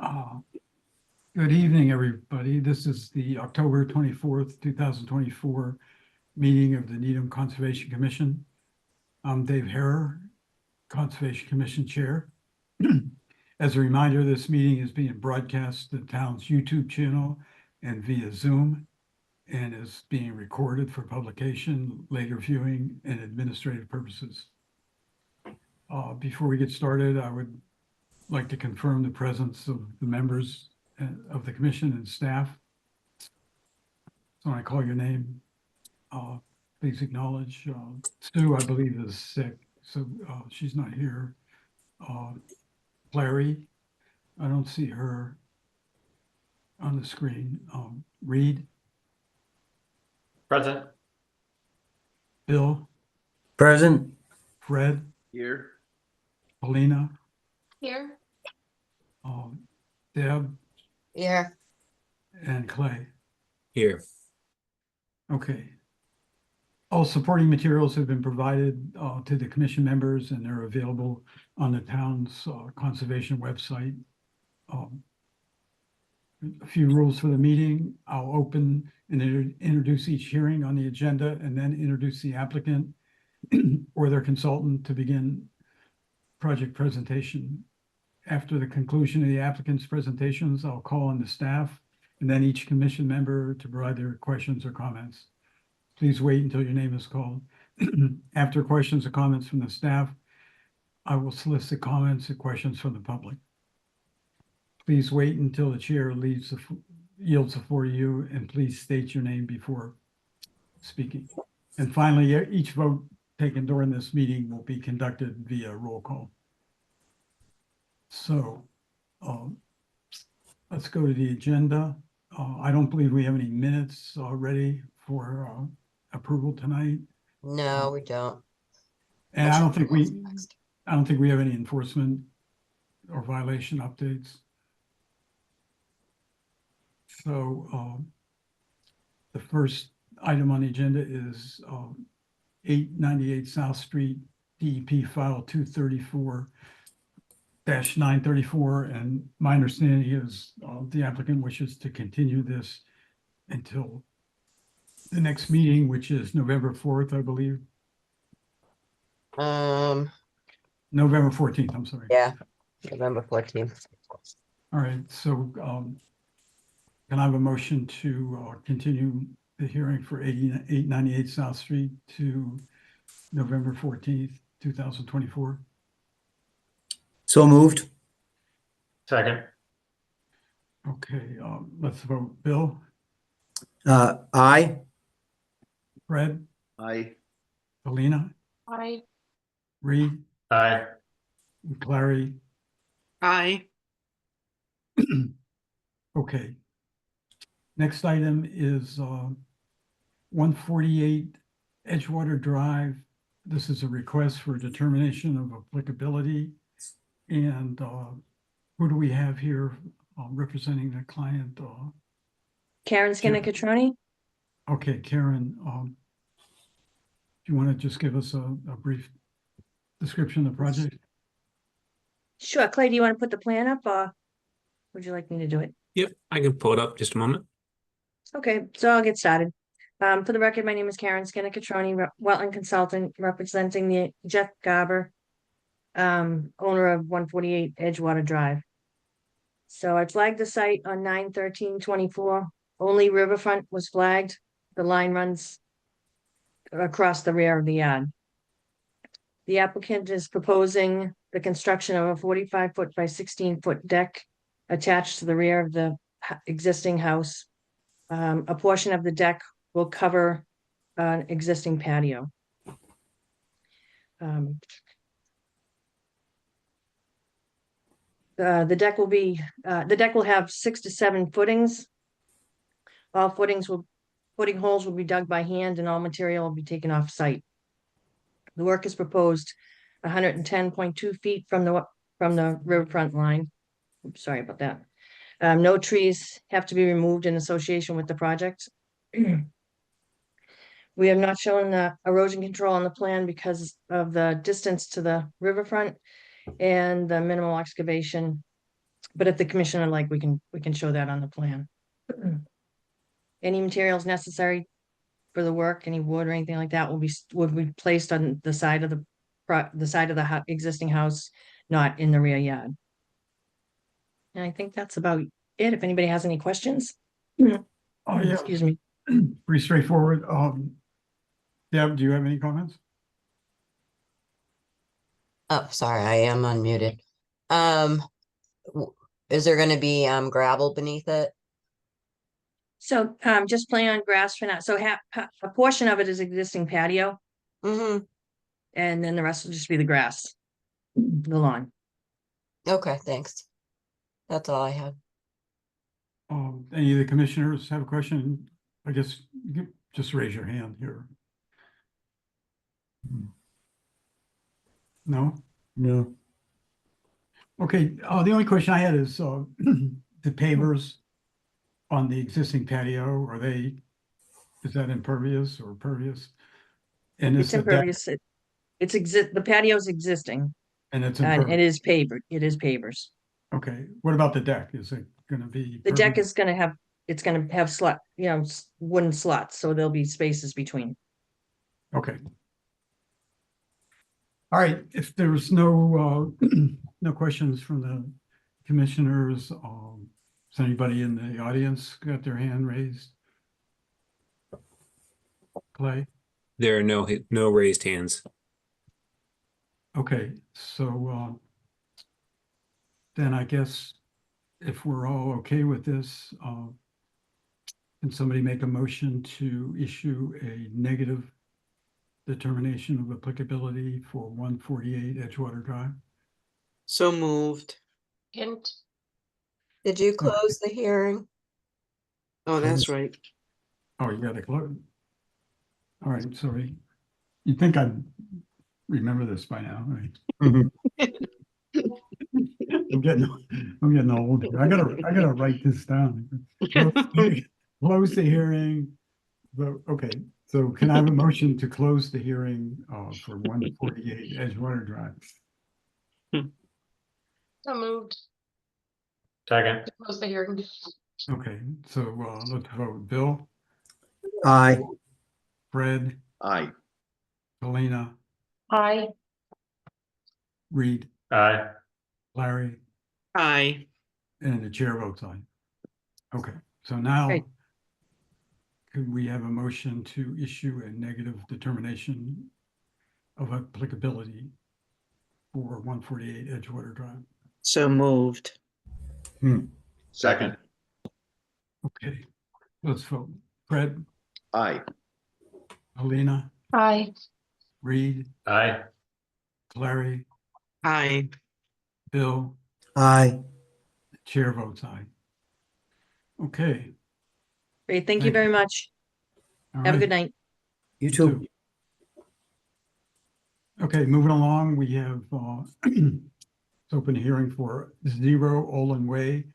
Uh, Good evening, everybody. This is the October 24th, 2024 meeting of the Needham Conservation Commission. I'm Dave Harrer, Conservation Commission Chair. As a reminder, this meeting is being broadcast to the town's YouTube channel and via Zoom, and is being recorded for publication, later viewing, and administrative purposes. Before we get started, I would like to confirm the presence of the members of the commission and staff. So when I call your name, please acknowledge. Sue, I believe, is sick, so she's not here. Clary, I don't see her on the screen. Reed, Present. Bill, Present. Fred, Here. Paulina, Here. Deb, Here. and Clay. Here. Okay. All supporting materials have been provided to the commission members, and they're available on the town's conservation website. A few rules for the meeting. I'll open and introduce each hearing on the agenda, and then introduce the applicant or their consultant to begin project presentation. After the conclusion of the applicant's presentations, I'll call on the staff and then each commission member to provide their questions or comments. Please wait until your name is called. After questions or comments from the staff, I will solicit comments and questions from the public. Please wait until the chair yields the floor to you, and please state your name before speaking. And finally, each vote taken during this meeting will be conducted via roll call. So let's go to the agenda. I don't believe we have any minutes ready for approval tonight. No, we don't. And I don't think What's we next? have any enforcement or violation updates. So the first item on the agenda is 898 South Street, DEP file 234-934. And my understanding is the applicant wishes to continue this until the next meeting, which is November 4th, I believe. November 14th, I'm sorry. Yeah, November 14th. All right, so can I have a motion to continue the hearing for 898 South Street to November 14th, 2024? So moved. Second. Okay, let's vote. Bill, Aye. Fred, Aye. Paulina, Aye. Reed, Aye. and Clary. Aye. Okay. Next item is 148 Edgewater Drive. This is a request for determination of applicability. And who do we have here representing the client? Karen Skinner-Catroni. Okay, Karen, do you want to just give us a brief description of the project? Sure. Clay, do you want to put the plan up or would you like me to do it? Yep, I can pull it up just a moment. Okay, so I'll get started. For the record, my name is Karen Skinner-Catroni, wetland consultant representing the Jeff Garber, owner of 148 Edgewater Drive. So I flagged the site on 9/13/24. Only riverfront was flagged. The line runs across the rear of the yard. The applicant is proposing the construction of a 45-foot by 16-foot deck attached to the rear of the existing house. A portion of the deck will cover an existing patio. The deck will have 6 to 7 footings. All footing holes will be dug by hand, and all material will be taken off site. The work is proposed 110.2 feet from the riverfront line. Oops, sorry about that. No trees have to be removed in association with the project. We have not shown the erosion control on the plan because of the distance to the riverfront and the minimal excavation But if the commissioner like, we can show that on the plan. Any materials necessary for the work, any wood or anything like that would be placed on the side of the side of the existing house, not in the rear yard. And I think that's about it. If anybody has any questions. Oh, yeah, Excuse me. pretty straightforward. Deb, do you have any comments? Oh, sorry, I am unmuted. Is there gonna be gravel beneath it? So, just plan on grass for now. So a portion of it is existing patio, Mm-hmm. and then the rest will just be the grass, the lawn. Okay, thanks. That's all I have. Any of the commissioners have a question? I guess you could just raise your hand here. No? No. Okay, the only question I had is, the pavers on the existing patio, is that impervious or pervious? And It's is the deck- impervious. The patio's existing, And it's and impervious. it is pavers. Okay, what about the deck? Is it gonna be? The deck pervious? is gonna have wooden slots, so there'll be spaces between. Okay. All right, if there's no, no questions from the commissioners, has anybody in the audience got their hand raised? Clay? There are no raised hands. Okay, so, then I guess if we're all okay with this, can somebody make a motion to issue a negative determination of applicability for 148 Edgewater Drive? So moved. Did you close the hearing? Oh, that's right. Oh, you got to close. All right, sorry. You'd think I'd remember this by now, right? Mhm. I'm getting old. I gotta write this down. Close the hearing. Okay, so can I have a motion to close the hearing for 148 Edgewater Drive? So moved. Second. Close the hearing. Okay, so let's vote. Bill, Aye. Fred, Aye. Helena, Aye. Reed, Aye. Larry, Aye. and the chair votes aye. Okay, so now Great. could we have a motion to issue a negative determination of applicability for 148 Edgewater Drive? So moved. Second. Okay, let's vote. Fred, Aye. Helena, Aye. Reed, Aye. Larry, Aye. Bill, Aye. chair votes aye. Okay. Great, thank you Thank very much. all Have a right. good night. You too. Okay, moving along, we have it's open hearing for 0 Olin Way,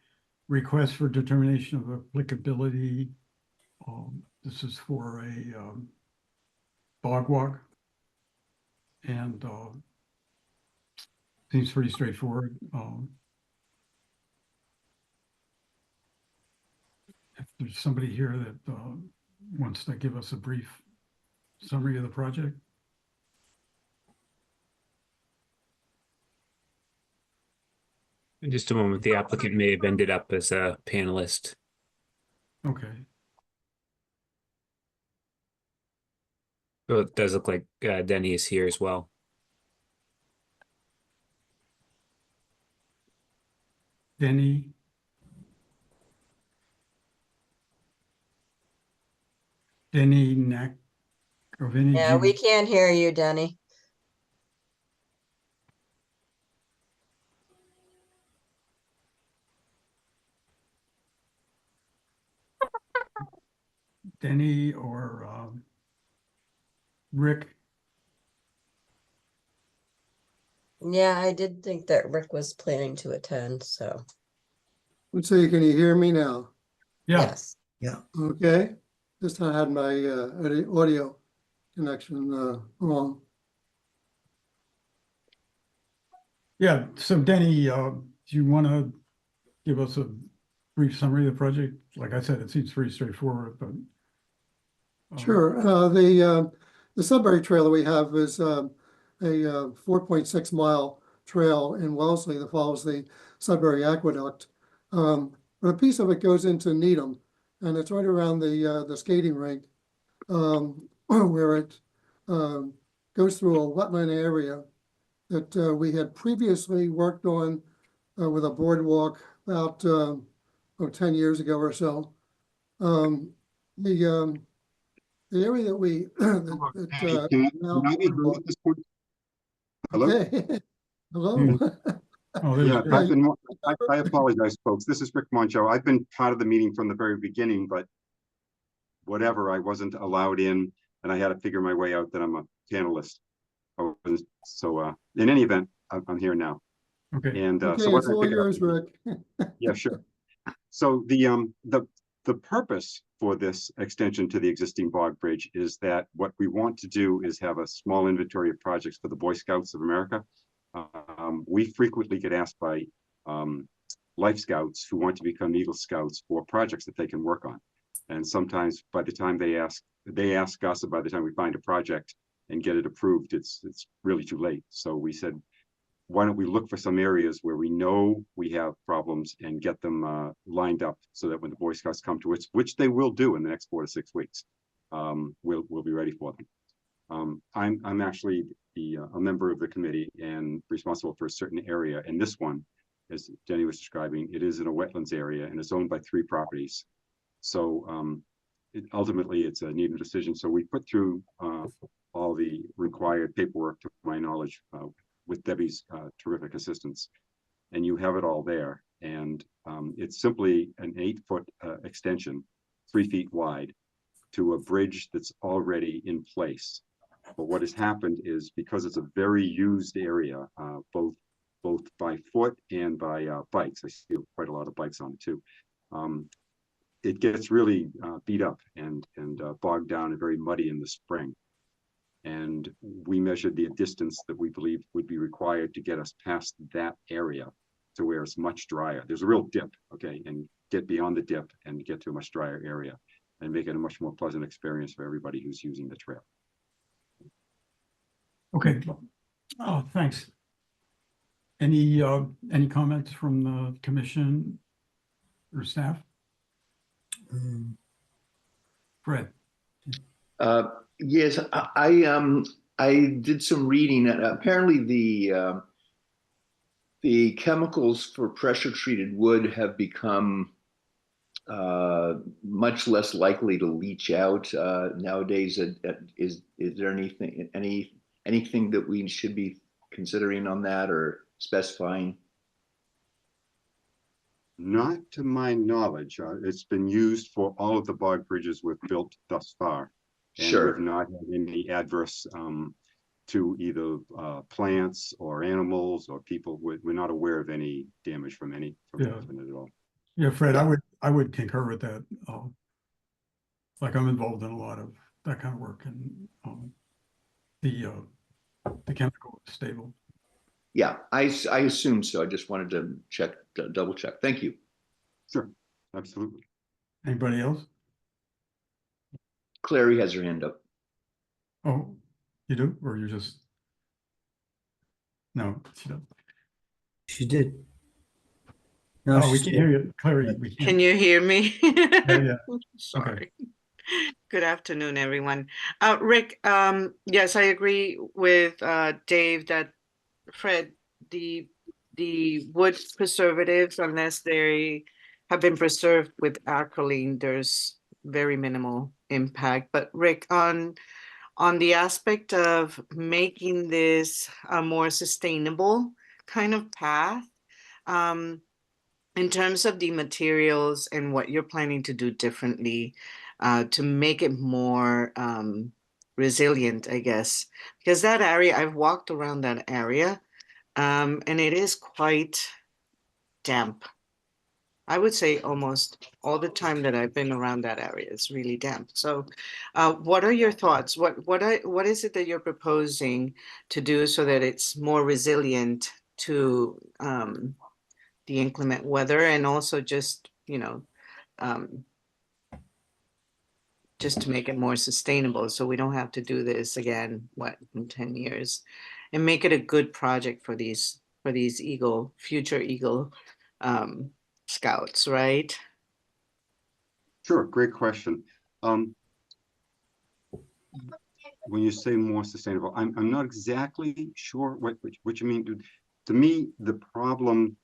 request for determination of applicability. This is for a dog walk. And seems pretty straightforward. If there's somebody here that wants to give us a brief summary of the project. In just a moment, the applicant may have ended up as a panelist. Okay, So it does look like Denny is here as well. Denny. Denny Knack. Or Vinny. Yeah, we can't hear you, Denny. Denny or Rick. Yeah, I did think that Rick was planning to attend, so Let's see, can you hear me now? Yeah, yes. Okay, this time I had my audio connection wrong. yeah. So Denny, do you want to give us a brief summary of the project? Like I said, it seems pretty straightforward, but. Sure. The Sudbury Trail that we have is a 4.6 mile trail in Wellesley that follows the Sudbury Aqueduct. But a piece of it goes into Needham, and it's right around the skating rink, where it goes through a wetland area that we had previously worked on with a boardwalk about 10 years ago or so. The area that we now- Can I be heard at this point? Hello? Okay. Hello. Oh, there's Yeah, Chris. I apologize, folks. This is Rick Moncho. I've been part of the meeting from the very beginning, but whatever, I wasn't allowed in, and I had to figure my way out that I'm a panelist. So in any event, I'm here now. Okay, And Okay, so what it's I all figured out- yours, Rick. Yeah, sure. So the purpose for this extension to the existing bog bridge is that what we want to do is have a small inventory of projects for the Boy Scouts of America. We frequently get asked by Life Scouts who want to become Eagle Scouts for projects that they can work on. And sometimes by the time they ask us, and by the time we find a project and get it approved, it's really too late. So we said, why don't we look for some areas where we know we have problems and get them lined up so that when the Boy Scouts come to us, which they will do in the next 4 to 6 weeks, we'll be ready for them. I'm actually a member of the committee and responsible for a certain area. And this one, as Jenny was describing, it is in a wetlands area and it's owned by 3 properties. So ultimately it's a needed decision. So we put through all the required paperwork, to my knowledge, with Debbie's terrific assistance, and you have it all there. And it's simply an 8-foot extension, 3 feet wide, to a bridge that's already in place. But what has happened is, because it's a very used area, both by foot and by bikes, I see quite a lot of bikes on it too, it gets really beat up and bogged down and very muddy in the spring. And we measured the distance that we believe would be required to get us past that area to where it's much drier. There's a real dip, okay, and get beyond the dip and get to a much drier area and make it a much more pleasant experience for everybody who's using the trail. okay. Oh, thanks. Any comments from the commission or staff? Fred? Yes, I did some reading, and apparently the chemicals for pressure treated wood have become much less likely to leach out nowadays. Is there anything that we should be considering on that or specifying? Not to my knowledge. It's been used for all of the bog bridges we've built thus far. And Sure. we've not had any adverse to either plants or animals or people. We're not aware of any damage from it at all. Yeah, Fred, I would concur with that. Like, I'm involved in a lot of that kind of work, and the chemical is stable. Yeah, I assume so. I just wanted to double check. Thank you. Sure, absolutely. Anybody else? Clary has her hand up. Oh, you do, or you're just? No, she doesn't. She did. No, Oh, we she's can't hear you, Clary. We Can can't. you hear me? Yeah. Sorry. Good afternoon, everyone. Rick, yes, I agree with Dave that Fred, the wood preservatives, unless they have been preserved with alkaline, there's very minimal impact. But Rick, on the aspect of making this a more sustainable kind of path, in terms of the materials and what you're planning to do differently to make it more resilient, I guess, because that area, I've walked around that area and it is quite damp. I would say almost all the time that I've been around that area, it's really damp. So what are your thoughts? What is it that you're proposing to do so that it's more resilient to the inclement weather and also just, just to make it more sustainable, so we don't have to do this again, in 10 years, and make it a good project for these future Eagle Scouts, right? Sure, great question. When you say more sustainable, I'm not exactly sure what you mean. To me, the problem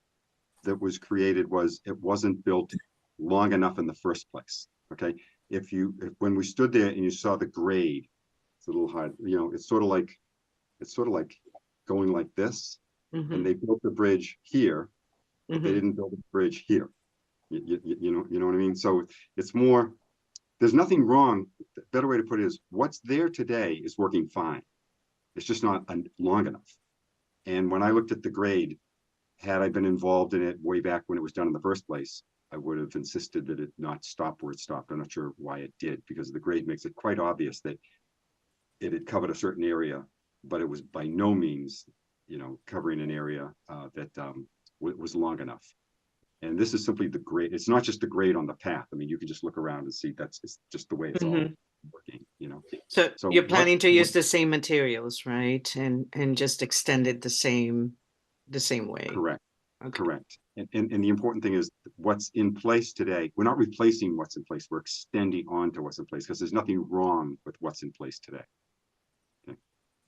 that was created was it wasn't built long enough in the first place. Okay, when we stood there and you saw the grade, it's a little hard. It's sort of like going like this, and they built the bridge here, but they didn't build the bridge here. You know what I mean? So it's more. There's nothing wrong. The better way to put it is what's there today is working fine. It's just not long enough. And when I looked at the grade, had I been involved in it way back when it was done in the first place, I would have insisted that it not stop where it stopped. I'm not sure why it did, because the grade makes it quite obvious that it had covered a certain area, but it was by no means, covering an area that was long enough. And this is simply the grade. It's not just the grade on the path. I mean, you can just look around and see it's just the way it's all working, So you're planning to what- use the same materials, right? And just extend it the same way. Correct. Okay. Correct. And the important thing is what's in place today. We're not replacing what's in place. We're extending on to what's in place because there's nothing wrong with what's in place today. Okay.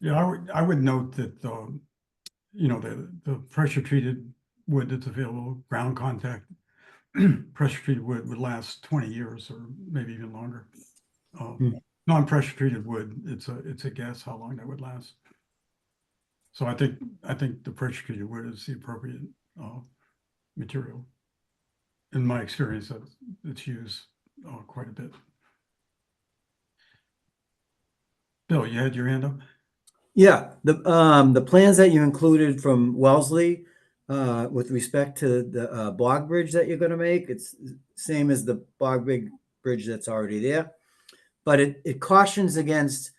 Yeah, I would note that, the pressure treated wood that's available, ground contact, pressure treated wood would last 20 years or maybe even longer. Non-pressure treated wood, it's a guess how long that would last. So I think the pressure treated wood is the appropriate material. In my experience, it's used quite a bit. Bill, you had your hand up? Yeah, the plans that you included from Wellesley, with respect to the bog bridge that you're gonna make, it's same as the bog bridge that's already there. But it cautions against,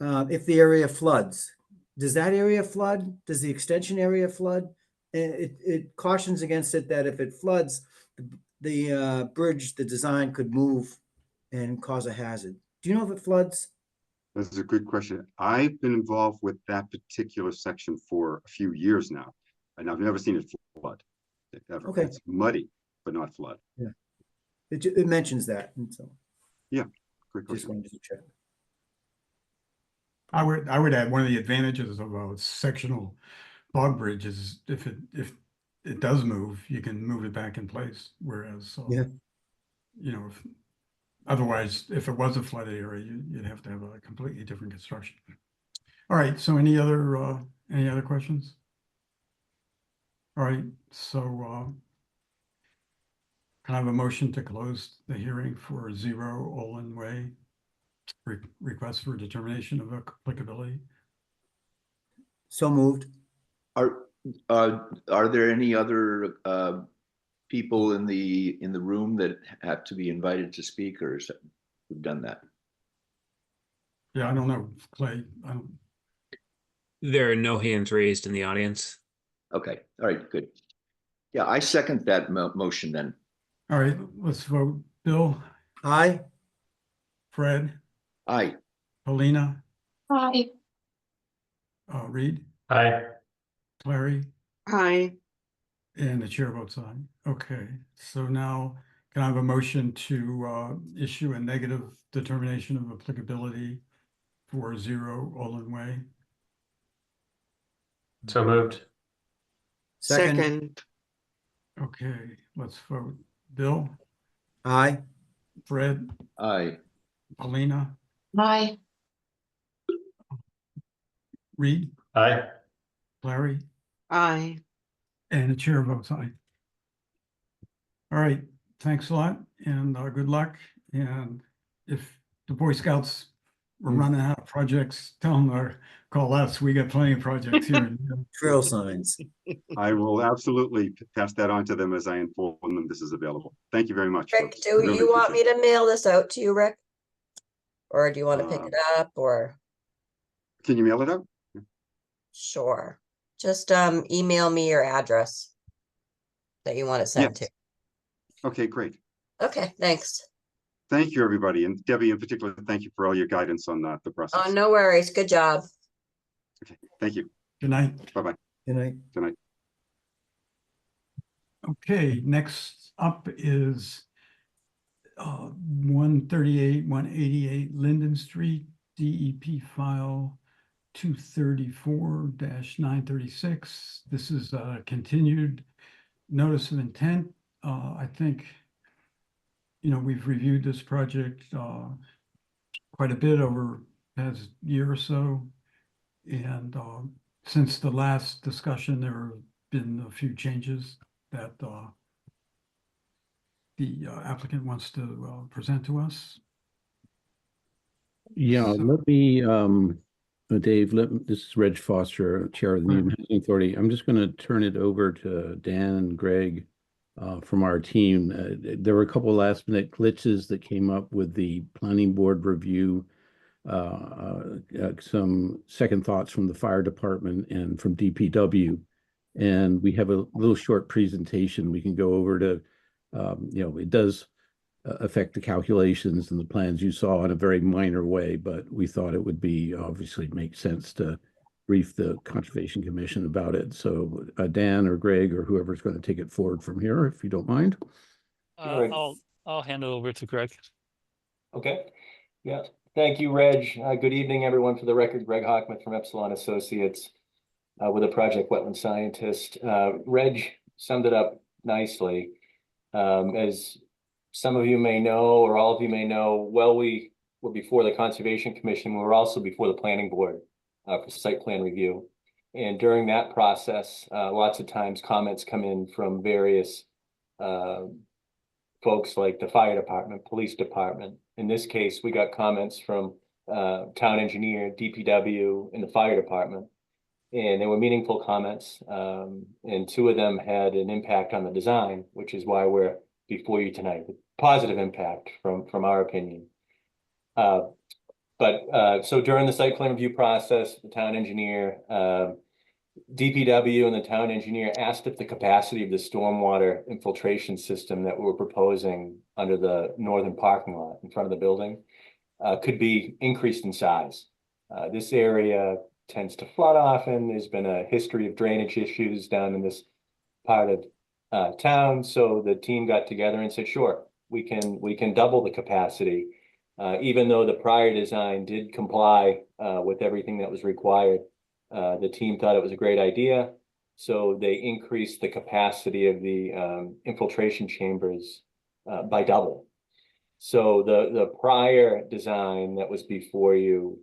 if the area floods. Does that area flood? Does the extension area flood? It cautions against it that if it floods, the bridge, the design could move and cause a hazard. Do you know if it floods? That's a good question. I've been involved with that particular section for a few years now, and I've never seen it flood. Ever. Okay. It's muddy, but not flood. Yeah. It mentions that, and so Yeah, great just question. wanted to check. I would add one of the advantages of a sectional bog bridge is if it does move, you can move it back in place. Whereas, Yeah. Otherwise, if it was a flooded area, you'd have to have a completely different construction. All right. So any other questions? All right. So can I have a motion to close the hearing for 0 Olin Way request for determination of applicability? So moved. Are there any other people in the room that have to be invited to speak, or is who've done that? Yeah, I don't know, Clay. There are no hands raised in the audience. Okay, all right, good. Yeah, I second that motion then. All right, let's vote. Bill, Aye. Fred, Aye. Paulina, Aye. Reed, Aye. Clary, Hi. and the chair votes aye. Okay, so now can I have a motion to issue a negative determination of applicability for 0 Olin Way? So moved. Second. Okay, let's vote. Bill, Aye. Fred, Aye. Paulina, Aye. Reed, Aye. Larry, Aye. and the chair votes aye. All right, thanks a lot and good luck. And if the Boy Scouts were running out of projects, tell them to call us. We got plenty of projects here. Trail signs. I will absolutely pass that on to them as I inform them this is available. Thank you very much. Rick, folks. do Really you want me appreciate to mail this out to you, Rick? Or do you want to pick Uh, it up, or? it. Can you mail it out? Sure. Just email me your address. that you want it sent to. Yes. Okay, great. Okay, thanks. Thank you, everybody. And Debbie in particular, thank you for all your guidance on the Oh, process. no worries. Good job. Okay, thank you. Good night. Bye-bye. Good night. Good night. Okay, next up is 138, 188 Linden Street, DEP file 234-936. This is a continued notice of intent. I think, we've reviewed this project quite a bit over the past year or so. And since the last discussion, there have been a few changes that the applicant wants to present to us. Yeah, So- let me, Dave, this is Reg Foster, Chair of the Needham Housing Authority. I'm just going to turn it over to Dan and Greg from our team. There were a couple of last minute glitches that came up with the planning board review. Some second thoughts from the fire department and from DPW. And we have a little short presentation we can go over to, it does affect the calculations and the plans you saw in a very minor way, but we thought it would be obviously make sense to brief the Conservation Commission about it. So Dan or Greg or whoever's going to take it forward from here, if you don't mind. I'll hand it over to Greg. Okay. Yeah. Thank you, Reg. Good evening, everyone. For the record, Greg Hockman from Epsilon Associates with a project wetland scientist. Reg summed it up nicely. As some of you may know, or all of you may know, we were before the Conservation Commission. We were also before the Planning Board for site plan review. And during that process, lots of times comments come in from various folks like the fire department, police department. In this case, we got comments from town engineer, DPW, and the fire department. And they were meaningful comments. And two of them had an impact on the design, which is why we're before you tonight. Positive impact from our opinion. So during the site plan review process, the town engineer, DPW and the town engineer asked if the capacity of the stormwater infiltration system that we were proposing under the northern parking lot in front of the building could be increased in size. This area tends to flood often. There's been a history of drainage issues down in this part of town. So the team got together and said, sure, we can double the capacity. Even though the prior design did comply with everything that was required, the team thought it was a great idea. So they increased the capacity of the infiltration chambers by double. So the prior design that was before you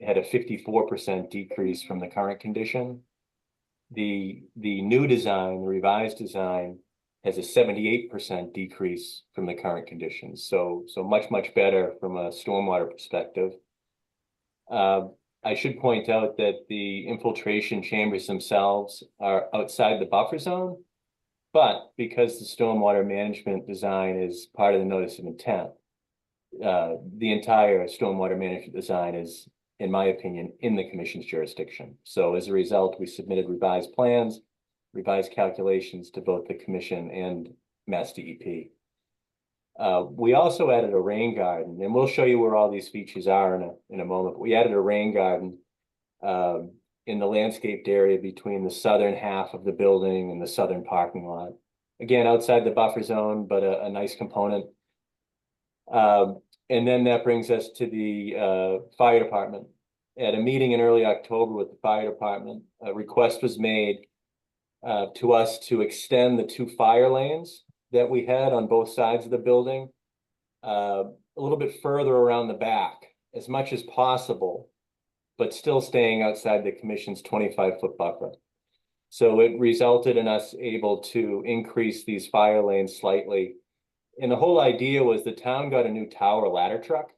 had a 54% decrease from the current condition. The new design, the revised design, has a 78% decrease from the current conditions. So much better from a stormwater perspective. I should point out that the infiltration chambers themselves are outside the buffer zone, but because the stormwater management design is part of the notice of intent, the entire stormwater management design is, in my opinion, in the commission's jurisdiction. So as a result, we submitted revised plans, revised calculations to both the commission and Mass DEP. We also added a rain garden, and we'll show you where all these features are in a moment. But we added a rain garden in the landscaped area between the southern half of the building and the southern parking lot. Again, outside the buffer zone, but a nice component. And then that brings us to the fire department. At a meeting in early October with the fire department, a request was made to us to extend the 2 fire lanes that we had on both sides of the building a little bit further around the back, as much as possible, but still staying outside the commission's 25-foot buffer. So it resulted in us able to increase these fire lanes slightly. And the whole idea was the town got a new tower ladder truck,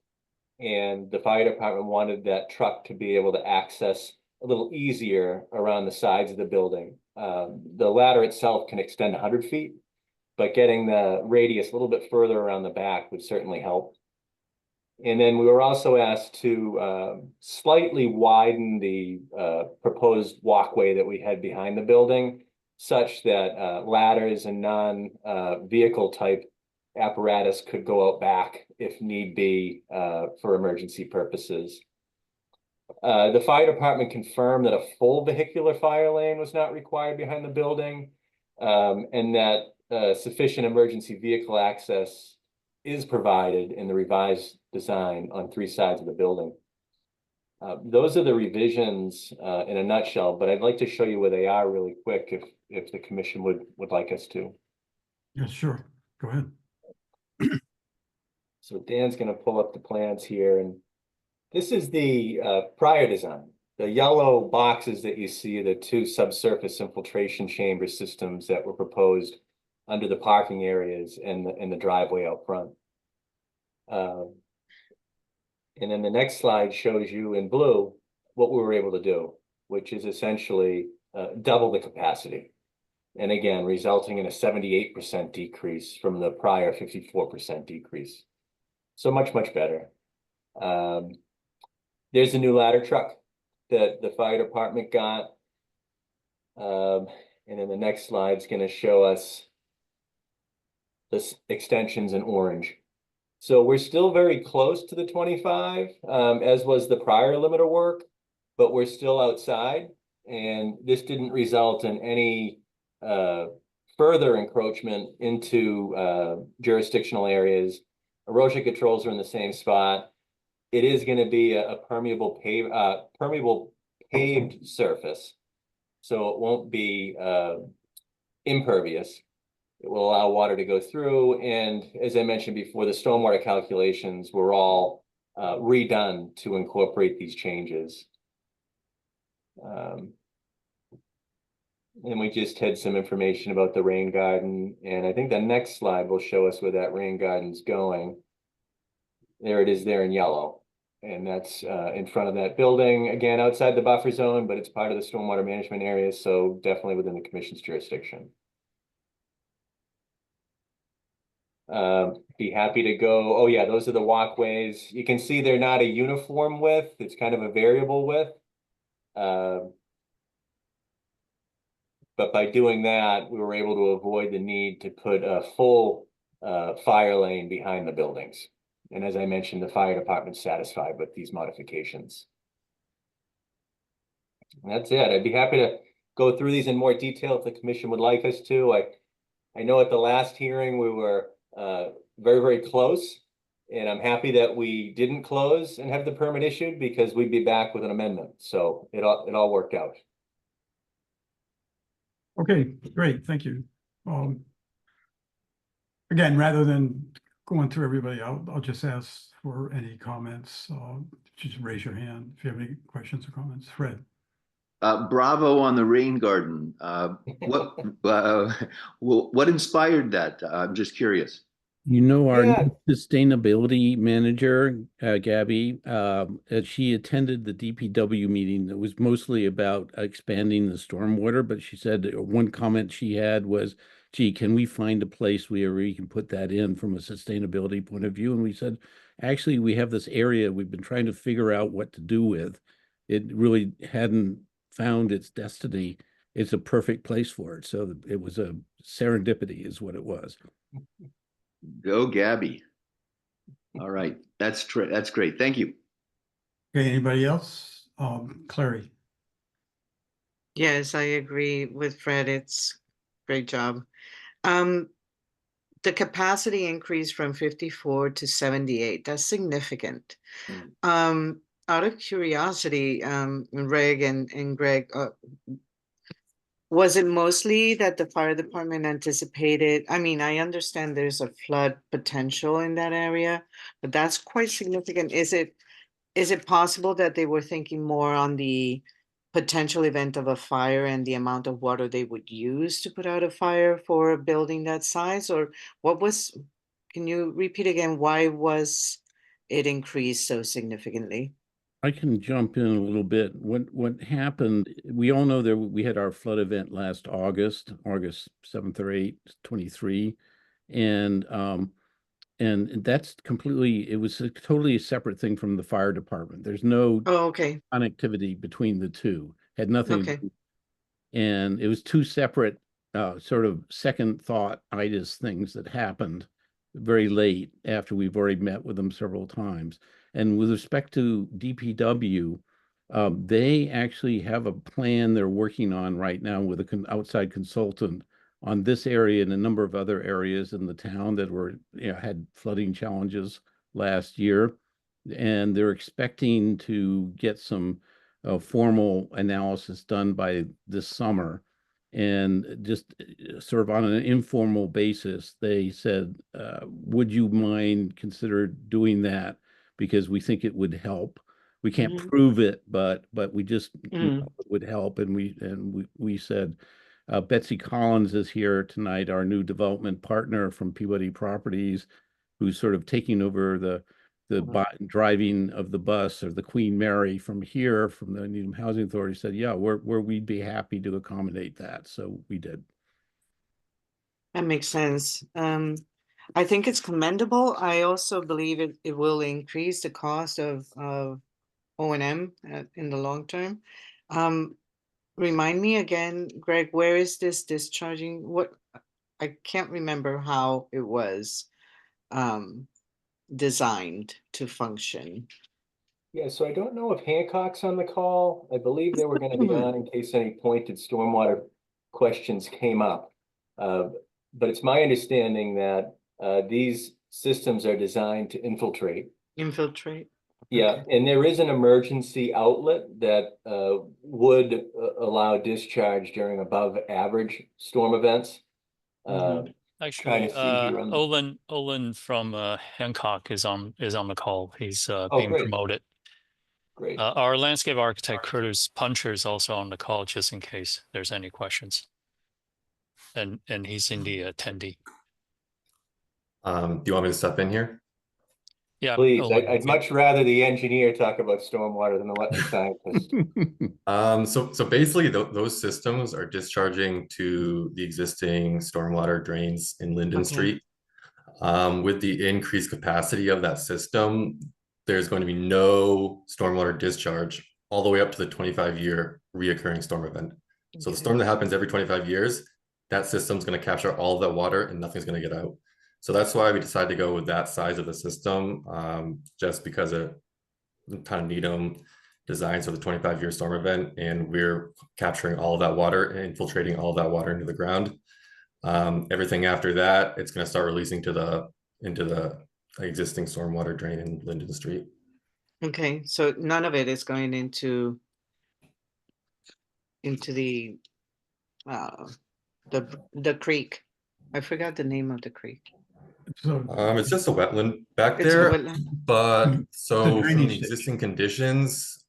and the fire department wanted that truck to be able to access a little easier around the sides of the building. The ladder itself can extend 100 feet, but getting the radius a little bit further around the back would certainly help. And then we were also asked to slightly widen the proposed walkway that we had behind the building such that ladders and non-vehicle type apparatus could go out back if need be for emergency purposes. The fire department confirmed that a full vehicular fire lane was not required behind the building, and that sufficient emergency vehicle access is provided in the revised design on 3 sides of the building. Those are the revisions in a nutshell, but I'd like to show you where they are really quick if the commission would like us to. Yeah, sure. Go ahead. So Dan's going to pull up the plans here, and this is the prior design. The yellow boxes that you see are the 2 subsurface infiltration chamber systems that were proposed under the parking areas and the driveway out front. And then the next slide shows you in blue what we were able to do, which is essentially double the capacity. And again, resulting in a 78% decrease from the prior 54% decrease. So much, much better. There's a new ladder truck that the fire department got. And then the next slide is going to show us the extensions in orange. So we're still very close to the 25, as was the prior limiter work, but we're still outside. And this didn't result in any further encroachment into jurisdictional areas. Erosion controls are in the same spot. It is going to be a permeable paved surface, so it won't be impervious. It will allow water to go through, and as I mentioned before, the stormwater calculations were all redone to incorporate these changes. And we just had some information about the rain garden, and I think the next slide will show us where that rain garden's going. There it is there in yellow, and that's in front of that building, again, outside the buffer zone, but it's part of the stormwater management area, so definitely within the commission's jurisdiction. Be happy to go. Oh yeah, those are the walkways. You can see they're not a uniform width. It's kind of a variable width. But by doing that, we were able to avoid the need to put a full fire lane behind the buildings. And as I mentioned, the fire department's satisfied with these modifications. And that's it. I'd be happy to go through these in more detail if the commission would like us to. I know at the last hearing we were very, very close, and I'm happy that we didn't close and have the permit issued because we'd be back with an amendment. So it all worked out. Okay, great, thank you. Again, rather than going through everybody, I'll just ask for any comments. Just raise your hand if you have any questions or comments. Fred. Bravo on the rain garden. What inspired that? I'm just curious. You know, our new sustainability manager, Gabby, she attended the DPW meeting that was mostly about expanding the stormwater, but she said one comment she had was, gee, can we find a place where we can put that in from a sustainability point of view? And we said, actually, we have this area we've been trying to figure out what to do with. It really hadn't found its destiny. It's a perfect place for it. So it was a serendipity is what it was. Go Gabby. All right, that's great. Thank you. Okay, anybody else? Clary. Yes, I agree with Fred. It's great job. The capacity increase from 54 to 78, that's significant. Out of curiosity, Reg and Greg, was it mostly that the fire department anticipated? I mean, I understand there's a flood potential in that area, but that's quite significant. Is it possible that they were thinking more on the potential event of a fire and the amount of water they would use to put out a fire for a building that size? Or can you repeat again, why was it increased so significantly? I can jump in a little bit. What happened, we all know that we had our flood event last August 7th or 8th, 23. And that's completely, it was totally a separate thing from the fire department. There's no connectivity between the two. Had nothing. And it was two separate sort of second thought itis things that happened very late after we've already met with them several times. And with respect to DPW, they actually have a plan they're working on right now with an outside consultant on this area and a number of other areas in the town that were, had flooding challenges last year. And they're expecting to get some formal analysis done by this summer. And just sort of on an informal basis, they said, would you mind consider doing that? Because we think it would help. We can't prove it, but we just know it would help. And we said, Betsy Collins is here tonight, our new development partner from Peabody Properties, who's sort of taking over the driving of the bus or the Queen Mary from here, from the Needham Housing Authority, said, yeah, we'd be happy to accommodate that. So we did. That makes sense. I think it's commendable. I also believe it will increase the cost of O&M in the long term. Remind me again, Greg, where is this discharging? What, I can't remember how it was designed to function. Yeah, so I don't know if Hancock's on the call. I believe they were going to be on in case any pointed stormwater questions came up. But it's my understanding that these systems are designed to infiltrate. Infiltrate? Yeah, and there is an emergency outlet that would allow discharge during above average storm events. Actually, Olin from Hancock is on the call. He's being great. promoted. Great. Our landscape architect Curtis Puncher is also on the call, just in case there's any questions. And he's in the attendee. Do you want me to step in here? Yeah, please. Olin, I'd much rather the engineer talk about stormwater than the wetland scientist. So basically those systems are discharging to the existing stormwater drains in Linden Street. With the increased capacity of that system, there's going to be no stormwater discharge all the way up to the 25-year reoccurring storm event. So the storm that happens every 25 years, that system's going to capture all of that water and nothing's going to get out. So that's why we decided to go with that size of the system, just because of kind of Needham designed for the 25-year storm event, and we're capturing all of that water and infiltrating all of that water into the ground. Everything after that, it's going to start releasing into the existing stormwater drain in Linden Street. Okay, so none of it is going into the creek. I forgot the name of the creek. So it's just a wetland back It's a there, wetland. but so from drainage the existing conditions,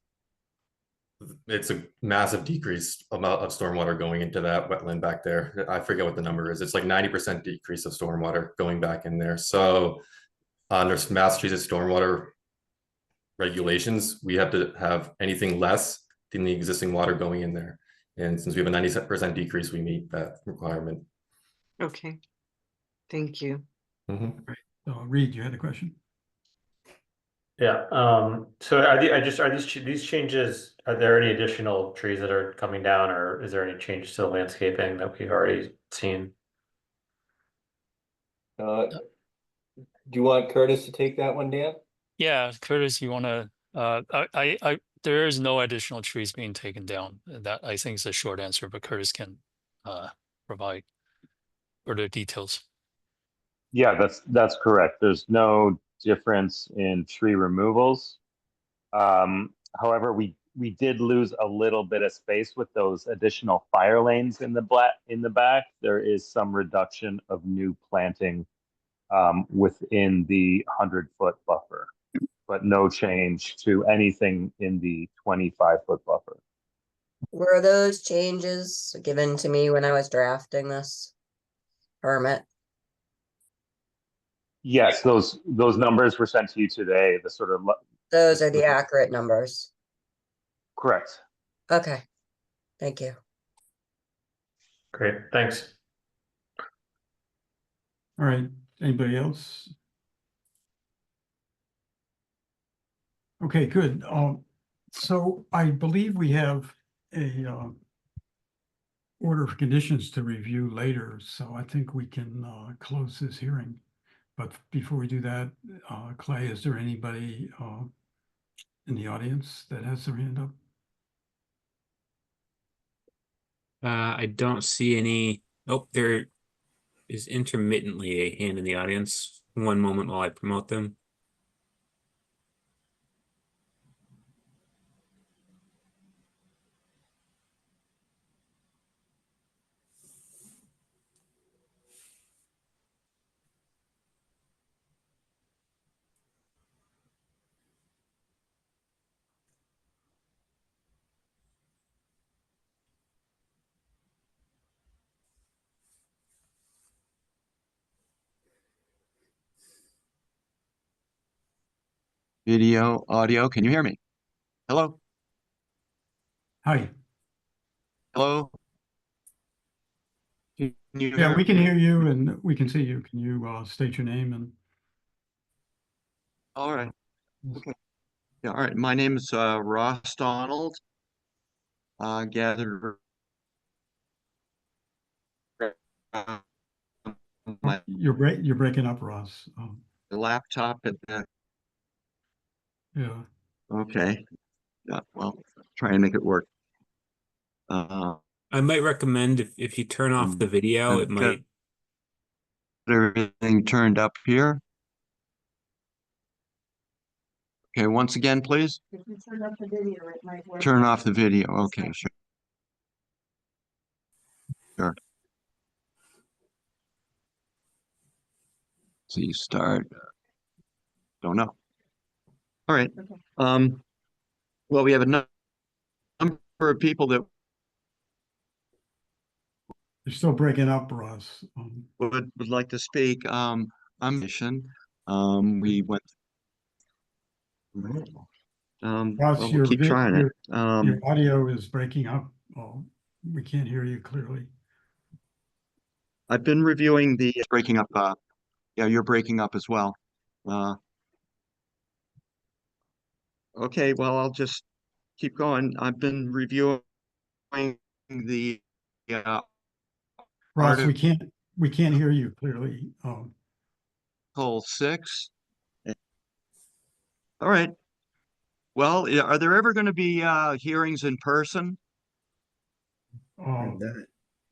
it's a massive decrease amount of stormwater going into that wetland back there. I forget what the number is. It's like 90% decrease of stormwater going back in there. So under Massachusetts stormwater regulations, we have to have anything less than the existing water going in there. And since we have a 90% decrease, we meet that requirement. Okay, thank you. So Reed, you had a question? Yeah. So are these changes? Are there any additional trees that are coming down, or is there any change to the landscaping that we've already seen? Do you want Curtis to take that one, Dan? Yeah, Curtis, you want to? There is no additional trees being taken down. That I think is a short answer, but Curtis can provide further details. Yeah, that's correct. There's no difference in tree removals. However, we did lose a little bit of space with those additional fire lanes in the back. There is some reduction of new planting within the 100-foot buffer, but no change to anything in the 25-foot buffer. Were those changes given to me when I was drafting this permit? Yes, those numbers were sent to you today. The sort of Those are the accurate numbers. correct. Okay, thank you. Great, thanks. All right, anybody else? Okay, good. So I believe we have a order of conditions to review later, so I think we can close this hearing. But before we do that, Clay, is there anybody in the audience that has their hand up? I don't see any. Oh, there is intermittently a hand in the audience. One moment while I promote them. Video, audio, can you hear me? Hello? Hi. Hello? Can you Yeah, we can me? hear you and we can see you. Can you state your name and? All right. Okay. Yeah, all right. My name is Ross Donald. Gathered my You're breaking up, Ross. laptop at the Yeah. okay. Yeah, well, try and make it work. I might recommend if you turn off the video, it I've got might. everything turned up here. Okay, once again, please. If you turn off the video, it might work. Turn off the video. Okay, sure. Sure. So you start. Don't know. All right. Well, we have a number of people that You're still breaking up, Ross. would like to speak. I'm we went. Ross, Well, we'll keep trying it. Your audio is breaking up. Oh, we can't hear you clearly. I've been reviewing the breaking up. Yeah, you're breaking up as well. Okay, well, I'll just keep going. I've been reviewing the Ross, we can't hear you clearly. Article 6. All right. Well, are there ever going to be hearings in person?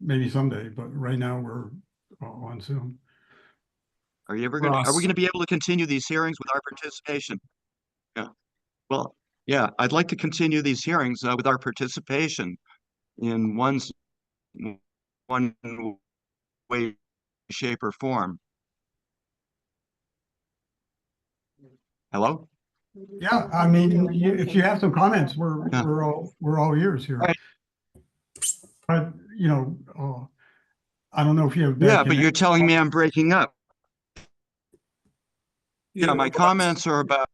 Maybe someday, but right now we're on Zoom. Are you ever going to, are we going to be able to continue these hearings with our participation? Yeah. Well, yeah, I'd like to continue these hearings with our participation in one way, shape, or form. Hello? Yeah, I mean, if you have some comments, we're all ears here. Right. But you know, I don't know if you have. Yeah, but you're telling me I'm breaking up. Yeah, my Well, comments are about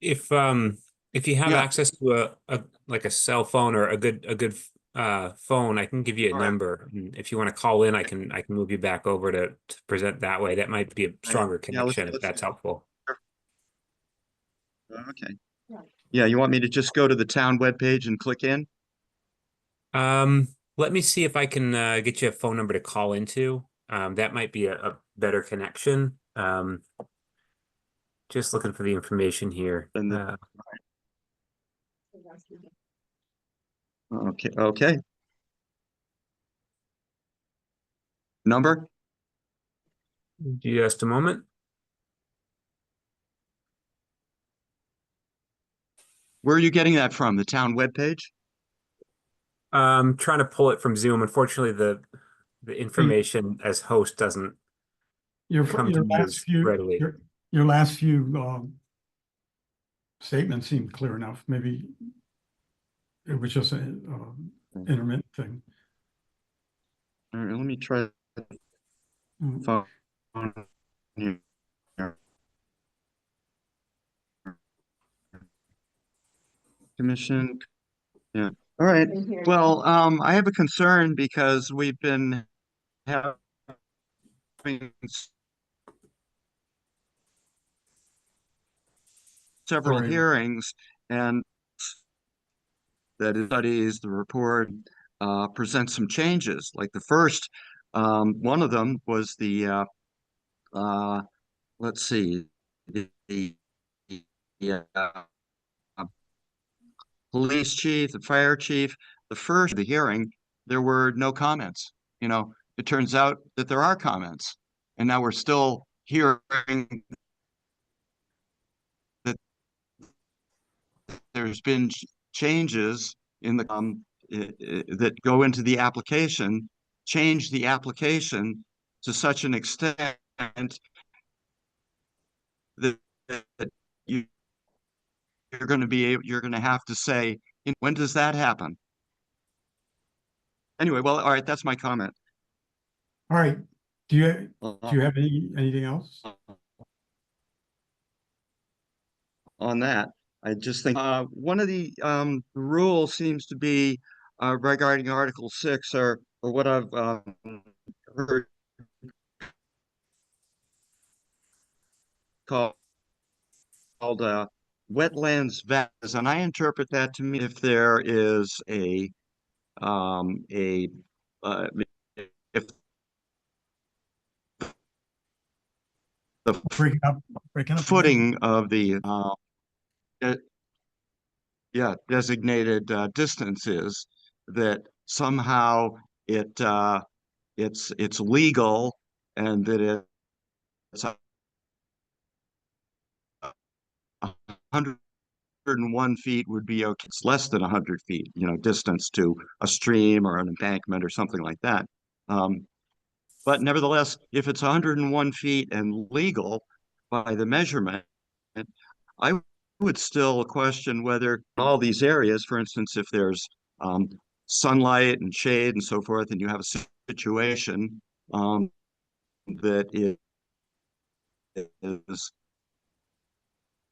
if you have access to a like a cell phone or a good phone, I can give you a number. And if you want to call in, I can move you back over to present that way. That might be a stronger connection if that's helpful. Okay. Yeah, you want me to just go to the town webpage and click in? Let me see if I can get you a phone number to call into. That might be a better connection. Just looking for the information here. Okay, okay. Number? Just a moment. Where are you getting that from? The town webpage? I'm trying to pull it from Zoom. Unfortunately, the information as host doesn't come to me as readily. Your last few statements seemed clear enough. Maybe it was just an intermittent thing. All right, let me try phone here. Commission. Yeah. All right. Well, I have a concern because we've been having several hearings, and that studies the report present some changes. Like the first, one of them was the let's see, the police chief, the fire chief. The first, the hearing, there were no comments. You know, it turns out that there are comments, and now we're still hearing that there's been changes in the that go into the application, change the application to such an extent that you're going to be able, you're going to have to say, when does that happen? Anyway, well, all right, that's my comment. All right. Do you have anything else? On that, I just think one of the rules seems to be regarding Article 6, or what I've heard called wetlands values, and I interpret that to mean if there is if the breaking up footing of the designated distances, that somehow it's legal, and that it's 101 feet would be okay. It's less than 100 feet, you know, distance to a stream or an embankment or something like that. But nevertheless, if it's 101 feet and legal by the measurement, I would still question whether all these areas, for instance, if there's sunlight and shade and so forth, and you have a situation that is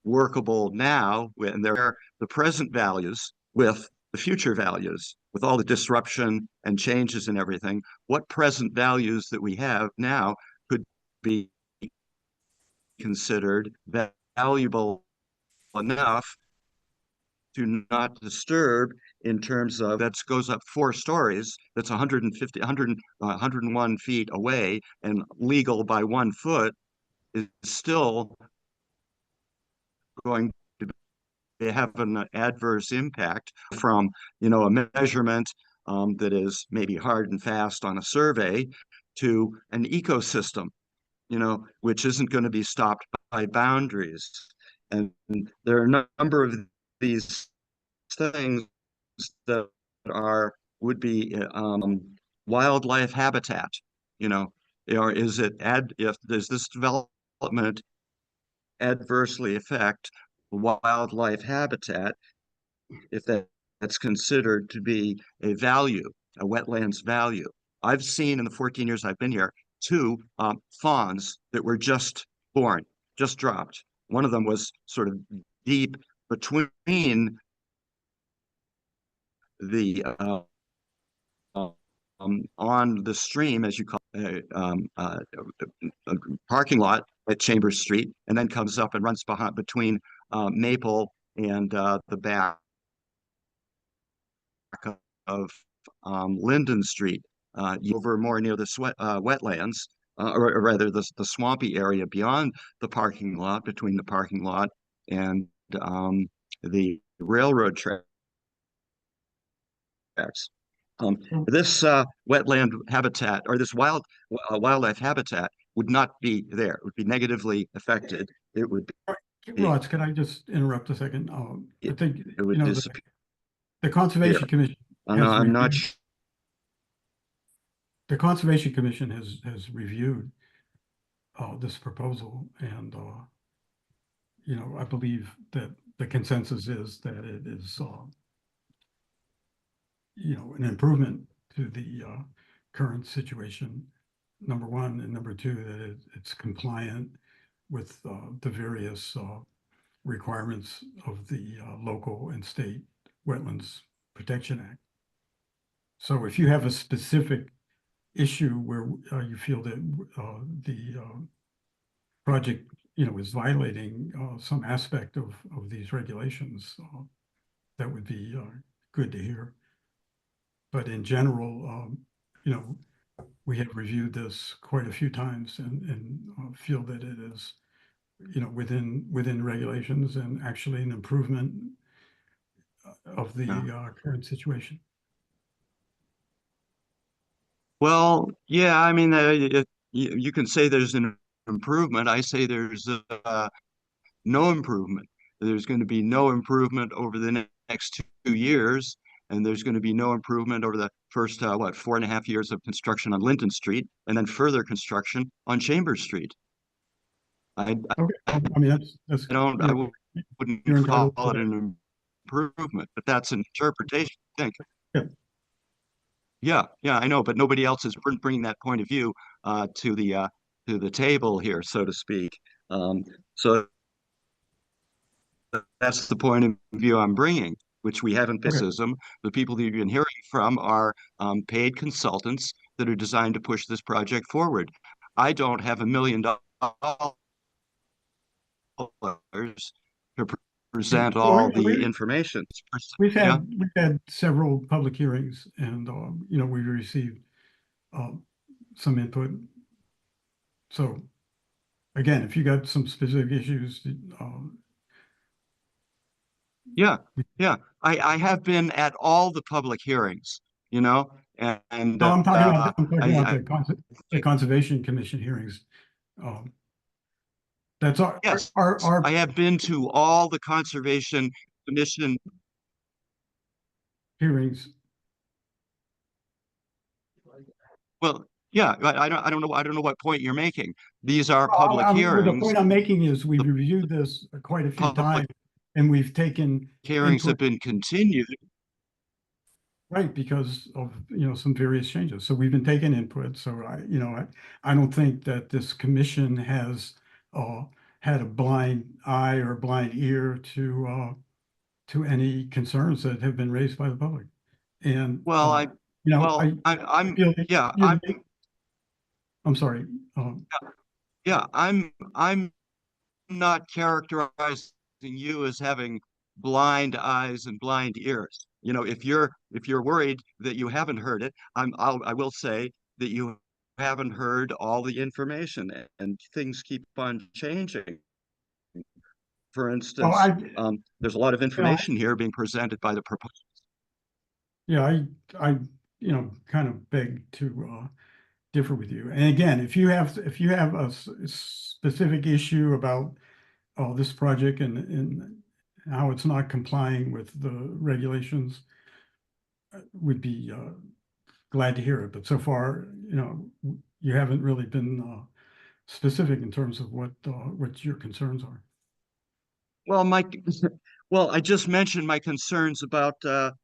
workable now, and there are the present values with the future values, with all the disruption and changes and everything, what present values that we have now could be considered valuable enough to not disturb, in terms of that goes up 4 stories, that's 101 feet away, and legal by 1 foot, is still going to have an adverse impact from, you know, a measurement that is maybe hard and fast on a survey, to an ecosystem, you know, which isn't going to be stopped by boundaries. And there are a number of these things that would be wildlife habitat, you know, or is it if does this development adversely affect wildlife habitat, if that's considered to be a value, a wetlands value. I've seen in the 14 years I've been here 2 fawns that were just born, just dropped. One of them was sort of deep between the on the stream, as you call it, a parking lot at Chambers Street, and then comes up and runs between Maple and the back of Linden Street, over more near the wetlands, or rather the swampy area beyond the parking lot, between the parking lot and the railroad tracks. This wetland habitat, or this wildlife habitat, would not be there. It would be negatively affected. It would be, Rods, can I just interrupt a second? I think, it would you know, disappear. the Conservation Commission I'm not sure. The Conservation Commission has reviewed this proposal, and you know, I believe that the consensus is that it is you know, an improvement to the current situation, number one, and number two, that it's compliant with the various requirements of the local and state Wetlands Protection Act. So if you have a specific issue where you feel that the project, you know, is violating some aspect of these regulations, that would be good to hear. But in general, you know, we have reviewed this quite a few times and feel that it is, you know, within regulations and actually an improvement of the current situation. Well, yeah, I mean, you can say there's an improvement. I say there's no improvement. There's going to be no improvement over the next 2 years, and there's going to be no improvement over the first, 4.5 years of construction on Linton Street, and then further construction on Chambers Street. I mean, that's I don't, I wouldn't you're call entitled to it that. an improvement, but that's an interpretation, I think. Yeah. Yeah, I know, but nobody else is bringing that point of view to the table here, so to speak. So that's the point of view I'm bringing, which we haven't criticism. The people that you've been hearing from are paid consultants that are designed to push this project forward. I don't have $1 million to present all the information. We've had several public hearings, and you know, we've received some input. So again, if you got some specific issues, yeah, I have been at all the public hearings, you know, and no, I'm talking about the Conservation Commission hearings. That's our I have been to all the Conservation Commission hearings. Well, yeah, I don't know what point you're making. These are public hearings. The point I'm making is we've reviewed this quite a few times, and we've taken hearings have been continued. Right, because of, you know, some various changes. So we've been taking input. So I don't think that this commission has had a blind eye or blind ear to any concerns that have been raised by the public. And well, I'm sorry. I'm not characterizing you as having blind eyes and blind ears. You know, if you're worried that you haven't heard it, I will say that you haven't heard all the information, and things keep on changing. For instance, there's a lot of information here being presented by the proposals. Yeah, I kind of beg to differ with you. And again, if you have a specific issue about this project and how it's not complying with the regulations, would be glad to hear it. But so far, you know, you haven't really been specific in terms of what your concerns are. Well, I just mentioned my concerns about the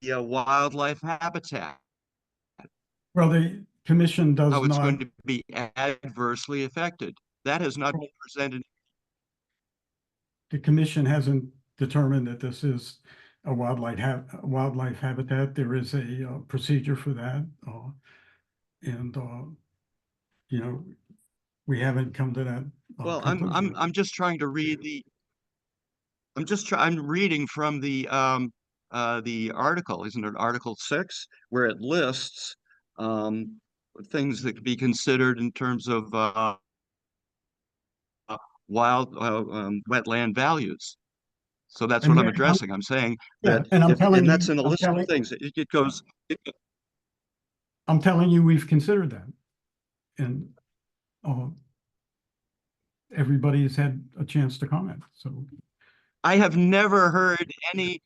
wildlife habitat. Well, the commission does how it's not going to be adversely affected. That has not been presented. The commission hasn't determined that this is a wildlife habitat. There is a procedure for that, and you know, we haven't come to that. Well, I'm just trying to read the. I'm reading from the article. Isn't it Article 6, where it lists things that could be considered in terms of wetland values. So that's what I'm addressing. I'm saying that, and that's in a list of things. It goes. I'm telling you, we've considered that, and everybody has had a chance to comment. So I have never heard any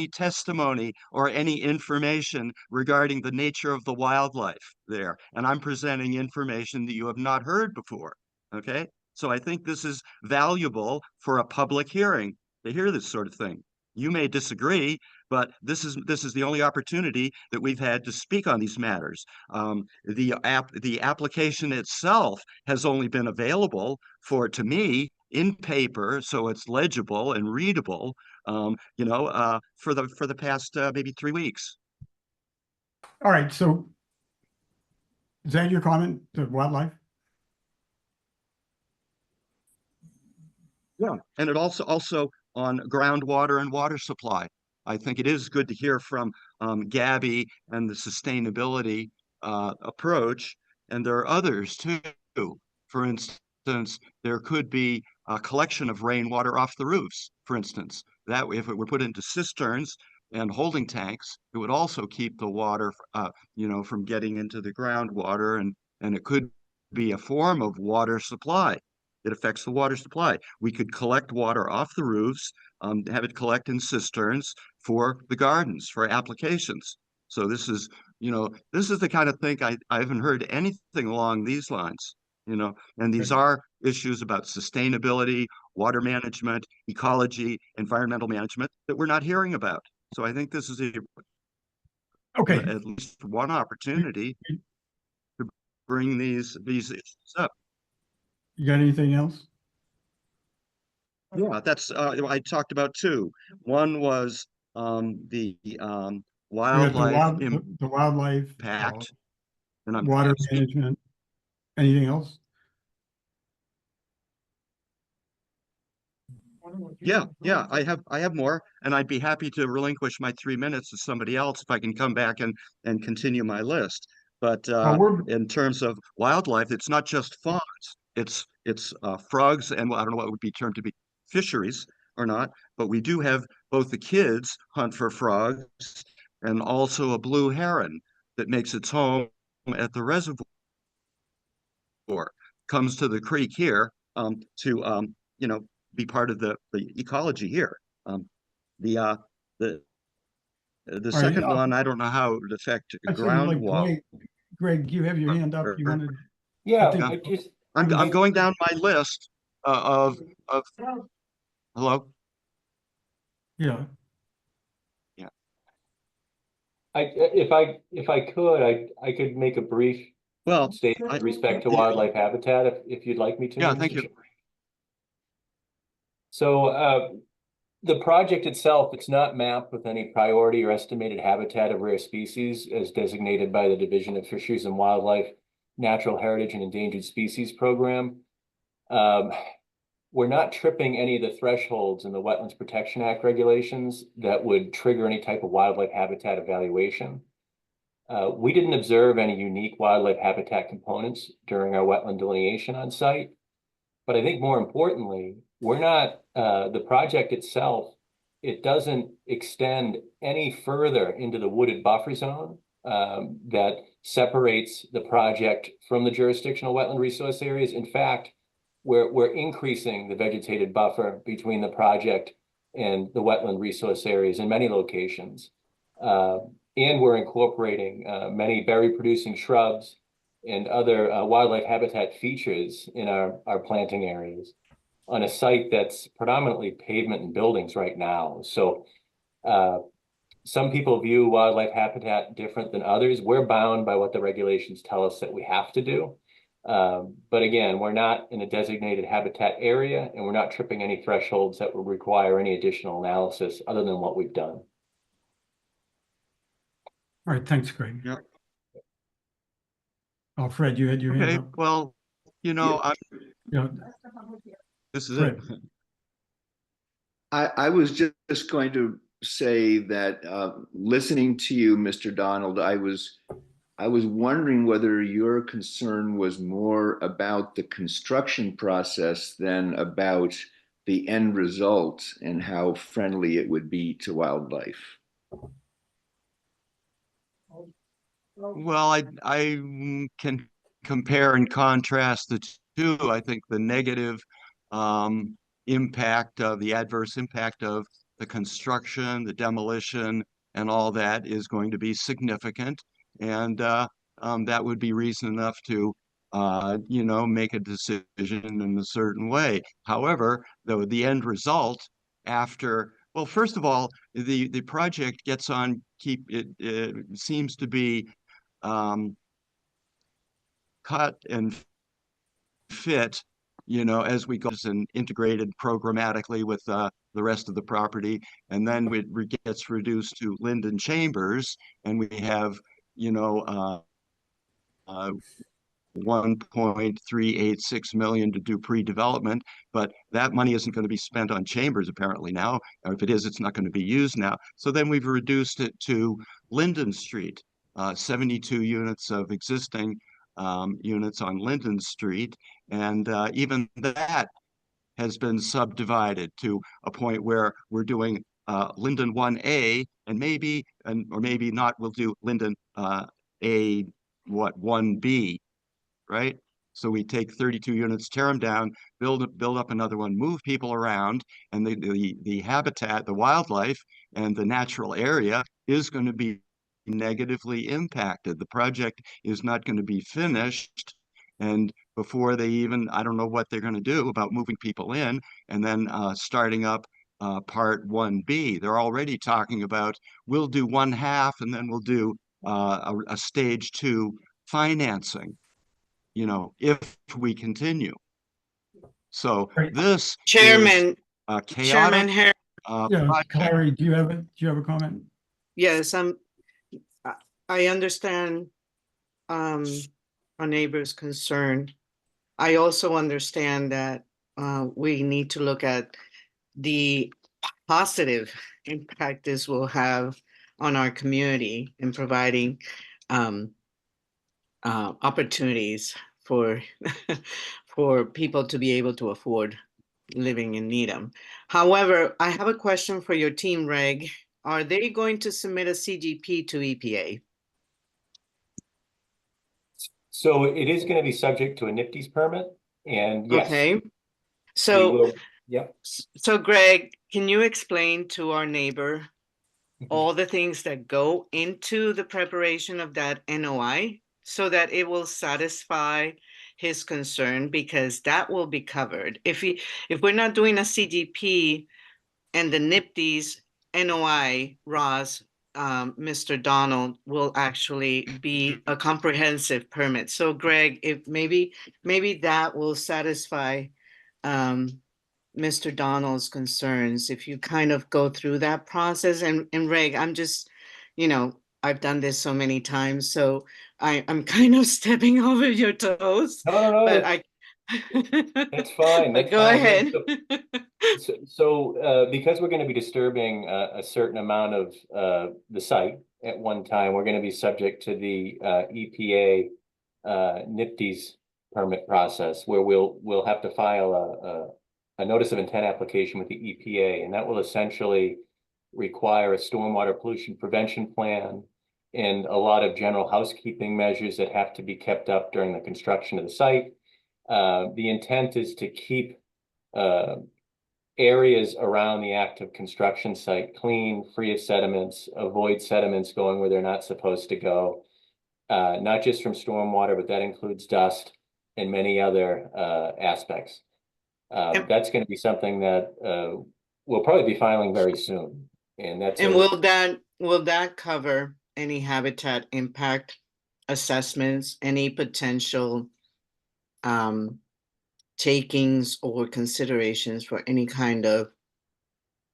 testimony or any information regarding the nature of the wildlife there, and I'm presenting information that you have not heard before. Okay, so I think this is valuable for a public hearing to hear this sort of thing. You may disagree, but this is the only opportunity that we've had to speak on these matters. The application itself has only been available to me in paper, so it's legible and readable. You know, for the past maybe 3 weeks. All right. So is that your comment to wildlife? Yeah, and it also on groundwater and water supply. I think it is good to hear from Gabby and the sustainability approach, and there are others too. For instance, there could be a collection of rainwater off the roofs, for instance. That if it were put into cisterns and holding tanks, it would also keep the water, from getting into the groundwater, and it could be a form of water supply. It affects the water supply. We could collect water off the roofs, have it collect in cisterns for the gardens, for applications. So this is the kind of thing I haven't heard anything along these lines, and these are issues about sustainability, water management, ecology, environmental management that we're not hearing about. So I think this is at least one opportunity to bring these issues up. You got anything else? Yeah, that's I talked about two. One was the wildlife The wildlife impact, and I'm water management. Anything else? Yeah, I have more, and I'd be happy to relinquish my 3 minutes to somebody else if I can come back and continue my list. But in terms of wildlife, it's not just fawns. It's frogs, and I don't know what would be termed to be fisheries or not, but we do have both the kids hunt for frogs and also a blue heron that makes its home at the reservoir, comes to the creek here to be part of the ecology here. The second one, I don't know how it would affect groundwater. Greg, you have your hand up. You wanted? Yeah, I'm going down my list of hello. Yeah. Yeah. If I could, I could make a brief statement with respect to wildlife habitat if you'd like me to. Yeah, thank you. So the project itself, it's not mapped with any priority or estimated habitat of rare species as designated by the Division of Fisheries and Wildlife, Natural Heritage and Endangered Species Program. We're not tripping any of the thresholds in the Wetlands Protection Act regulations that would trigger any type of wildlife habitat evaluation. We didn't observe any unique wildlife habitat components during our wetland delineation on site. But I think more importantly, we're not, the project itself, it doesn't extend any further into the wooded buffer zone that separates the project from the jurisdictional wetland resource areas. In fact, we're increasing the vegetated buffer between the project and the wetland resource areas in many locations. And we're incorporating many berry producing shrubs and other wildlife habitat features in our planting areas on a site that's predominantly pavement and buildings right now. So some people view wildlife habitat different than others. We're bound by what the regulations tell us that we have to do. But again, we're not in a designated habitat area, and we're not tripping any thresholds that would require any additional analysis other than what we've done. All right, thanks, Greg. Yeah. Oh, Fred, you had your hand up. Well, this is Fred. it. I was just going to say that listening to you, Mr. Donald, I was wondering whether your concern was more about the construction process than about the end result and how friendly it would be to wildlife. Well, I can compare and contrast the two. I think the negative impact of the adverse impact of the construction, the demolition, and all that is going to be significant. And that would be reason enough to, make a decision in a certain way. However, the end result after, well, first of all, the project gets on, it seems to be cut and fit, as we go and integrated programmatically with the rest of the property. And then it gets reduced to Linden Chambers, and we have, 1.386 million to do pre-development, but that money isn't going to be spent on chambers apparently now, or if it is, it's not going to be used now. So then we've reduced it to Linden Street, 72 units of existing units on Linden Street, and even that has been subdivided to a point where we're doing Linden 1A, and maybe, or maybe not, we'll do Linden 1B, right? So we take 32 units, tear them down, build up another one, move people around, and the habitat, the wildlife, and the natural area is going to be negatively impacted. The project is not going to be finished, and before they even, I don't know what they're going to do about moving people in, and then starting up part 1B. They're already talking about, we'll do one half, and then we'll do a stage 2 financing, you know, if we continue. So this Chairman, is chaotic. Chairman Harris. Yeah, project. Clary, do you have a comment? Yes, I understand our neighbor's concern. I also understand that we need to look at the positive impact this will have on our community in providing opportunities for for people to be able to afford living in Needham. However, I have a question for your team, Reg. Are they going to submit a CGP to EPA? So it is going to be subject to a NIPD's permit, and yes. Okay. So, yep. So Greg, can you explain to our neighbor all the things that go into the preparation of that NOI so that it will satisfy his concern, because that will be covered. If we're not doing a CGP and the NIPD's NOI, Ross, Mr. Donald, will actually be a comprehensive permit. So Greg, if maybe that will satisfy Mr. Donald's concerns, if you kind of go through that process. And Reg, I'm just, I've done this so many times, so I'm kind of stepping over your toes. No. But That's fine. But That's go fine. ahead. So because we're going to be disturbing a certain amount of the site at one time, we're going to be subject to the EPA NIPD's permit process, where we'll have to file a notice of intent application with the EPA, and that will essentially require a stormwater pollution prevention plan and a lot of general housekeeping measures that have to be kept up during the construction of the site. The intent is to keep areas around the active construction site clean, free of sediments, avoid sediments going where they're not supposed to go, not just from stormwater, but that includes dust and many other aspects. That's going to be something that we'll probably be filing very soon. And will that cover any habitat impact assessments, any potential takings or considerations for any kind of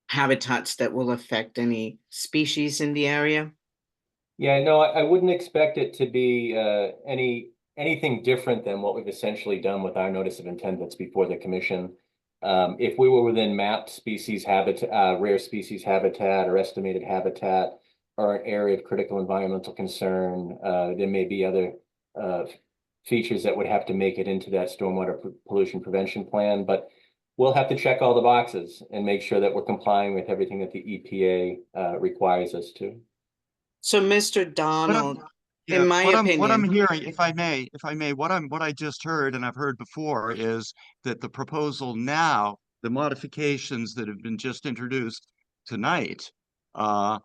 habitats that will affect any species in the area? Yeah, no, I wouldn't expect it to be anything different than what we've essentially done with our notice of intent that's before the commission. If we were within mapped species habitat, rare species habitat, or estimated habitat, or an area of critical environmental concern, there may be other features that would have to make it into that stormwater pollution prevention plan, but we'll have to check all the boxes and make sure that we're complying with everything that the EPA requires us to. So, Mr. Donald, in my opinion, what I'm hearing, if I may, what I just heard, and I've heard before, is that the proposal now, the modifications that have been just introduced tonight, are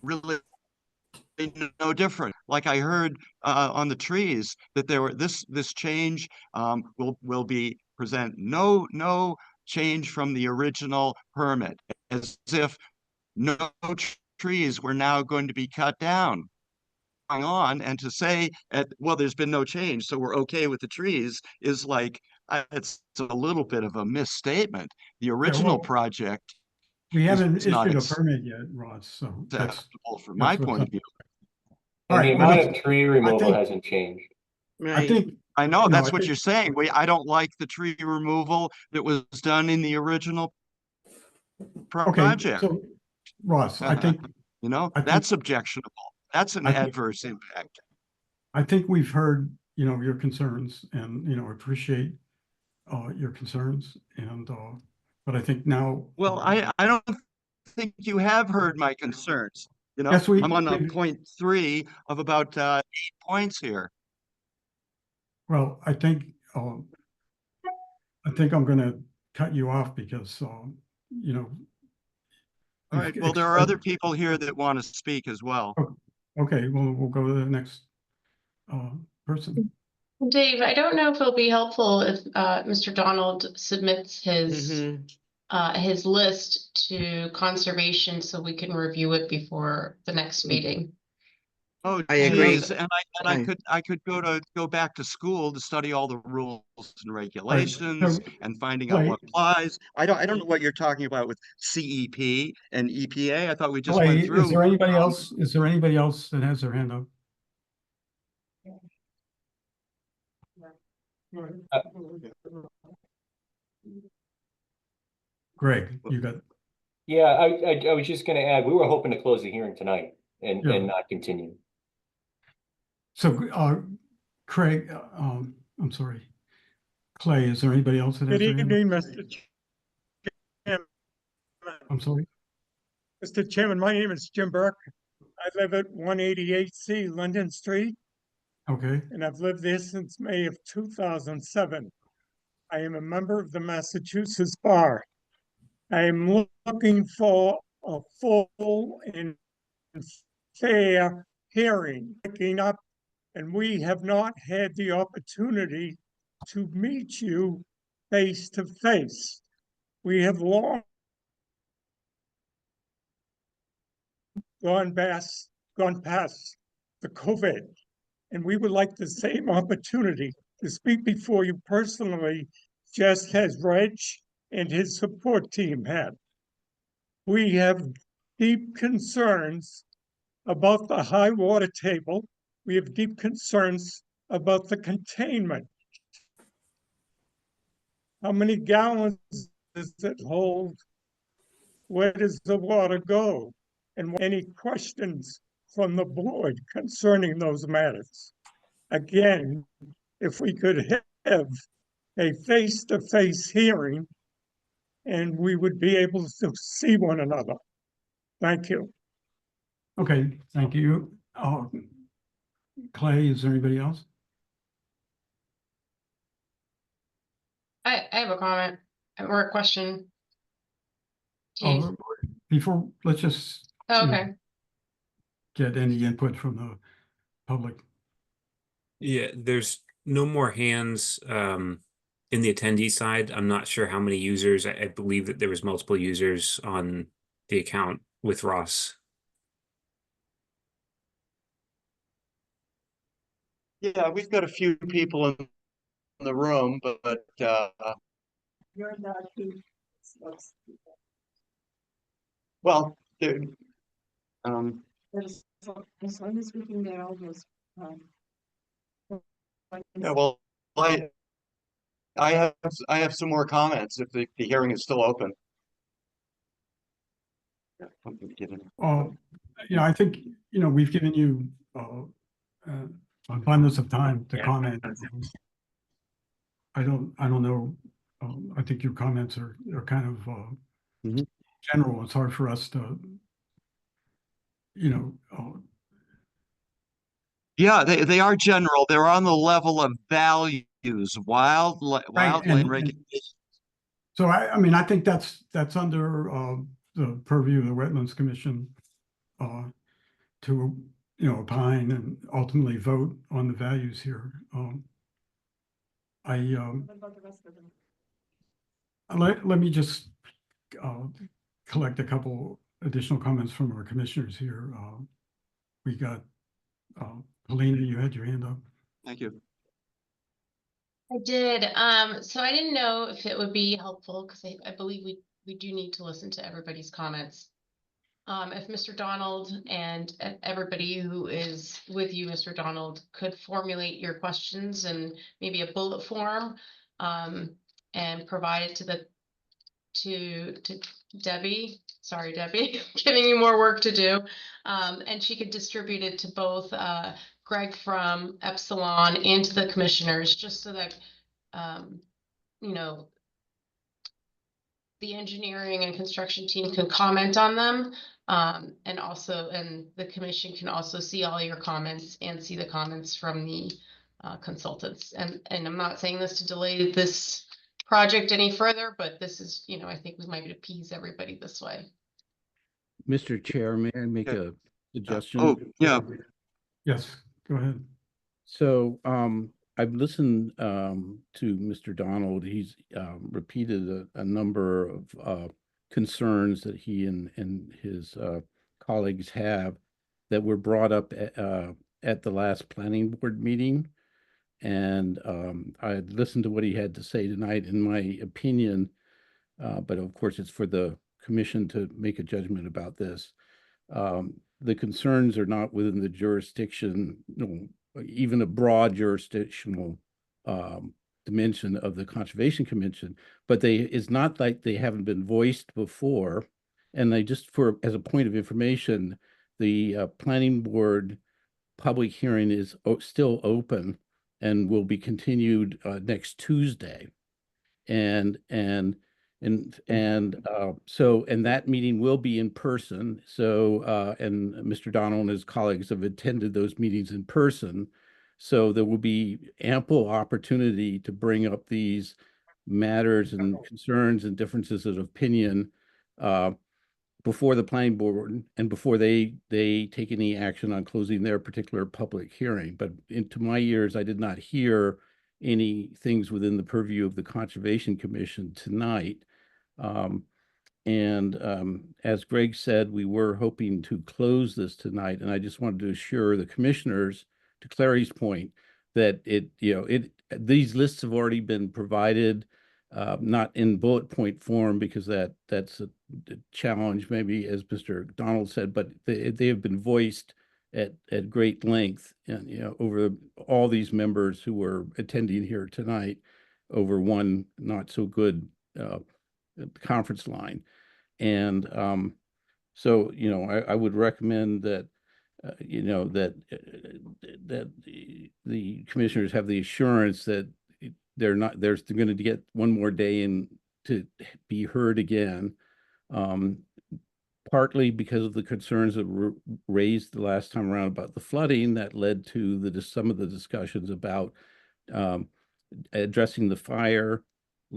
really no different. Like I heard on the trees that this change will be present no change from the original permit, as if no trees were now going to be cut down on, and to say well, there's been no change, so we're okay with the trees, is like it's a little bit of a misstatement. The original project We haven't is not issued a permit yet, Ross, so that's. acceptable from my what's point up. of view. All And the right, well, amount let's- of tree removal think- hasn't changed. I Right. think, I know, No, that's I what think- you're saying. I don't like the tree removal that was done in the original okay, project. so Ross, I think, You know, I think- that's objectionable. That's an I think- adverse impact. I think we've heard, your concerns and, appreciate your concerns and, but I think now. Well, I don't think you have heard my concerns. You know, Yes, I'm on a we- 0.3 of about 8 points here. Well, I think I'm gonna cut you off because, All right, well, there are expressed- other people here that want to speak as well. Okay, well, we'll go to the next person. Dave, I don't know if it'll be helpful if Mr. Donald submits Mhm. his list to conservation so we can review it before the next meeting. Oh, I agree. geez, and I could go back to school to study all the rules and regulations and finding out Clay- what applies. I don't know what you're talking about with CEP and EPA. I thought we just Clay, went through. is there anybody else? Is there anybody else that has their hand up? Greg, you got, Yeah, I was just gonna add, we were hoping to close the hearing tonight and Yeah. not continue. so, Craig, I'm sorry. Clay, is there anybody else that has Good their hand up? evening, Mr. Chairman. I'm sorry. Mr. Chairman, my name is Jim Burke. I live at 188C London Street, Okay, and I've lived there since May of 2007. I am a member of the Massachusetts Bar. I am looking for a full and fair hearing, picking up, and we have not had the opportunity to meet you face to face. We have long gone past the COVID, and we would like the same opportunity to speak before you personally, just as Reg and his support team had. We have deep concerns about the high water table. We have deep concerns about the containment. How many gallons does it hold? Where does the water go? And any questions from the board concerning those matters? Again, if we could have a face-to-face hearing, and we would be able to see one another. Thank you. okay, thank you. Clay, is there anybody else? I have a comment or a question. Dave. Before, let's just. Oh, okay. Get any input from the public. Yeah, there's no more hands in the attendee side. I'm not sure how many users. I believe that there was multiple users on the account with Ross. Yeah, we've got a few people in the room, but You're not well, there, as long as we can get all those. yeah, well, I have some more comments if the hearing is still open. I think, we've given you abundance of time to comment. I don't know. I think your comments are kind of general. It's hard for us to, Yeah, they are general. They're on the level of values, wildland and- regulations. So I think that's under the purview of the Wetlands Commission to opine and ultimately vote on the values here. Let me just collect a couple additional comments from our commissioners here. We got Paulina, you had your hand up. Thank you. I did. So I didn't know if it would be helpful because I believe we we do need to listen to everybody's comments. If Mr. Donald and everybody who is with you, Mr. Donald, could formulate your questions in maybe a bullet form, and provide it to Debbie. Sorry, Debbie, giving you more work to do. And she could distribute it to both Greg from Epsilon and to the commissioners, just so that you know, the engineering and construction team can comment on them. And the commission can also see all your comments and see the comments from the consultants. And I'm not saying this to delay this project any further, but this is, you know, I think we might appease everybody this way. Mr. Chair, may I make a suggestion? Oh, yeah. Yes, go ahead. So I've listened to Mr. Donald. He's repeated a number of concerns that he and his colleagues have that were brought up at the last planning board meeting. And I listened to what he had to say tonight. In my opinion, but of course it's for the commission to make a judgment about this. The concerns are not within the jurisdiction, even a broad jurisdictional dimension of the Conservation Commission, but it's not like they haven't been voiced before. And they just, as a point of information, the planning board public hearing is still open and will be continued next Tuesday. And that meeting will be in person. So, and Mr. Donald and his colleagues have attended those meetings in person. So there will be ample opportunity to bring up these matters and concerns and differences of opinion before the planning board and before they take any action on closing their particular public hearing. But into my ears, I did not hear any things within the purview of the Conservation Commission tonight. As Greg said, we were hoping to close this tonight, and I just wanted to assure the commissioners, to Clary's point, that these lists have already been provided, not in bullet point form, because that's a challenge, maybe, as Mr. Donald said, but they have been voiced at great length, and over all these members who were attending here tonight over one not so good conference line. And so I would recommend that that the commissioners have the assurance that they're going to get one more day in to be heard again, partly because of the concerns that were raised the last time around about the flooding that led to some of the discussions about addressing the fire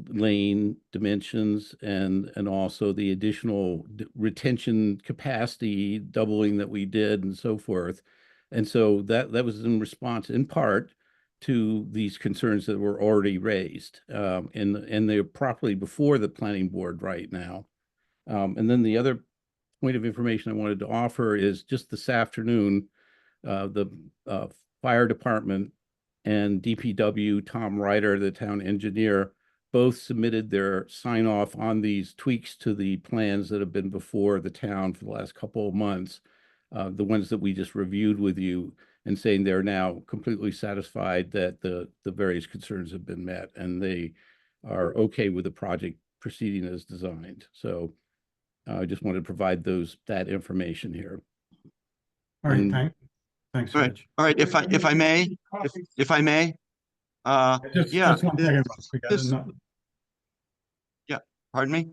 lane dimensions and also the additional retention capacity doubling that we did and so forth. And so that was in response in part to these concerns that were already raised, and they're properly before the planning board right now. And then the other point of information I wanted to offer is just this afternoon, the fire department and DPW, Tom Ryder, the town engineer, both submitted their sign off on these tweaks to the plans that have been before the town for the last couple of months, the ones that we just reviewed with you, and saying they're now completely satisfied that the various concerns have been met and they are okay with the project proceeding as designed. So I just wanted to provide that information here. All right, thanks. All right. If I may, Just one second. Yeah, pardon me?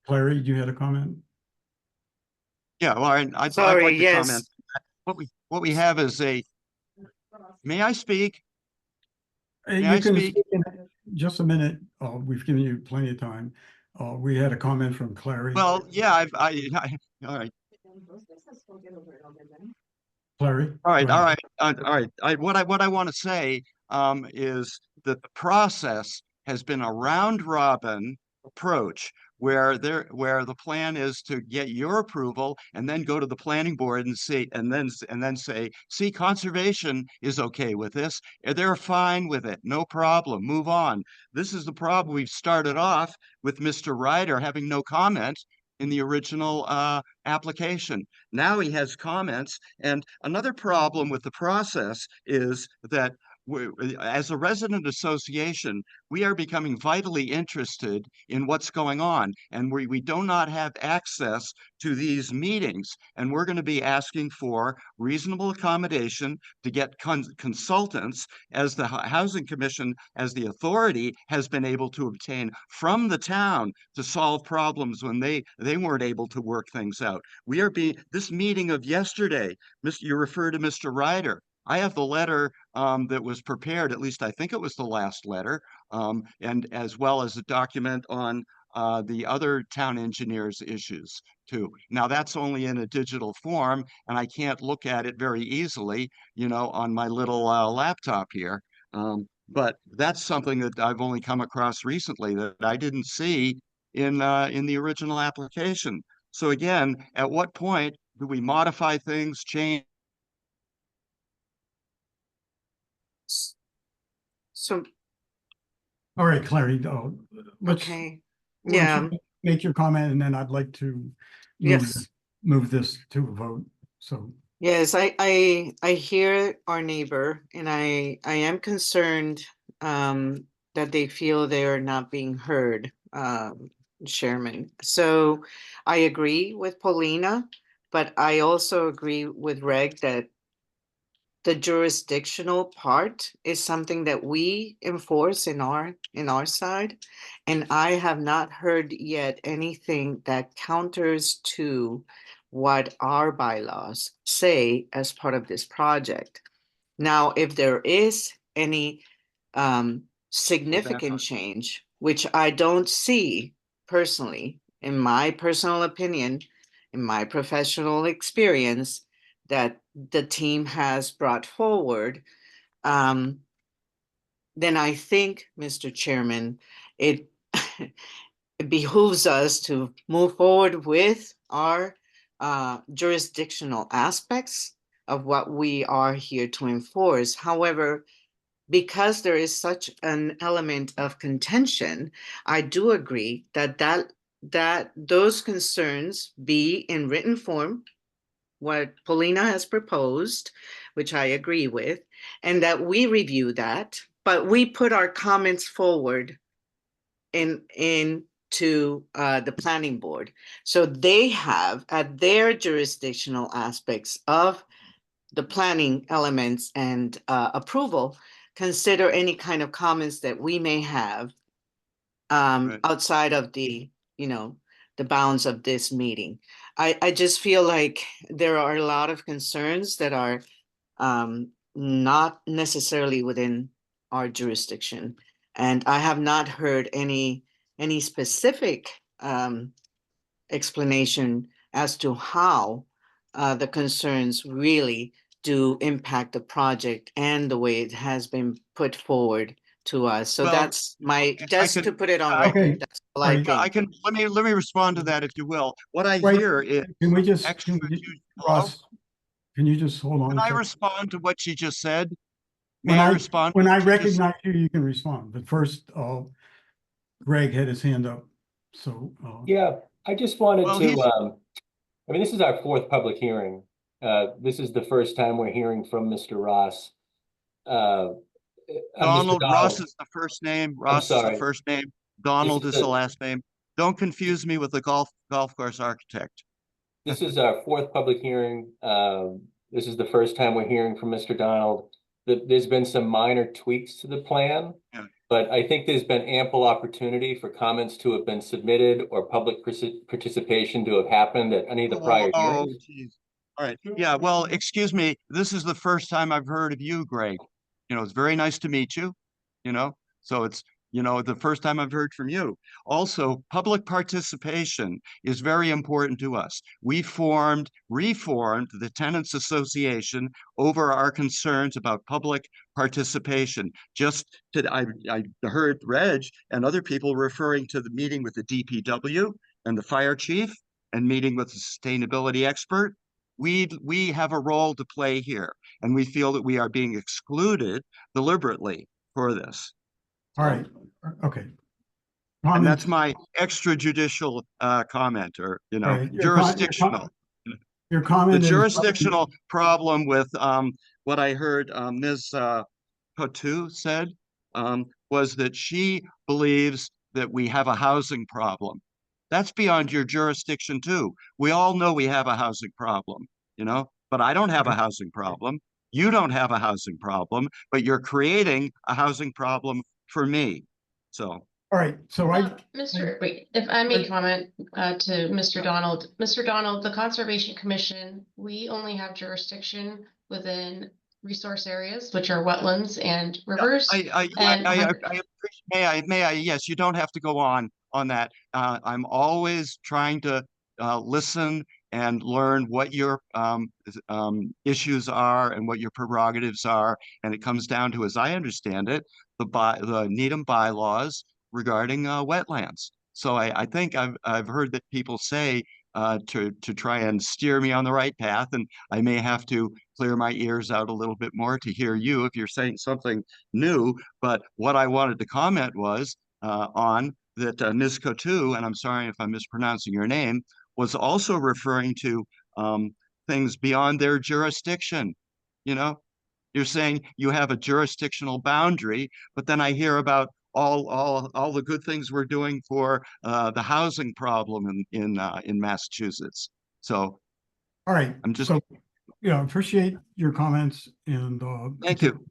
Clary, you had a comment? Yeah, well, I'd like to comment. What we have is may I speak? You can speak in just a minute. We've given you plenty of time. We had a comment from Clary. Well, yeah, all right. Clary? All right. What I want to say is that the process has been a round robin approach where the plan is to get your approval and then go to the planning board and see, and then say, see, conservation is okay with this. They're fine with it. No problem. Move on. This is the problem. We've started off with Mr. Ryder having no comment in the original application. Now he has comments. And another problem with the process is that as a resident association, we are becoming vitally interested in what's going on, and we do not have access to these meetings, and we're going to be asking for reasonable accommodation to get consultants, as the Housing Commission, as the authority, has been able to obtain from the town to solve problems when they weren't able to work things out. This meeting of yesterday, you refer to Mr. Ryder. I have the letter that was prepared, at least I think it was the last letter, and as well as a document on the other town engineers' issues too. Now that's only in a digital form, and I can't look at it very easily, on my little laptop here. But that's something that I've only come across recently that I didn't see in the original application. So again, at what point do we modify things, change? So, All right, Clary, let's okay, why don't yeah, you make your comment, and then I'd like to yes. move this to a vote. So Yes, I hear our neighbor, and I am concerned that they feel they are not being heard, Chairman. So I agree with Paulina, but I also agree with Reg that the jurisdictional part is something that we enforce in our side, and I have not heard yet anything that counters to what our bylaws say as part of this project. Now, if there is any significant change, which I don't see personally, in my personal opinion, in my professional experience, that the team has brought forward, then I think, Mr. Chairman, it it behooves us to move forward with our jurisdictional aspects of what we are here to enforce. However, because there is such an element of contention, I do agree that those concerns be in written form, what Paulina has proposed, which I agree with, and that we review that, but we put our comments forward into the planning board. So they have at their jurisdictional aspects of the planning elements and approval, consider any kind of comments that we may have outside of the, the bounds of this meeting. I just feel like there are a lot of concerns that are not necessarily within our jurisdiction. And I have not heard any specific explanation as to how the concerns really do impact the project and the way it has been put forward to us. So Well, that's just to put it on Okay. record. That's all I think. I can let me respond to that, if you will. What I Wait, hear is can we just, Ross, can you just hold on? can a I second? respond to what she just said? When May I respond? When to I what she just said? recognize you, you can respond, but first, Greg had his hand up, so. Yeah, I just wanted Well, to, I mean, this is our fourth public hearing. This is the first time we're hearing from Mr. Ross. Donald, Ross is the first name. Ross is the sorry. first name. Donald This is is the last name. Don't confuse me with the golf course architect. This is our fourth public hearing. This is the first time we're hearing from Mr. Donald. There's been some minor tweaks to the plan, but I think there's been ample opportunity for comments to have been submitted or public participation to have happened at any of the prior hearings. Geez. All right. Yeah, well, excuse me. This is the first time I've heard of you, Greg. It's very nice to meet you, so You know, the first time I've heard from you. Also, public participation is very important to us. We reformed the Tenants Association over our concerns about public participation. I heard Reg and other people referring to the meeting with the DPW and the fire chief and meeting with the sustainability expert. We have a role to play here, and we feel that we are being excluded deliberately for this. All right, okay. And that's my extrajudicial comment, or, you know, Right. jurisdictional. Your comment The is- jurisdictional problem with what I heard Ms. Cotu said was that she believes that we have a housing problem. That's beyond your jurisdiction too. We all know we have a housing problem, you know, but I don't have a housing problem. You don't have a housing problem, but you're creating a housing problem for me. So. All right, so Wait, if I may comment to Mr. Donald. Mr. Donald, the Conservation Commission, we only have jurisdiction within resource areas, which are wetlands and rivers. Yes, you don't have to go on that. I'm always trying to listen and learn what your issues are and what your prerogatives are. And it comes down to, as I understand it, the Needham bylaws regarding wetlands. So I think I've heard that people say to try and steer me on the right path, and I may have to clear my ears out a little bit more to hear you if you're saying something new. But what I wanted to comment was on that Ms. Cotu, and I'm sorry if I'm mispronouncing your name, was also referring to things beyond their jurisdiction. You know, you're saying you have a jurisdictional boundary, but then I hear about all the good things we're doing for the housing problem in Massachusetts. So, all right, I'm just, appreciate your comments, and thank you.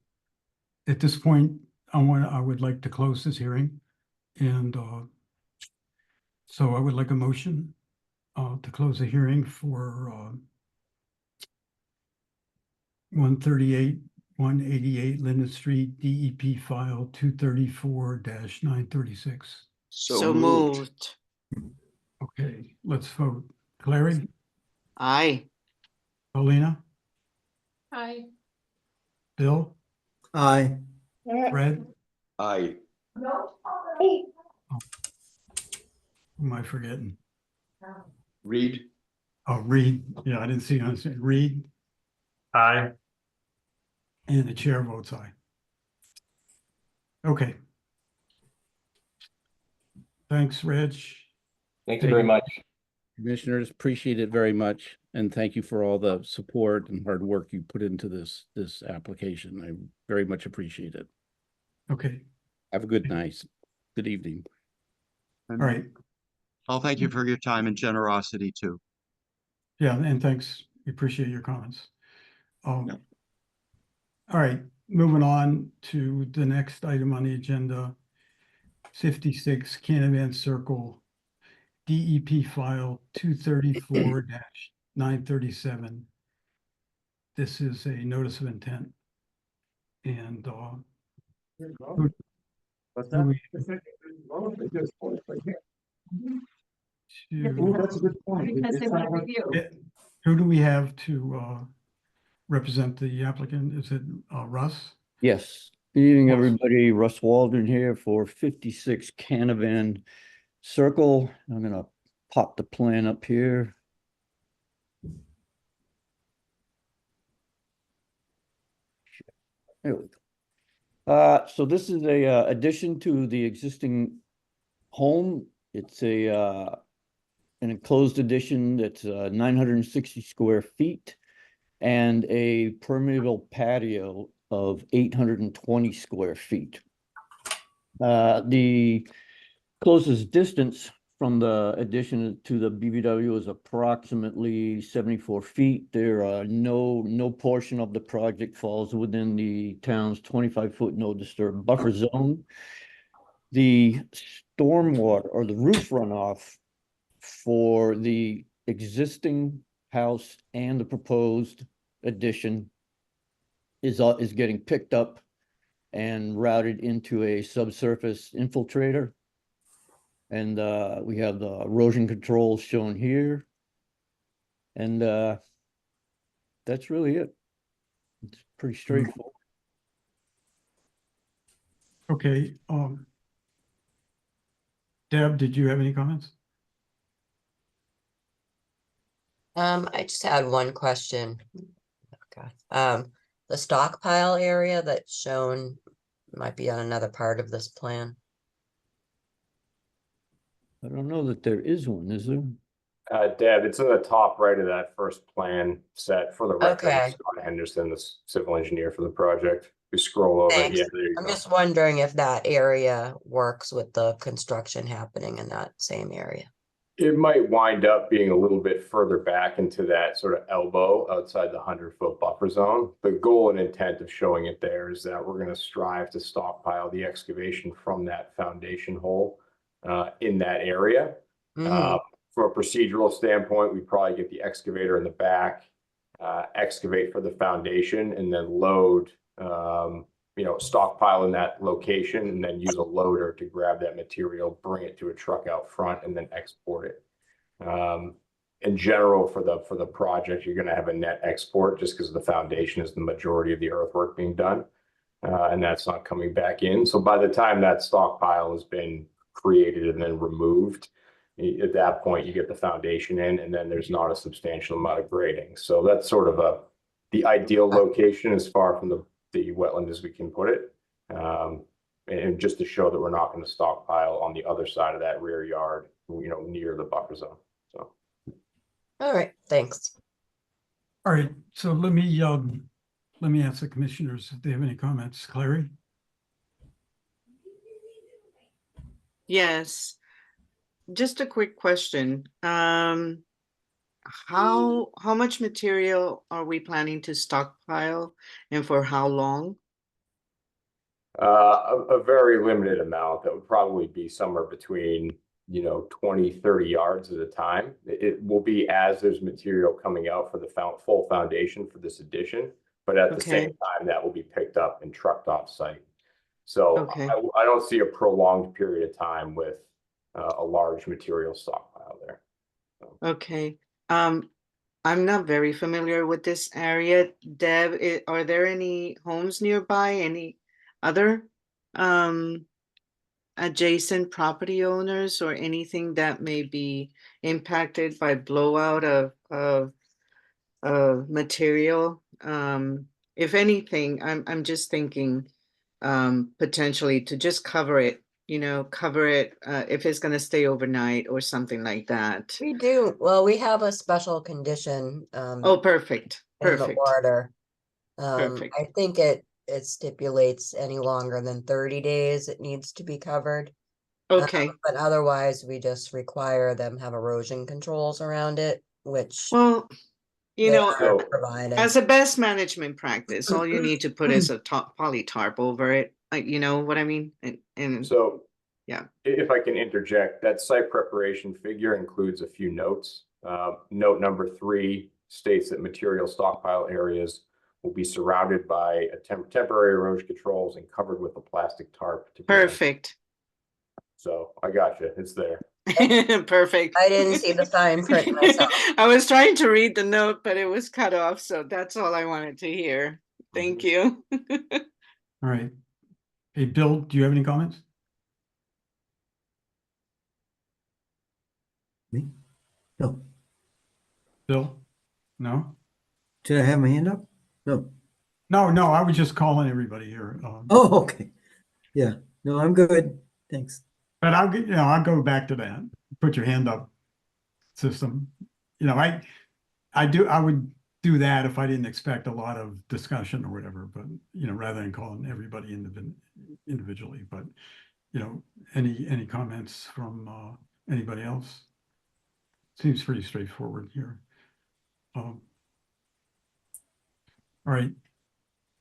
At this point, I would like to close this hearing, and so I would like a motion to close the hearing for 188 Linden Street, DEP file 234-936. So moved. Okay, let's vote. Clary? Aye. Paulina? Hi. Bill? Aye. Fred? Aye. Who am I forgetting? Reed? Oh, Reed. Yeah, I didn't see you. Reed? Aye. And the chair votes aye. Okay. Thanks, Reg. Thank you very much. Commissioners, appreciate it very much. And thank you for all the support and hard work you put into this application. I very much appreciate it. Okay. Have a good night. Good evening. All right. Well, thank you for your time and generosity too. Yeah, and thanks. We appreciate your comments. All right, moving on to the next item on the agenda, 56 Canavan Circle, DEP file 234-937. This is a notice of intent. And who do we have to represent the applicant? Is it Russ? Yes. Good evening, everybody. Russ Waldron here for 56 Canavan Circle. I'm going to pop the plan up here. There we go. So this is a addition to the existing home. It's an enclosed addition that's 960 square feet and a permeable patio of 820 square feet. The closest distance from the addition to the BVW is approximately 74 feet. There are no portion of the project falls within the town's 25-foot no disturb buffer zone. The stormwater or the roof runoff for the existing house and the proposed addition is getting picked up and routed into a subsurface infiltrator. And we have the erosion controls shown here. And that's really it. It's pretty straightforward. Okay, Deb, did you have any comments? I just had one question. Okay. The stockpile area that's shown might be on another part of this plan. I don't know that there is one, is there? Deb, it's in the top right of that first plan set for the record. Okay. Scott Henderson, the civil engineer for the project. We scroll over. Thanks. Yeah, there you I'm go. just wondering if that area works with the construction happening in that same area. It might wind up being a little bit further back into that sort of elbow outside the 100-foot buffer zone. The goal and intent of showing it there is that we're going to strive to stockpile the excavation from that foundation hole in that area. From a procedural standpoint, we probably get the excavator in the back, excavate for the foundation, and then load, stockpile in that location, and then use a loader to grab that material, bring it to a truck out front, and then export it. In general, for the project, you're going to have a net export just because the foundation is the majority of the earthwork being done, and that's not coming back in. So by the time that stockpile has been created and then removed, at that point you get the foundation in, and then there's not a substantial amount of grading. So that's sort of the ideal location as far from the wetland as we can put it, and just to show that we're not going to stockpile on the other side of that rear yard, near the buffer zone. So All right, thanks. All right, so let me ask the commissioners if they have any comments. Clary? Yes. Just a quick question. How much material are we planning to stockpile, and for how long? a very limited amount that would probably be somewhere between 20, 30 yards at a time. It will be as there's material coming out for the full foundation for this addition, but at the same time that will be picked up and trucked off site. So I don't see a prolonged period of time with a large material stockpile there. Okay. I'm not very familiar with this area. Deb, are there any homes nearby? Any other adjacent property owners or anything that may be impacted by blowout of material? If anything, I'm just thinking potentially to just cover it, if it's going to stay overnight or something like that. We do. Well, we have a special condition. Oh, perfect. In the Perfect. order. Perfect. I think it stipulates any longer than 30 days it needs to be covered. Okay. But otherwise, we just require them have erosion controls around it, which Well, they're providing. as a best management practice, all you need to put is a poly tarp over it. You know what I mean? And So yeah. If I can interject, that site preparation figure includes a few notes. Note number 3 states that material stockpile areas will be surrounded by temporary erosion controls and covered with a plastic tarp. Perfect. So I got you. It's there. Perfect. I didn't see the fine print myself. I was trying to read the note, but it was cut off. So that's all I wanted to hear. Thank you. All right. Hey, Bill, do you have any comments? Me? No. Bill? No? Did I have my hand up? No. No, I was just calling everybody here. Oh, okay. Yeah. No, I'm good. Thanks. But I'll go back to that. Put your hand up system. I would do that if I didn't expect a lot of discussion or whatever, but rather than calling everybody individually. But any comments from anybody else? Seems pretty straightforward here. All right,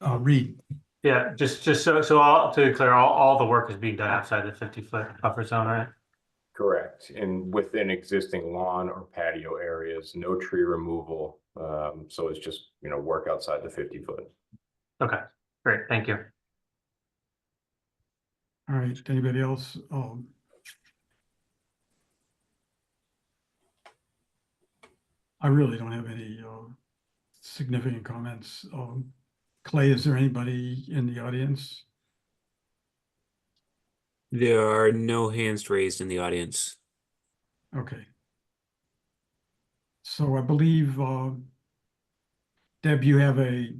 Reed. Yeah, just so all to be clear, all the work is being done outside the 50-foot buffer zone, right? Correct. And within existing lawn or patio areas, no tree removal. So it's just, work outside the 50 foot. Okay, great. Thank you. All right, anybody else? I really don't have any significant comments. Clay, is there anybody in the audience? There are no hands raised in the audience. Okay. So I believe, Deb, you have a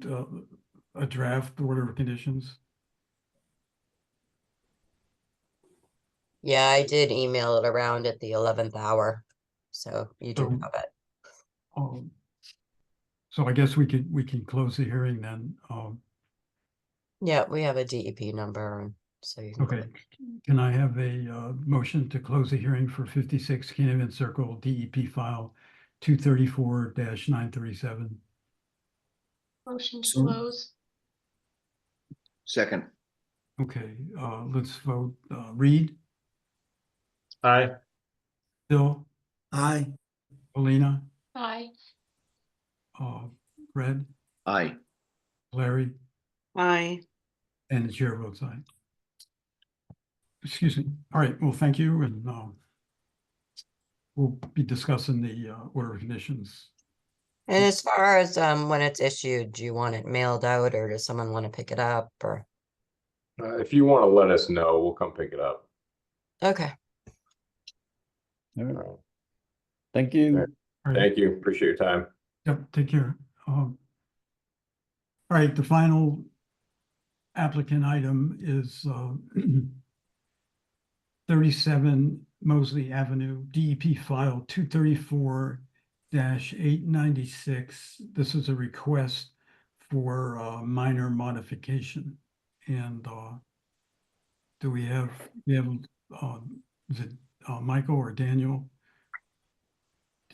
draft order of conditions? Yeah, I did email it around at the 11th hour, so you do So- have it. So I guess we can close the hearing then. Yeah, we have a DEP number, and so you can. Okay, can I have a motion to close the hearing for 56 Canaan Circle DEP file 234-937? Motion to So- close. Second, Okay, let's vote. Reed, Aye. Bill, Aye. Alina, Aye. Fred, aye. Larry, Aye. and the chair votes aye. Excuse me. All right, well, thank you, and we'll be discussing the order of conditions. And as far as when it's issued, do you want it mailed out, or does someone want to pick it up, or? If you want to let us know, we'll come pick it up. Okay. All right. Thank you. All right. Thank you. Appreciate your time. Yep, take care. All right, the final applicant item is 37 Mosley Avenue, DEP file 234-896. This is a request for minor modification. And do we have is it Michael or Daniel?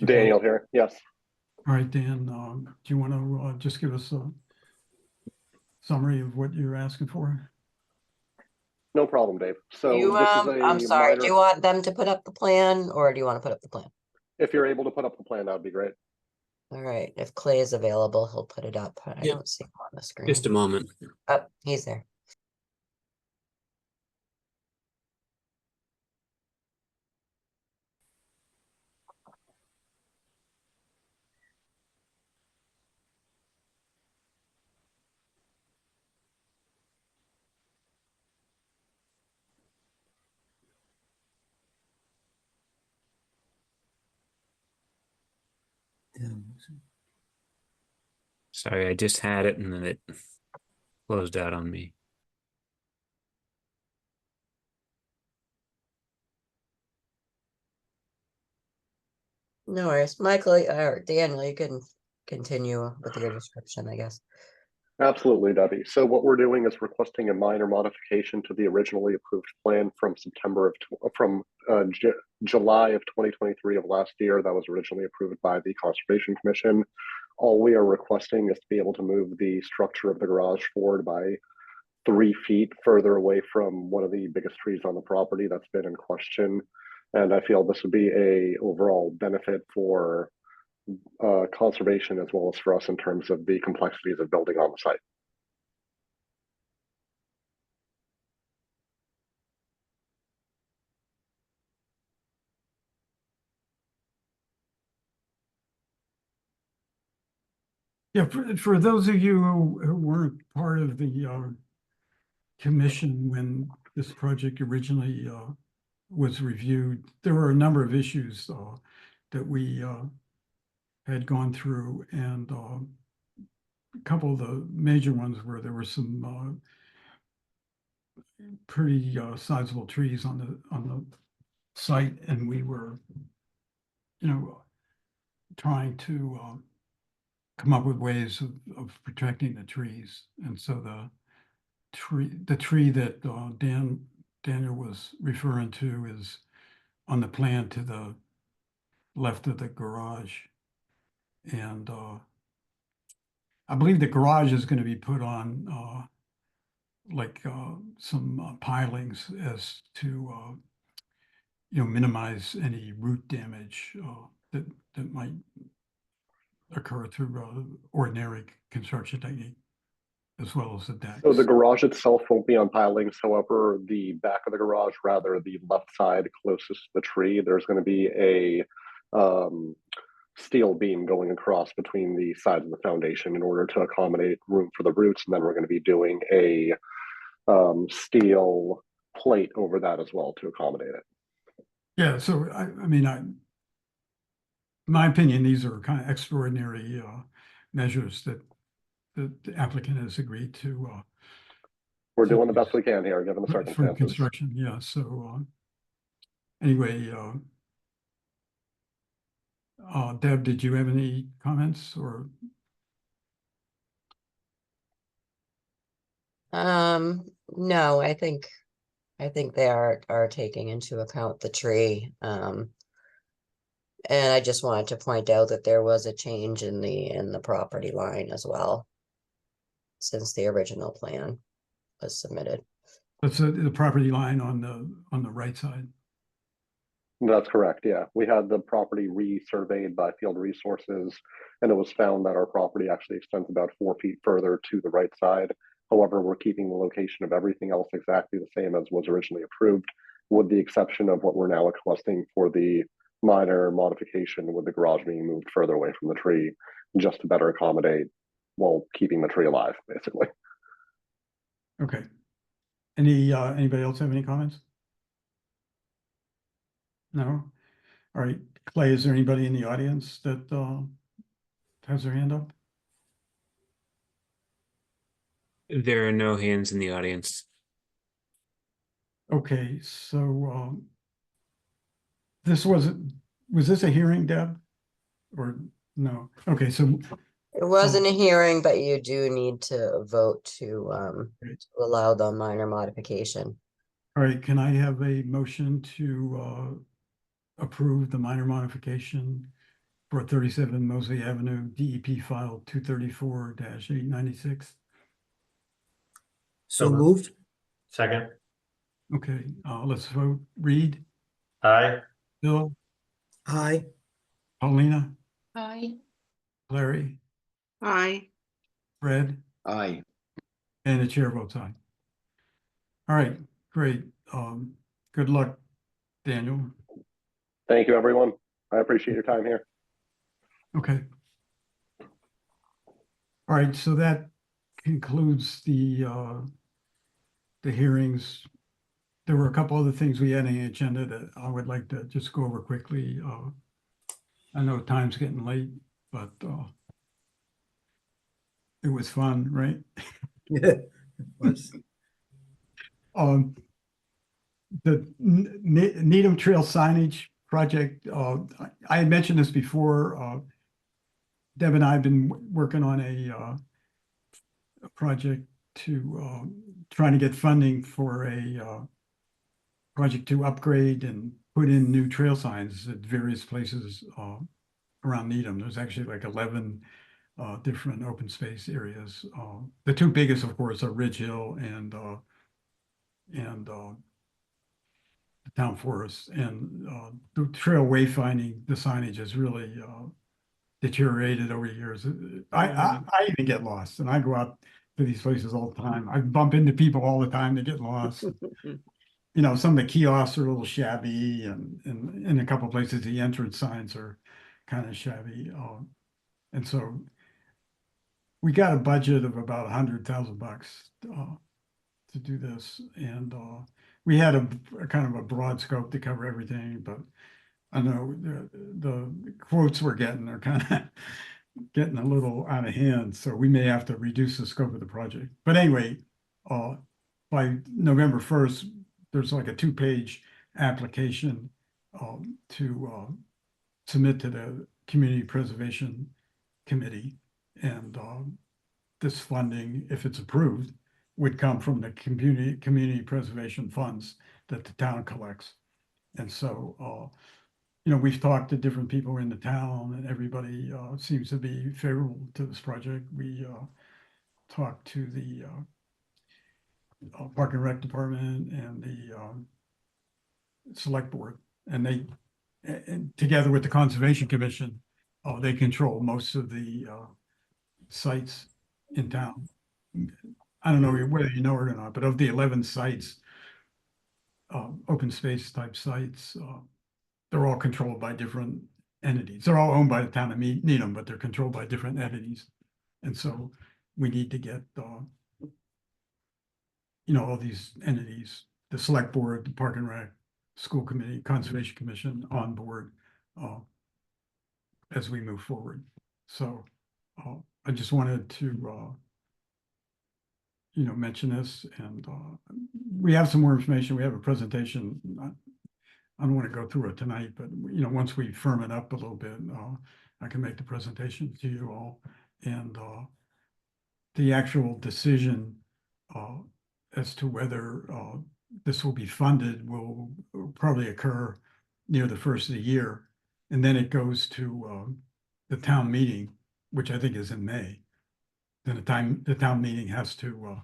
Daniel here, yes. All right, Dan, do you want to just give us a summary of what you're asking for? No problem, Dave. So You, this is a I'm sorry, do minor- you want them to put up the plan, or do you want to put up the plan? If you're able to put up the plan, that would be great. All right, if Clay is available, he'll put it up. I Yeah. don't see him on the screen. Just a moment. Oh, he's there. Sorry, I just had it and then it closed out on me. No worries, Michael or Daniel, you can continue with your description, I guess. Absolutely, Debbie. So what we're doing is requesting a minor modification to the originally approved plan from July of 2023 of last year that was originally approved by the Conservation Commission. All we are requesting is to be able to move the structure of the garage forward by 3 feet further away from one of the biggest trees on the property that's been in question. And I feel this would be a overall benefit for conservation as well as for us in terms of the complexities of building on the site. Yeah, for those of you who weren't part of the commission when this project originally was reviewed, there were a number of issues that we had gone through, and a couple of the major ones were there were some pretty sizable trees on the site, and we were, trying to come up with ways of protecting the trees. And so the tree that Daniel was referring to is on the plan to the left of the garage. And I believe the garage is going to be put on some pilings as to minimize any root damage that might occur through ordinary construction technique as well as the decks. So the garage itself won't be on pilings. However, the back of the garage, rather the left side closest to the tree, there's going to be a steel beam going across between the sides of the foundation in order to accommodate room for the roots. And then we're going to be doing a steel plate over that as well to accommodate it. Yeah, so I mean, in my opinion, these are kind of extraordinary measures that the applicant has agreed to. We're doing the best we can here, given the for circumstances. construction, yeah, so anyway, Deb, did you have any comments or? No, I think they are taking into account the tree. And I just wanted to point out that there was a change in the property line as well since the original plan was submitted. That's the property line on the right side. That's correct, yeah. We had the property resurveyed by Field Resources, and it was found that our property actually extends about 4 feet further to the right side. However, we're keeping the location of everything else exactly the same as was originally approved, with the exception of what we're now requesting for the minor modification with the garage being moved further away from the tree, just to better accommodate while keeping the tree alive, basically. Okay. Anybody else have any comments? No? All right, Clay, is there anybody in the audience that has their hand up? There are no hands in the audience. Okay, so was this a hearing, Deb? Or no? Okay, so It wasn't a hearing, but you do need to vote to allow the minor modification. all right, can I have a motion to approve the minor modification for 37 Mosley Avenue, DEP file 234-896? So moved. Second. Okay, let's vote. Reed, Aye. Bill, Aye. Paulina, Aye. Larry, Aye. Fred, Aye. and the chair votes aye. All right, great. Good luck, Daniel. Thank you, everyone. I appreciate your time here. Okay. All right, so that concludes the hearings. There were a couple other things we had on the agenda that I would like to just go over quickly. I know time's getting late, but it was fun, right? Yeah, it was. The Needham Trail signage project, I had mentioned this before. Deb and I have been working on a project to trying to get funding for a project to upgrade and put in new trail signs at various places around Needham. There's actually like 11 different open space areas. The two biggest, of course, are Ridge Hill and the town forest. And the trail wayfinding, the signage has really deteriorated over years. I even get lost, and I go out to these places all the time. I bump into people all the time that get lost. You know, some of the kiosks are a little shabby, and in a couple of places, the entrance signs are kind of shabby. And so we got a budget of about $100,000 to do this. And we had a kind of a broad scope to cover everything, but I know the quotes we're getting are kind of getting a little out of hand. So we may have to reduce the scope of the project. But anyway, by November 1st, there's like a 2-page application to submit to the Community Preservation Committee. And this funding, if it's approved, would come from the community preservation funds that the town collects. And so, you know, we've talked to different people in the town, and everybody seems to be favorable to this project. We talked to the Park and Rec Department and the Select Board, and they, and together with the Conservation Commission, they control most of the sites in town. I don't know whether you know it or not, but of the 11 sites, open space type sites, they're all controlled by different entities. They're all owned by the town of Needham, but they're controlled by different entities. And so we need to get, all these entities, the select board, the park and rec, school committee, conservation commission on board as we move forward. So I just wanted to, mention this, and we have some more information. We have a presentation. I don't want to go through it tonight, but once we firm it up a little bit, I can make the presentation to you all. And the actual decision as to whether this will be funded will probably occur near the first of the year. And then it goes to the town meeting, which I think is in May. Then the town meeting has to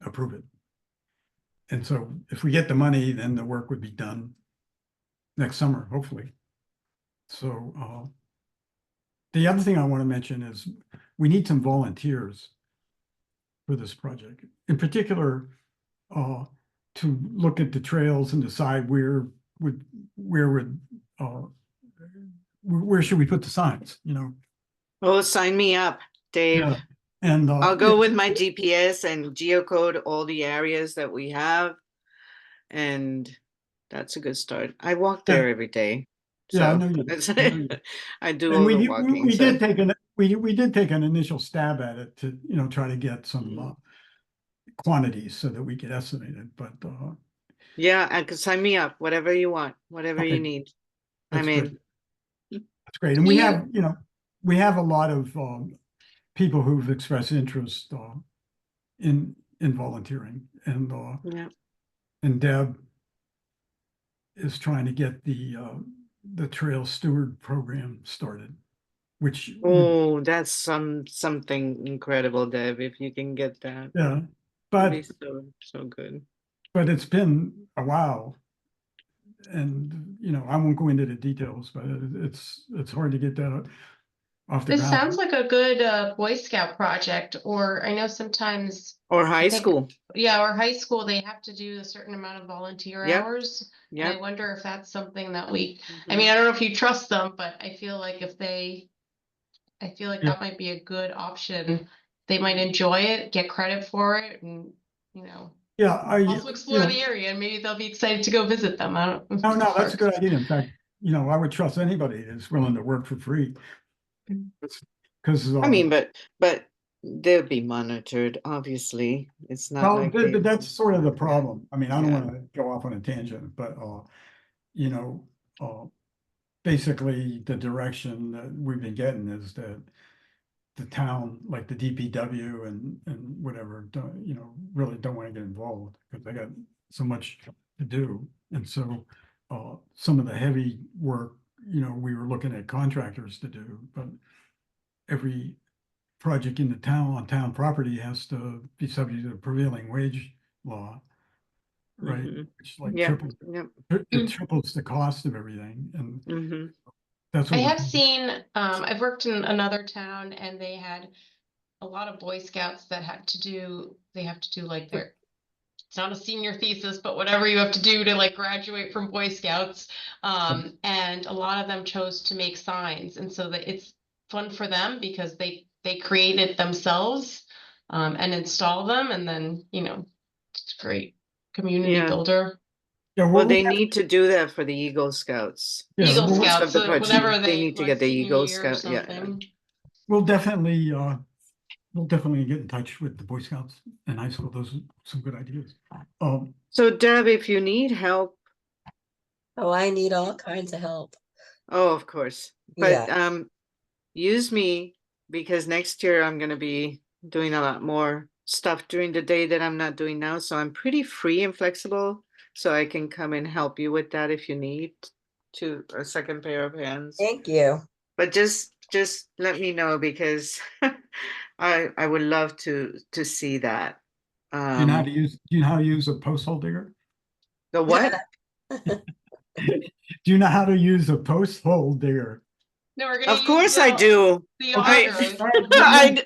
approve it. And so if we get the money, then the work would be done next summer, hopefully. So the other thing I want to mention is we need some volunteers for this project. In particular, to look at the trails and decide where should we put the signs, Oh, sign me up, Dave. Yeah. And I'll go with my GPS and geocode all the areas that we have. And that's a good start. I walk there every day. Yeah, I So know you do. I know you do. I do And all we the did- walking. we so- did take an initial stab at it to, try to get some quantities so that we could estimate it, but Yeah, and could sign me up, whatever you want, whatever you Okay. need. That's I'm in. great. That's great. And we Yeah. have, we have a lot of people who've expressed interest in volunteering, and Yeah. and Deb is trying to get the Trail Steward program started, which would- Oh, that's something incredible, Deb, if you can get that. yeah, It'd but be so good. but it's been a while. And, I won't go into the details, but it's hard to get that off the This ground. sounds like a good Boy Scout project, or I know sometimes. Or I high think- school. Yeah, or high school, they have to do a certain amount of volunteer Yep. hours. And Yep. I wonder if that's something that I mean, I don't know if you trust them, but I feel like that might be a good option. They might enjoy it, get credit for it, and, Yeah, also explore the area, and maybe they'll be excited to go visit them. I don't. No, that's a good idea. In fact, I would trust anybody that's willing to work for free. Because I mean, but they'll be monitored, obviously. It's not well, like but that's sort of the problem. I mean, I don't Yeah. want to go off on a tangent, but basically the direction that we've been getting is that the town, like the DPW and whatever, really don't want to get involved because they got so much to do. And so some of the heavy work, we were looking at contractors to do, but every project in the town on town property has to be subject to the prevailing wage law. Right, Mhm. which like Yep, triples, yep. it triples the cost of everything, and Mhm. that's what I we're- have seen, I've worked in another town, and they had a lot of Boy Scouts that they have to do like it's not a senior thesis, but whatever you have to do to like graduate from Boy Scouts. And a lot of them chose to make signs, and so that it's fun for them because they create it themselves and install them, and then, it's a great community Yeah. builder. Yeah, Well, they need to do that for the Eagle Scouts. Yeah, Eagle well, Scouts, the so project. whenever They need to get the senior Eagle year or Scout, yeah. something. We'll definitely get in touch with the Boy Scouts in high school. Those are some good ideas. So Deb, if you need help, Oh, I need all kinds of help. oh, of course, but Yeah. use me because next year I'm gonna be doing a lot more stuff during the day that I'm not doing now. So I'm pretty free and flexible, so I can come and help you with that if you need a second pair of hands. Thank you. But just let me know because I would love to see that. Do you know how to use a post hole digger? The what? Do you know how to use a post hole digger? No, we're gonna Of course I do. The Okay. auger.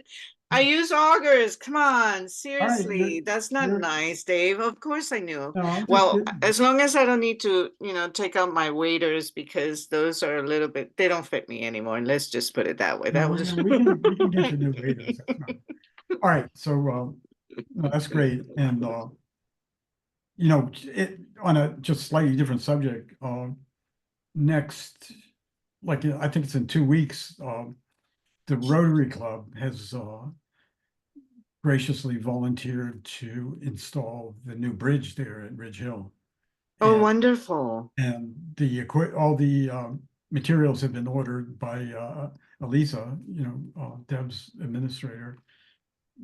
I use augers. Come on, you're- seriously. That's not you're- nice, Dave. Of course I knew. No, I'm just Well, kidding. as long as I don't need to, take out my waders because those are a little bit, they don't fit me anymore. Let's just put it that way. That No, was. we can get you new waders. That's not- All right, so, no, that's great. And, on a just slightly different subject, next, like, I think it's in 2 weeks, the Rotary Club has, graciously volunteered to install the new bridge there at Ridge Hill. Oh, And- wonderful. And all the materials have been ordered by Elisa, Deb's administrator.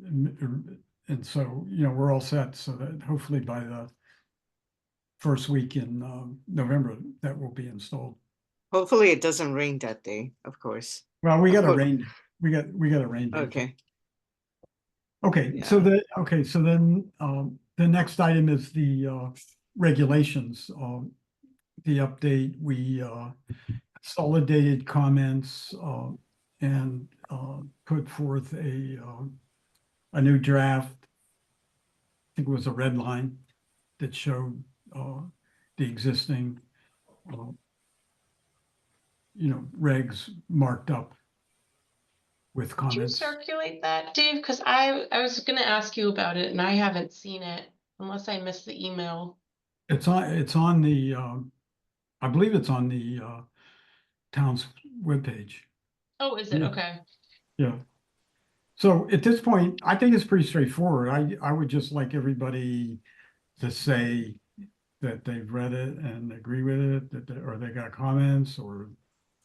And so, we're all set so that hopefully by the first week in November, that will be installed. Hopefully it doesn't rain that day, of course. Well, we got a course. rain, we got a rain date. Okay. Okay, so then the next item is the regulations. The update, we consolidated comments and put forth a new draft. I think it was a red line that showed the existing regs marked up with Did you comments. circulate that, Dave? Because I was gonna ask you about it and I haven't seen it unless I missed the email. It's on the, I believe it's on the town's webpage. Oh, is it? Yeah. Okay. Yeah. So at this point, I think it's pretty straightforward. I would just like everybody to say that they've read it and agree with it, or they got comments, or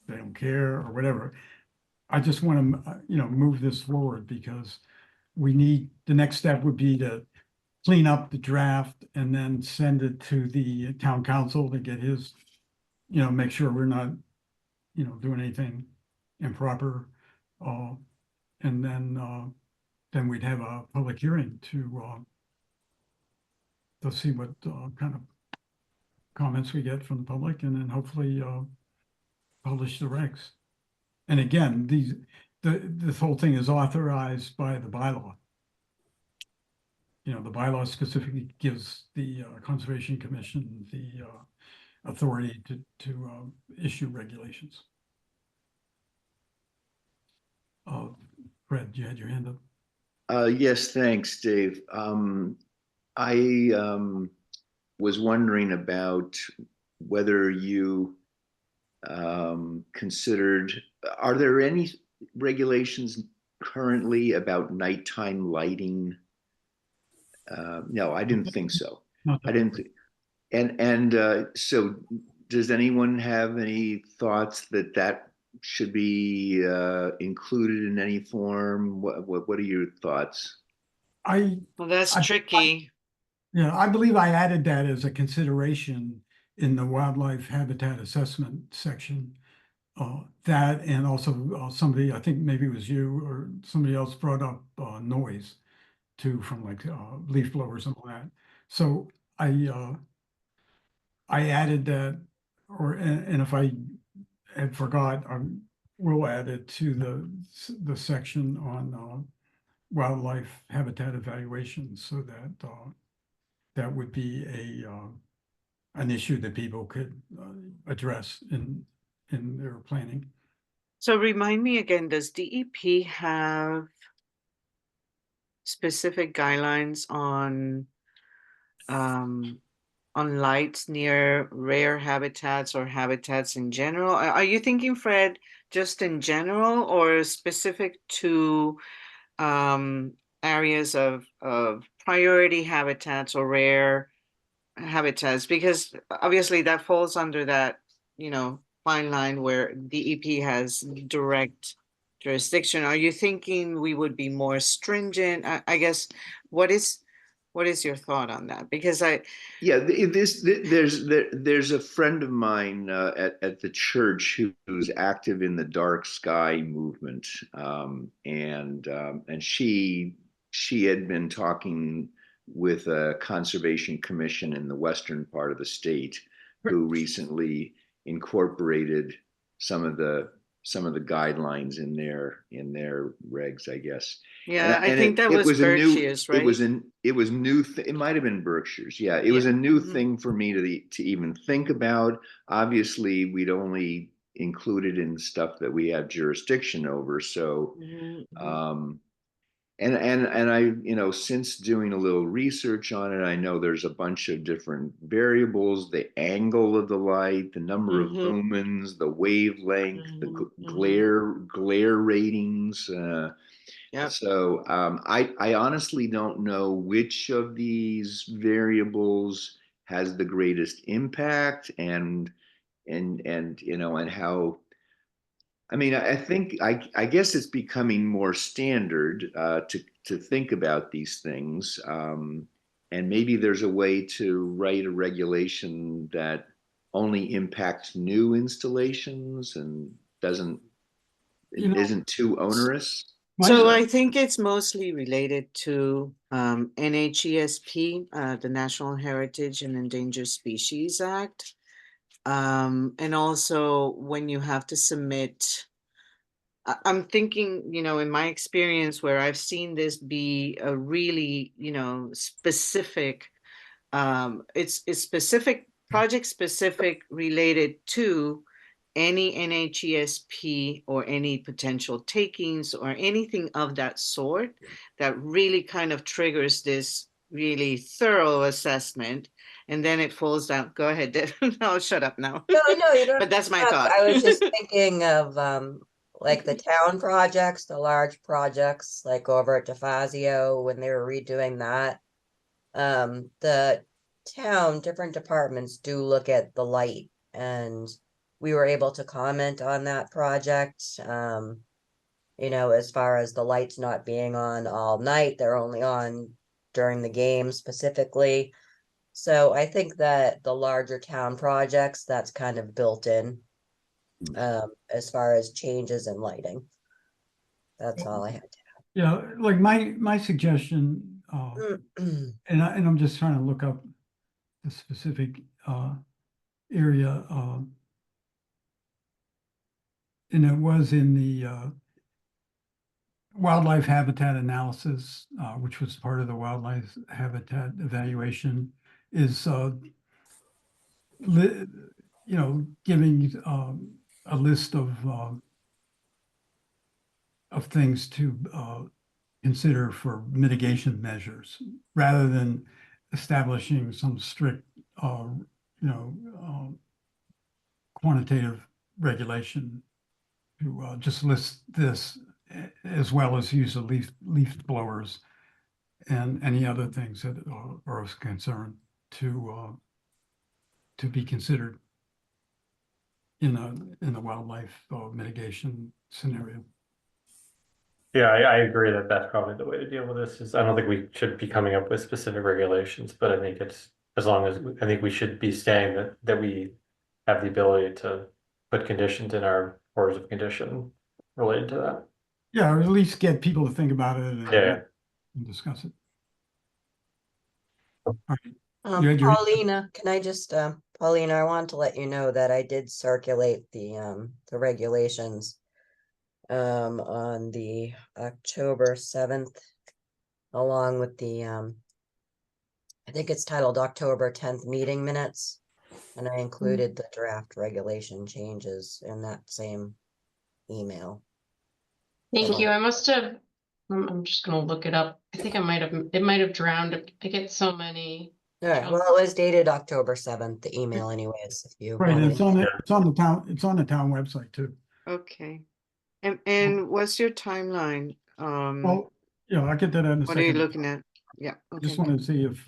they don't care, or whatever. I just want to, move this forward because the next step would be to clean up the draft and then send it to the town council to get his, make sure we're not, doing anything improper. And then we'd have a public hearing to see what kind of comments we get from the public, and then hopefully publish the regs. And again, this whole thing is authorized by the bylaw. The bylaw specifically gives the Conservation Commission the authority to issue regulations. Fred, you had your hand up. Yes, thanks, Dave. I was wondering about whether you considered, are there any regulations currently about nighttime lighting? No, I didn't think so. I didn't think. And so does anyone have any thoughts that should be included in any form? What are your thoughts? Well, that's tricky. I believe I added that as a consideration in the wildlife habitat assessment section. That, and also somebody, I think maybe it was you or somebody else, brought up noise too, from like leaf blowers and all that. So I added that, and if I had forgot, we'll add it to the section on wildlife habitat evaluation, so that that would be an issue that people could address in their planning. So remind me again, does DEP have specific guidelines on lights near rare habitats or habitats in general? Are you thinking, Fred, just in general or specific to areas of priority habitats or rare habitats? Because obviously that falls under that, fine line where DEP has direct jurisdiction. Are you thinking we would be more stringent? I guess, what is your thought on that? Because there's a friend of mine at the church who's active in the dark sky movement, and she had been talking with a conservation commission in the western part of the state, who recently incorporated some of the some of the guidelines in their regs, I guess. Yeah, I And think that was Berkshire's, right? It was new. It might have been Berkshire's. Yeah, it was a new thing for me to even think about. Obviously, we'd only included in stuff that we have jurisdiction over. So, and I, since doing a little research on it, I know there's a bunch of different variables: the angle of the light, the number of lumens, the wavelength, the glare ratings. So I honestly don't know which of these variables has the greatest impact, and how. I mean, I think I guess it's becoming more standard to think about these things, and maybe there's a way to write a regulation that only impacts new installations and isn't too onerous. So I think it's mostly related to NHESP, the National Heritage and Endangered Species Act. And also when you have to submit, I'm thinking, in my experience where I've seen this be a really, specific, it's specific, project specific related to any NHESP or any potential takings or anything of that sort that really kind of triggers this really thorough assessment. And then it falls down. Go ahead, Deb. No, shut up now. No, you don't. But that's my thought. I was just thinking of like the town projects, the large projects, like over at DeFazio when they were redoing that. The town, different departments do look at the light, and we were able to comment on that project. As far as the lights not being on all night, they're only on during the game specifically. So I think that the larger town projects, that's kind of built in as far as changes in lighting. That's all I had to add. Yeah, like my suggestion, and I'm just trying to look up the specific area, and it was in the wildlife habitat analysis, which was part of the wildlife habitat evaluation, is giving a list of things to consider for mitigation measures, rather than establishing some strict quantitative regulation, to just list this, as well as use of leaf blowers and any other things that are of concern to be considered in the wildlife mitigation scenario. Yeah, I agree that that's probably the way to deal with this. Is I don't think we should be coming up with specific regulations, but I think it's as long as I think we should be saying that we have the ability to put conditions in our orders of condition related to that. Yeah, or at least get people to think about it and discuss it. All right. Paulina, can I just Paulina, I wanted to let you know that I did circulate the regulations on the October 7th, along with the I think it's titled October 10th meeting minutes, and I included the draft regulation changes in that same email. Thank you. I must have, I'm just gonna look it up. I think it might have drowned. I get so many. All right, well, it was dated October 7th, the email anyways, if you Right, want and it's on the town website too. Okay. And what's your timeline? Well, yeah, I'll get to that in a second. What are you looking at? Yeah. I just wanted to see if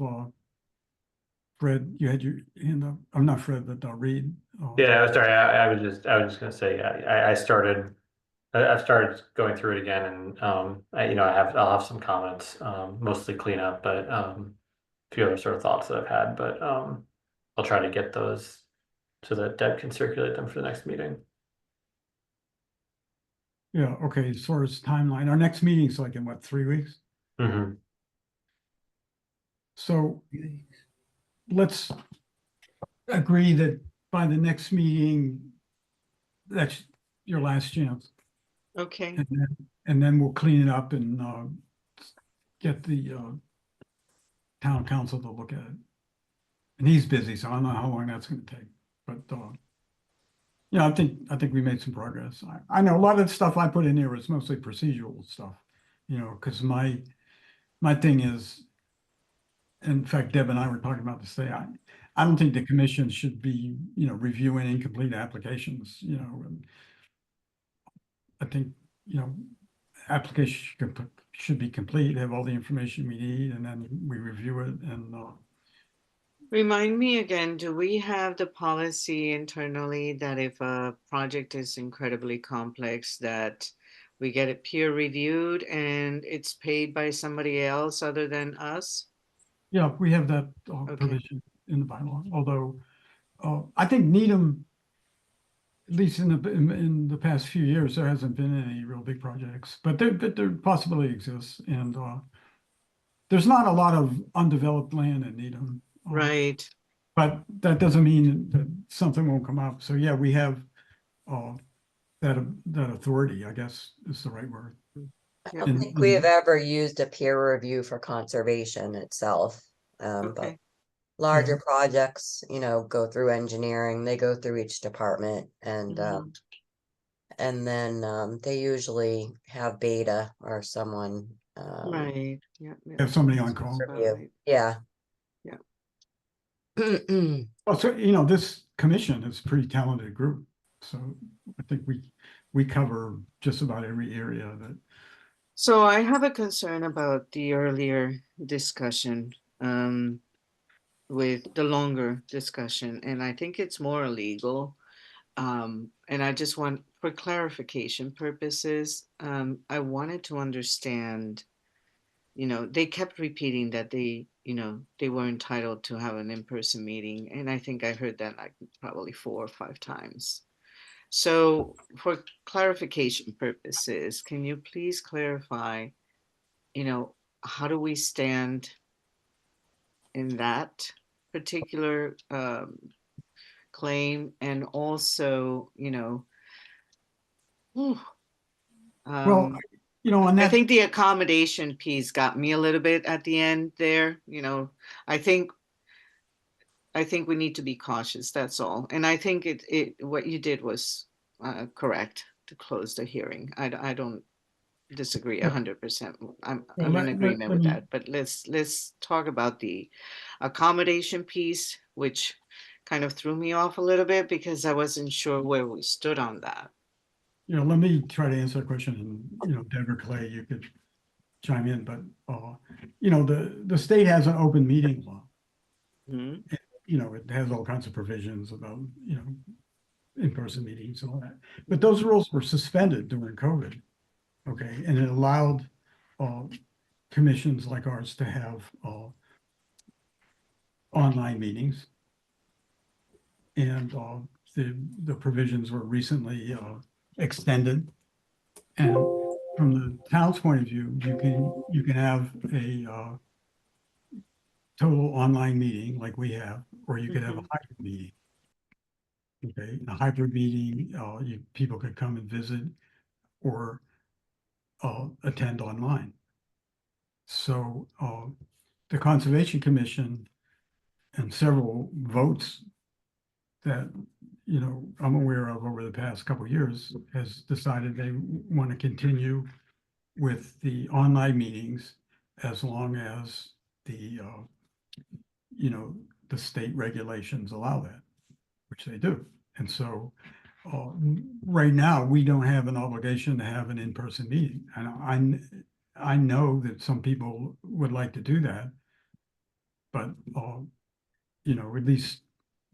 Fred, you had your hand up. I'm not Fred, but Reed. Yeah, sorry. I was just gonna say, I've started going through it again, and I'll have some comments, mostly cleanup, but a few other sort of thoughts that I've had, but I'll try to get those so that Deb can circulate them for the next meeting. Yeah, okay, as far as timeline, our next meeting's like in what, 3 weeks? Mm-hmm. So let's agree that by the next meeting, your last chance. Okay. And then we'll clean it up and get the town council to look at it. And he's busy, so I don't know how long that's gonna take, but yeah, I think we made some progress. I know a lot of the stuff I put in here is mostly procedural stuff, you know, because my thing is, in fact, Deb and I were talking about this today. I don't think the commission should be, you know, reviewing incomplete applications, you know. And I think, you know, application should be complete, have all the information we need, and then we review it and Remind me again, do we have the policy internally that if a project is incredibly complex, that we get it peer reviewed and it's paid by somebody else other than us? yeah, we have that provision in the bylaw, although I think Needham, at least in the past few years, there hasn't been any real big projects, but there possibility exists, and there's not a lot of undeveloped land in Needham. Right. But that doesn't mean that something won't come up. So yeah, we have that authority, I guess is the right word. I don't think we have ever used a peer review for conservation itself. But larger projects, you know, go through engineering, they go through each department and then they usually have Beta or someone Right. Yeah. Have somebody on call. review. Yeah. Well, so, you know, this commission is a pretty talented group. So I think we cover just about every area that. So I have a concern about the earlier discussion, with the longer discussion, and I think it's more illegal. And I just want, for clarification purposes, I wanted to understand, you know, they kept repeating that they, you know, they were entitled to have an in-person meeting. And I think I heard that like probably 4 or 5 times. So for clarification purposes, can you please clarify, you know, how do we stand in that particular claim? And also, you know, Well, you know, on that, I think the accommodation piece got me a little bit at the end there. You know, I think we need to be cautious. That's all. And I think what you did was correct to close the hearing. I don't disagree 100%. I'm in agreement with that. But let's talk about the accommodation piece, which kind of threw me off a little bit because I wasn't sure where we stood on that. you know, let me try to answer that question, and you know, Deb or Clay, you could chime in, but you know, the state has an open meeting law. Mhm. You know, it has all kinds of provisions about, you know, in-person meetings and all that. But those rules were suspended during COVID. Okay, and it allowed commissions like ours to have online meetings. And the provisions were recently extended. And from the town's point of view, you can have a total online meeting like we have, or you could have a hybrid meeting. Okay, in a hybrid meeting, people could come and visit or attend online. So the Conservation Commission and several votes that, you know, I'm aware of over the past couple of years has decided they want to continue with the online meetings as long as the, you know, the state regulations allow that, which they do. And so right now, we don't have an obligation to have an in-person meeting. And I know that some people would like to do that, but you know, at least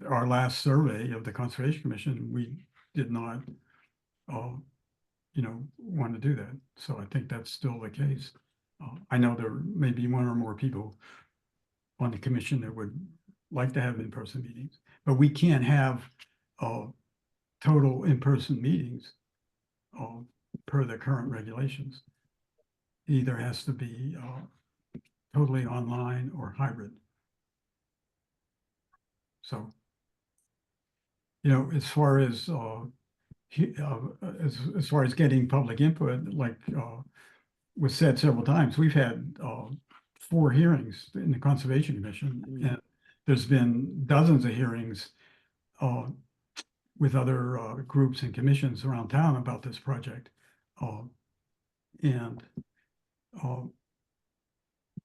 our last survey of the Conservation Commission, we did not, you know, want to do that. So I think that's still the case. I know there may be one or more people on the commission that would like to have in-person meetings, but we can't have total in-person meetings per the current regulations. It either has to be totally online or hybrid. So, you know, as far as as far as getting public input, like was said several times, we've had 4 hearings in the Conservation Commission, and there's been dozens of hearings with other groups and commissions around town about this project. And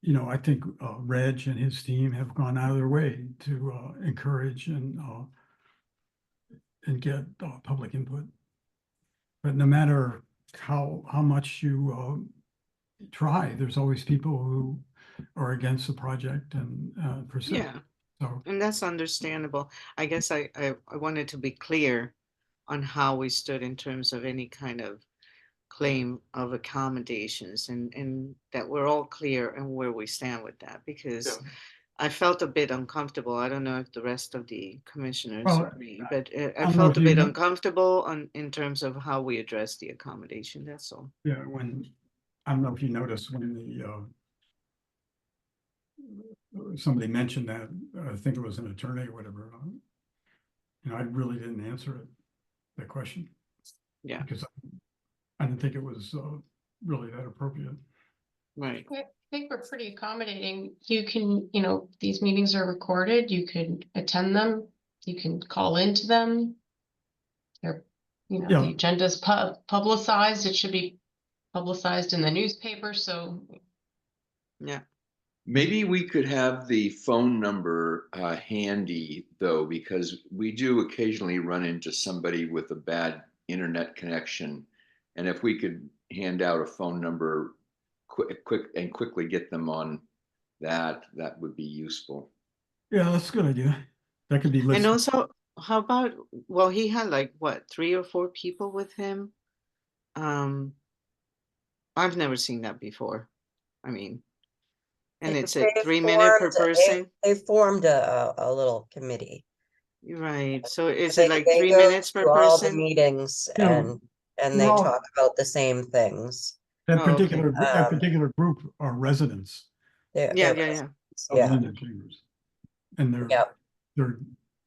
you know, I think Reg and his team have gone out of their way to encourage and get public input. But no matter how much you try, there's always people who are against the project and persist. Yeah, So, and that's understandable. I guess I wanted to be clear on how we stood in terms of any kind of claim of accommodations, and that we're all clear and where we stand with that, because I felt a bit uncomfortable. I don't know if the rest of the commissioners Well, agree, but I I don't know felt if a you bit know- uncomfortable in terms of how we address the accommodation, that's all. yeah, I don't know if you noticed when somebody mentioned that, I think it was an attorney or whatever, you know, I really didn't answer it, that question. Yeah. Because I didn't think it was really that appropriate. Right. I think we're pretty accommodating. You can, you know, these meetings are recorded. You can attend them. You can call into them. They're, you know, Yeah. the agenda's publicized. It should be publicized in the newspaper. So Yeah. Maybe we could have the phone number handy though, because we do occasionally run into somebody with a bad internet connection. And if we could hand out a phone number quickly get them on that would be useful. Yeah, that's a good idea. That could be And listed. also, how about, well, he had like what, 3 or 4 people with him? I've never seen that before. I mean, and it's a They 3-minute per formed person. They formed a little committee. Right. So is They it like they 3 go minutes per to all the person? meetings Yeah, and they well- talk about the same things. That Oh, okay. particular group are residents They're- Yeah, they're yeah, yeah. of Yeah. Linden Chambers. And Yep. they're,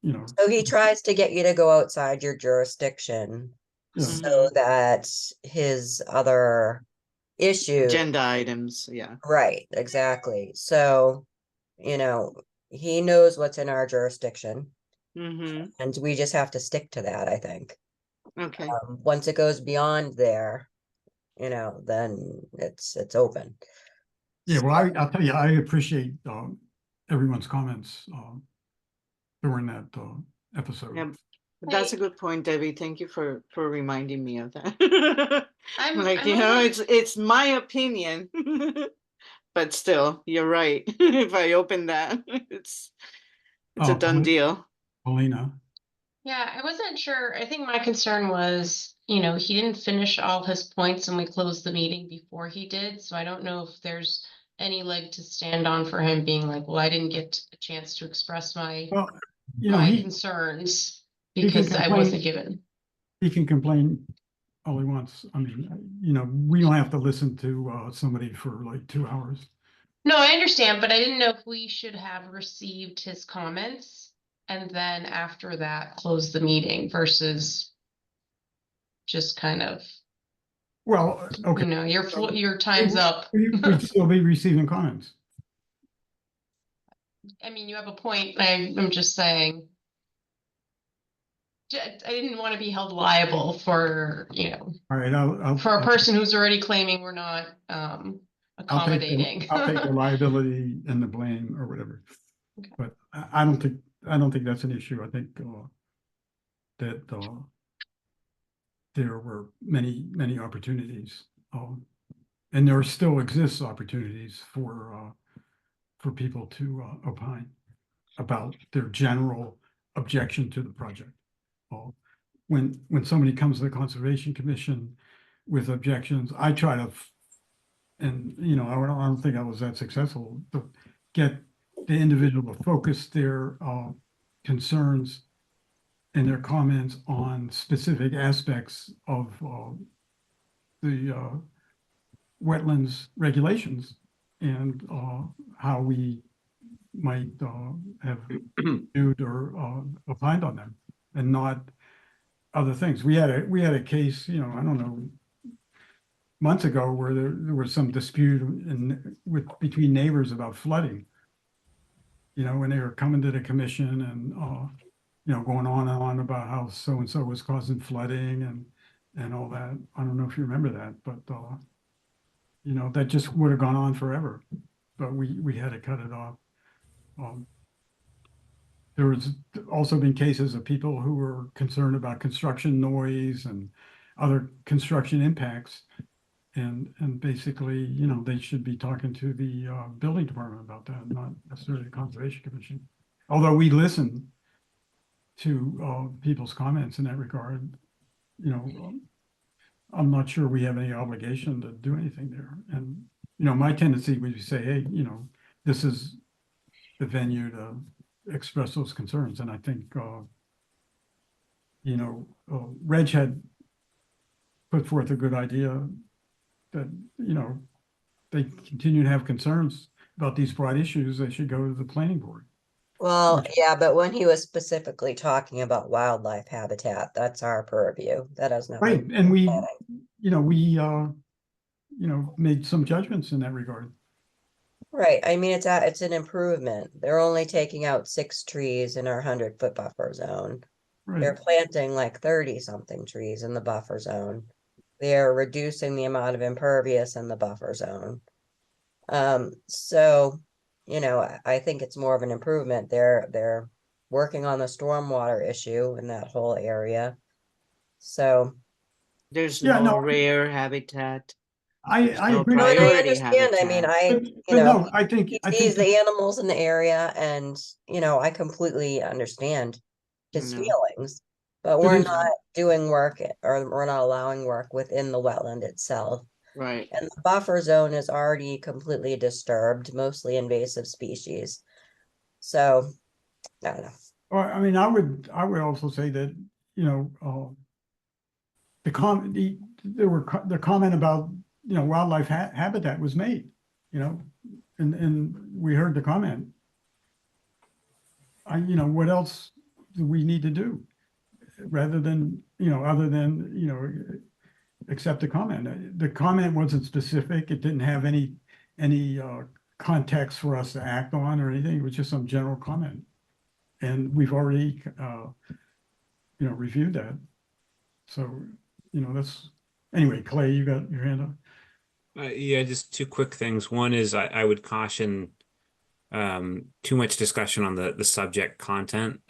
you know, So he tries to get you to go outside your jurisdiction Yeah. so that his other issues. Agenda items, yeah. Right, exactly. So, you know, he knows what's in our jurisdiction Mm-hmm. and we just have to stick to that, I think. Okay. Once it goes beyond there, you know, then it's open. yeah, well, I'll tell you, I appreciate everyone's comments during that episode. Yeah, but that's a good point, Debbie. Thank you for reminding me of that. I'm Like, I'm you know, only- it's my opinion, but still, you're right. If I open that, it's a done deal. Paulina, Yeah, I wasn't sure. I think my concern was, you know, he didn't finish all his points and we closed the meeting before he did. So I don't know if there's any leg to stand on for him being like, well, I didn't get a chance to express my well, you know, my he concerns he can because I complain- wasn't given. he can complain all he wants. I mean, you know, we don't have to listen to somebody for like 2 hours. No, I understand, but I didn't know if we should have received his comments and then after that close the meeting versus just kind of, Well, okay. you know, your time's up. We'd still be receiving comments. I mean, you have a point. I'm just saying. I didn't want to be held liable for, you know, All right, I'll for a person who's already claiming we're not accommodating. I'll take the liability and the blame or whatever. But I don't think that's an issue. I think that there were many opportunities, and there still exists opportunities for people to opine about their general objection to the project. When somebody comes to the Conservation Commission with objections, I try to, and you know, I don't think I was that successful, to get the individual to focus their concerns and their comments on specific aspects of the wetlands regulations and how we might have viewed or opined on them, and not other things. We had a case, you know, I don't know, months ago where there was some dispute between neighbors about flooding. You know, when they were coming to the commission and, you know, going on and on about how so-and-so was causing flooding and all that. I don't know if you remember that, but, you know, that just would have gone on forever, but we had to cut it off. There was also been cases of people who were concerned about construction noise and other construction impacts. And basically, you know, they should be talking to the building department about that, not necessarily the Conservation Commission. Although we listen to people's comments in that regard, you know, I'm not sure we have any obligation to do anything there. And, you know, my tendency would be to say, hey, you know, this is the venue to express those concerns. And I think, you know, Reg had put forth a good idea that, you know, they continue to have concerns about these broad issues, they should go to the planning board. Well, yeah, but when he was specifically talking about wildlife habitat, that's our purview. That has nothing. Right, and we, you know, you know, made some judgments in that regard. Right. I mean, it's an improvement. They're only taking out 6 trees in our 100-foot buffer zone. They're Right. planting like 30-something trees in the buffer zone. They're reducing the amount of impervious in the buffer zone. So, you know, I think it's more of an improvement. They're working on the stormwater issue in that whole area. So There's Yeah, no no, rare habitat. I no agree. no, and I priority understand. I mean, habitat. you know, no, I think he I sees think the animals in the area, and you know, I completely understand his No. feelings. But But we're it's- not doing work, or we're not allowing work within the wetland itself. Right. And the buffer zone is already completely disturbed, mostly invasive species. So, I don't know. Well, I mean, I would also say that, you know, the comment about, you know, wildlife habitat was made, you know, and we heard the comment. You know, what else do we need to do rather than, you know, other than, you know, accept the comment? The comment wasn't specific. It didn't have any context for us to act on or anything. It was just some general comment. And we've already, you know, reviewed that. So, you know, that's, anyway, Clay, you got your hand up? Yeah, just 2 quick things. One is I would caution too much discussion on the subject content,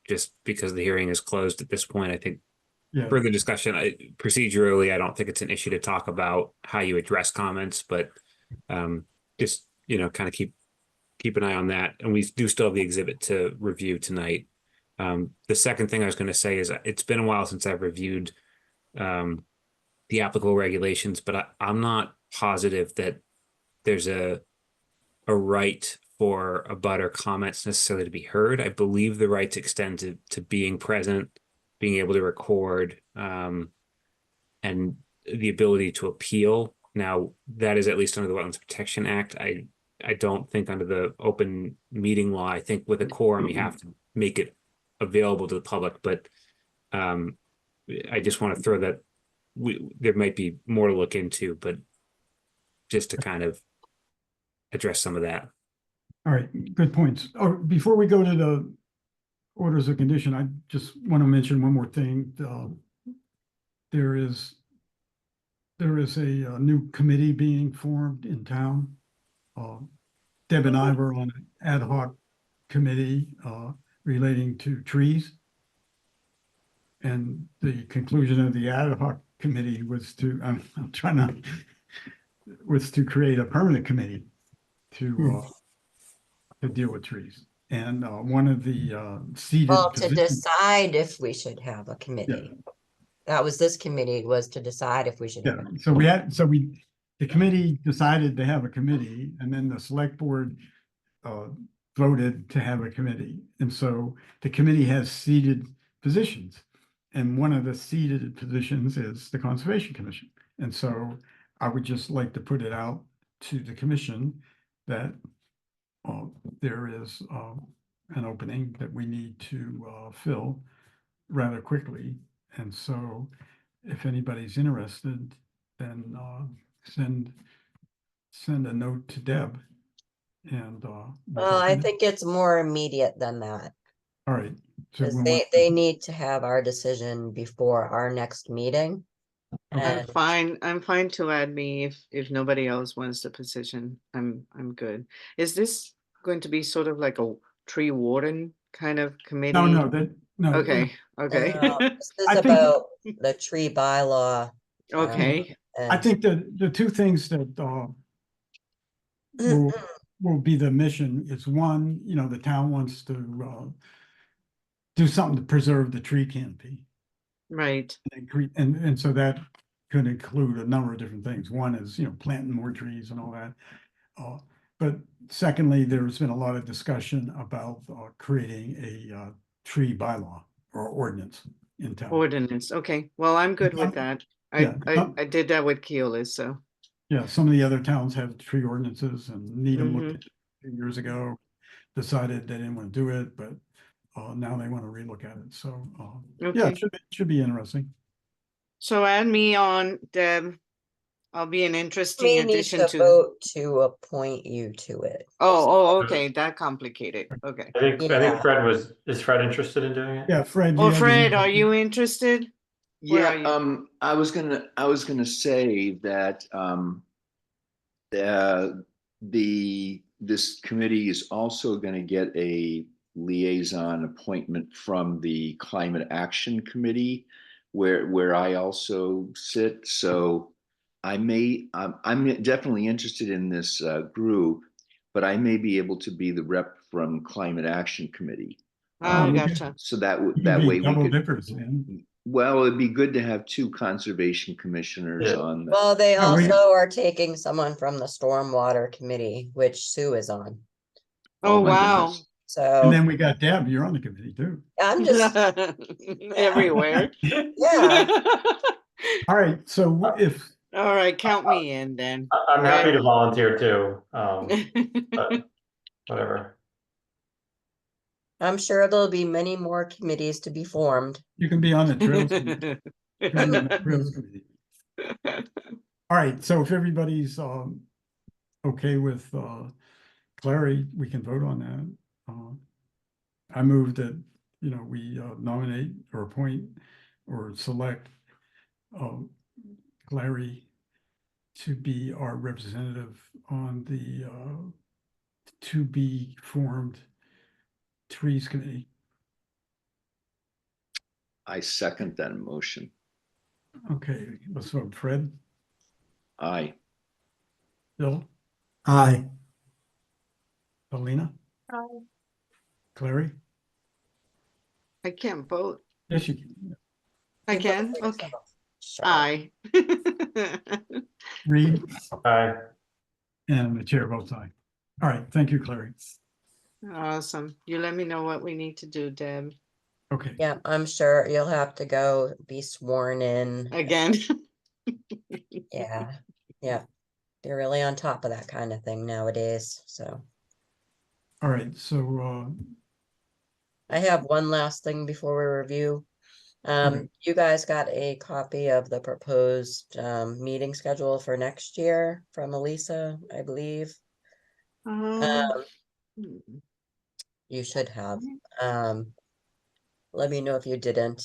just because the hearing is closed at this point. I think Yeah. further discussion, procedurally, I don't think it's an issue to talk about how you address comments, but just, you know, kind of keep an eye on that. And we do still have the exhibit to review tonight. The second thing I was going to say is it's been a while since I've reviewed the applicable regulations, but I'm not positive that there's a right for a butter comments necessarily to be heard. I believe the rights extend to being present, being able to record, and the ability to appeal. Now, that is at least under the Wetlands Protection Act. I don't think under the open meeting law, I think with a quorum, you have to make it available to the public, but I just want to throw that there might be more to look into, but just to kind of address some of that. All right, good points. Oh, before we go to the orders of condition, I just want to mention one more thing. There is a new committee being formed in town. Deb and I were on an ad hoc committee relating to trees. And the conclusion of the ad hoc committee was was to create a permanent committee to deal with trees. And one of the seated Well, to positions. decide if we should have a committee. That was this committee, was to decide if we should have. Yeah, so the committee decided to have a committee, and then the select board voted to have a committee. And so the committee has seated positions. And one of the seated positions is the Conservation Commission. And so I would just like to put it out to the commission that there is an opening that we need to fill rather quickly. And so if anybody's interested, then send a note to Deb and we'll Well, go I from there. think it's more immediate than that. All right. So Because we they, want- they need to have our decision before our next meeting. Okay. And I'm fine to add me if nobody else wants the position. I'm good. Is this going to be sort of like a tree warden kind of committee? No. Okay, okay. this is I think- about the tree bylaw. Okay. I think that the two things that will be the mission is one, the town wants to do something to preserve the tree canopy. Right. And so that could include a number of different things. One is, planting more trees and all that. But secondly, there's been a lot of discussion about creating a tree bylaw or ordinance in town. Ordinance. Okay. Well, I'm good with that. Yeah. I did that with Keolis, so. Yeah, some of the other towns have tree ordinances and Needham looked Mhm. at it a few years ago, decided they didn't want to do it, but now they want to relook at it. So, yeah, Okay. it should be interesting. So add me on, Deb. I'll be an interesting We need addition to to. vote to appoint you to it. Oh, okay. That complicated. Okay. I think Yeah. Fred is Fred interested in doing it? Yeah, Fred. Oh, Fred, are you interested? Where are Yeah, you? I was gonna say that this committee is also gonna get a liaison appointment from the Climate Action Committee, where I also sit. So I'm definitely interested in this group, but I may be able to be the rep from Climate Action Committee. Oh, gotcha. So that You that could be way we double could. dippers, man. Well, it'd be good to have two conservation commissioners Yeah. on. Well, they Yeah, we- also are taking someone from the Stormwater Committee, which Sue is on. Oh, my wow. goodness. And So then we got Deb, you're on the committee too. I'm just, Everywhere. yeah. All right, so if, All right, count me in then. I'm happy to Right. volunteer too. But whatever. I'm sure there'll be many more committees to be formed. you can be on the trails committee. You can be on the trails committee. All right, so if everybody's okay with Clary, we can vote on that. I move that, we nominate or appoint or select Clary to be our representative on the to be formed Trees Committee. I second that motion. Okay, let's vote. Fred, Aye. Bill, Aye. Paulina, Clary? I can't vote. Yes, you can. I can? Okay. Sure. Aye. Reed, Aye. and the chair votes aye. All right, thank you, Clary. Awesome. You let me know what we need to do, Deb. Okay. Yeah, I'm sure you'll have to go be sworn in. Again. Yeah, yeah. They're really on top of that kind of thing nowadays, so. All right, so I have one last thing before we review. Okay. You guys got a copy of the proposed meeting schedule for next year from Elisa, I believe. You should have. Let me know if you didn't.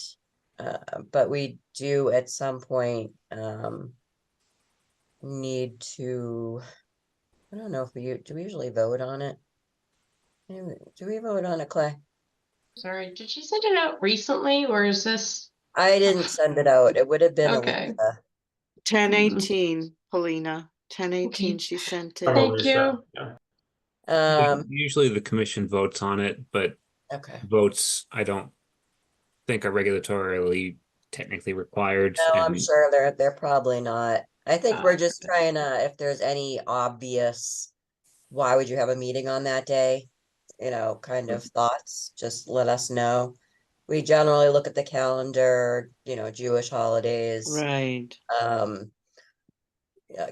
But we do at some point need to, I don't know if do we usually vote on it? Do we vote on it, Clay? Sorry, did she send it out recently or is this? I didn't send it out. It would have been Okay. Elisa. 10:18, Paulina. 10:18, she sent it. Probably Thank you. so, yeah. Usually the commission votes on it, but Okay. votes I don't think are regulatorily technically required. No, I'm and- sure they're probably not. I think we're just trying to, if there's any obvious, why would you have a meeting on that day? Kind of thoughts, just let us know. We generally look at the calendar, Jewish holidays, Right.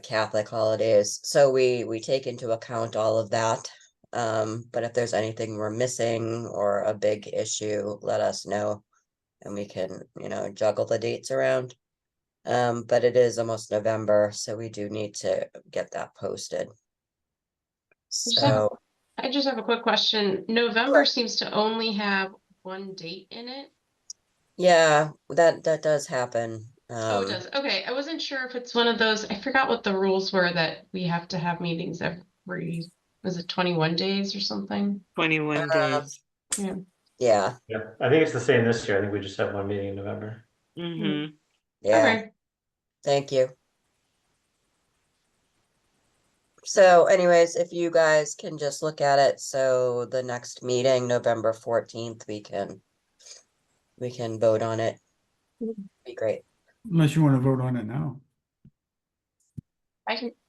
Catholic holidays. So we take into account all of that. But if there's anything we're missing or a big issue, let us know. and we can, juggle the dates around. But it is almost November, so we do need to get that posted. So, I just have a quick question. November seems to only have one date in it. yeah, that does happen. Oh, it does. Okay, I wasn't sure if it's one of those. I forgot what the rules were that we have to have meetings every, was it 21 days or something? 21 days. Yeah. Yeah. Yeah, I think it's the same this year. I think we just have one meeting in November. Mm-hmm. Yeah. Okay. Thank you. So anyways, if you guys can just look at it, so the next meeting, November 14th, we can vote on it. Be great. Unless you want to vote on it now.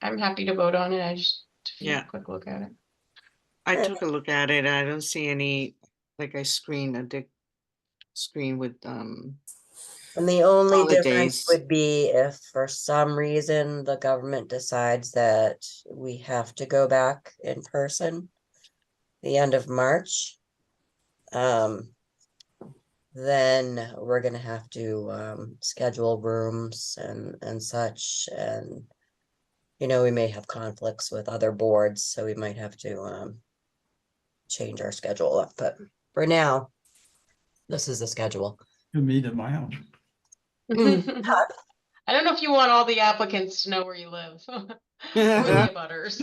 I'm happy to vote on it. I just took Yeah. a quick look at it. I took a look at it. I don't see any, like I screened a screen with And the only difference holidays. would be if for some reason the government decides that we have to go back in person the end of March. Then we're gonna have to schedule rooms and such, and we may have conflicts with other boards, so we might have to change our schedule up, but for now, this is the schedule. You meet at my house. I don't know if you want all the applicants to know where you live. Or the abutters.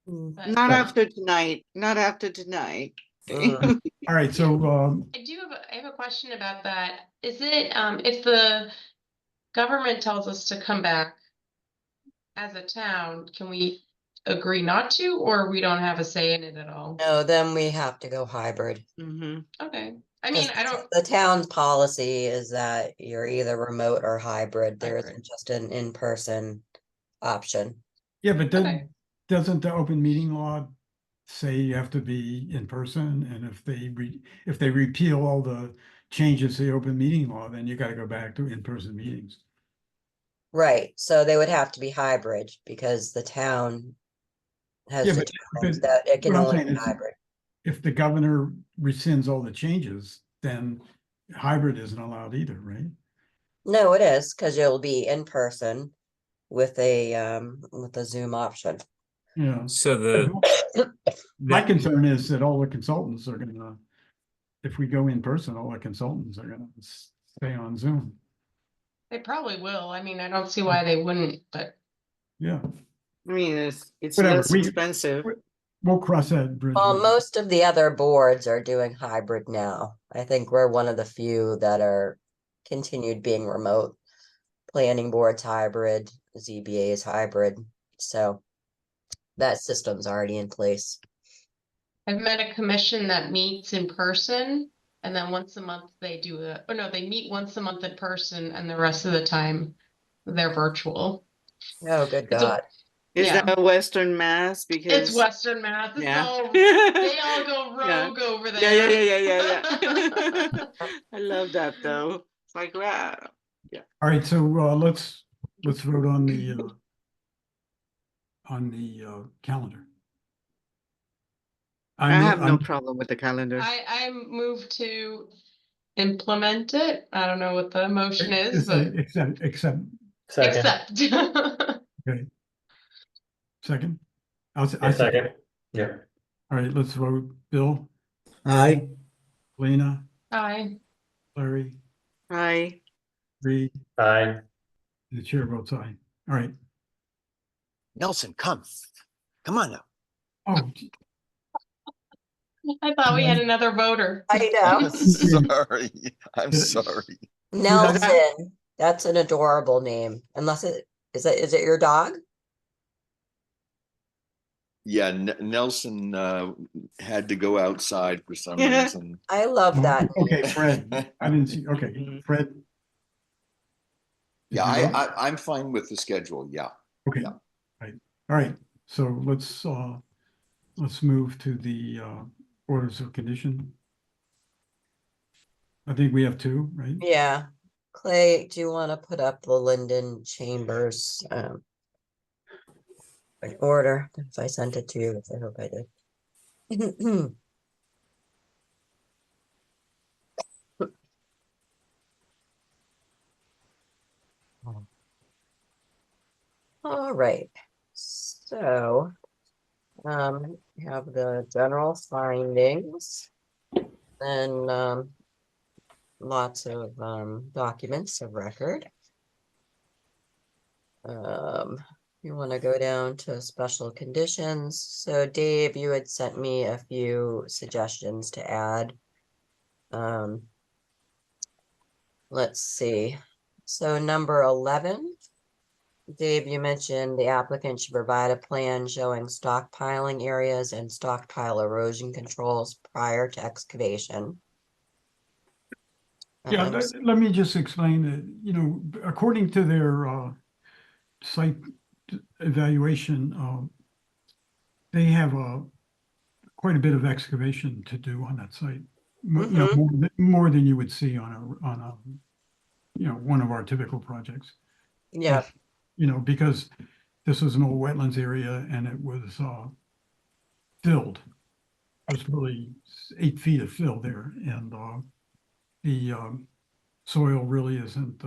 Not after tonight. Not after tonight. All right, so I have a question about that. Is it if the government tells us to come back as a town, can we agree not to, or we don't have a say in it at all? No, then we have to go hybrid. Okay. I mean, I don't. The town's policy is that you're either remote or hybrid. There isn't just an in-person option. yeah, but doesn't the open meeting law say you have to be in person? And if they repeal all the changes to the open meeting law, then you got to go back to in-person meetings. Right, so they would have to be hybrid because the town has Yeah, but determined that it can what I'm only saying be is, hybrid. if the governor rescinds all the changes, then hybrid isn't allowed either, right? No, it is, because you'll be in person with a Zoom option. Yeah. So My concern is that all the consultants are gonna, if we go in person, all the consultants are gonna stay on Zoom. They probably will. I mean, I don't see why they wouldn't, but Yeah. I mean, it's Whatever, less expensive. We'll cross that bridge. Well, when- most of the other boards are doing hybrid now. I think we're one of the few that are continued being remote. Planning board's hybrid, ZBA is hybrid, so that system's already in place. I've met a commission that meets in person, and then once a month they they meet once a month in person, and the rest of the time they're virtual. Oh, good It's a- God. Is Yeah. that Western Mass? Because It's Western Mass. It's Yeah. all, they all go rogue over there. Yeah. I love that though. It's like, wow. Yeah. All right, so let's vote on the calendar. I have no I'm- problem with the calendar. I move to implement it. I don't know what the motion is, but Except, accept. okay. Second? I Yeah, second. Yeah. All right, let's vote. Bill, Aye. Lena, Aye. Larry, Hi. Reed, Aye. the chair votes aye. All right. Nelson, come on now. Oh, I thought we had another voter. I know. Sorry, I'm sorry. Nelson, that's an adorable name. Unless is it your dog? Yeah, Nelson had to go outside for some reason. I love that. okay, Fred. I didn't see. Okay, Fred. Yeah, I'm fine with the schedule. Yeah. Okay. Yeah. Right. All right. So let's move to the orders of condition. I think we have two, right? Yeah. Clay, do you want to put up the Linden Chambers in order? If I sent it to you, which I hope I did. All right, so we have the general findings, and lots of documents of record. You want to go down to special conditions. So Dave, you had sent me a few suggestions to add. Let's see. So number 11, Dave, you mentioned the applicant should provide a plan showing stockpiling areas and stockpile erosion controls prior to excavation. Yeah, let me just explain that, you know, according to their site evaluation, they have quite a bit of excavation to do on that site. You know, more than you would see on a you know, one of our typical projects. Yeah. You know, because this was an old wetlands area and it was filled. There's really 8 feet of fill there, and the soil really isn't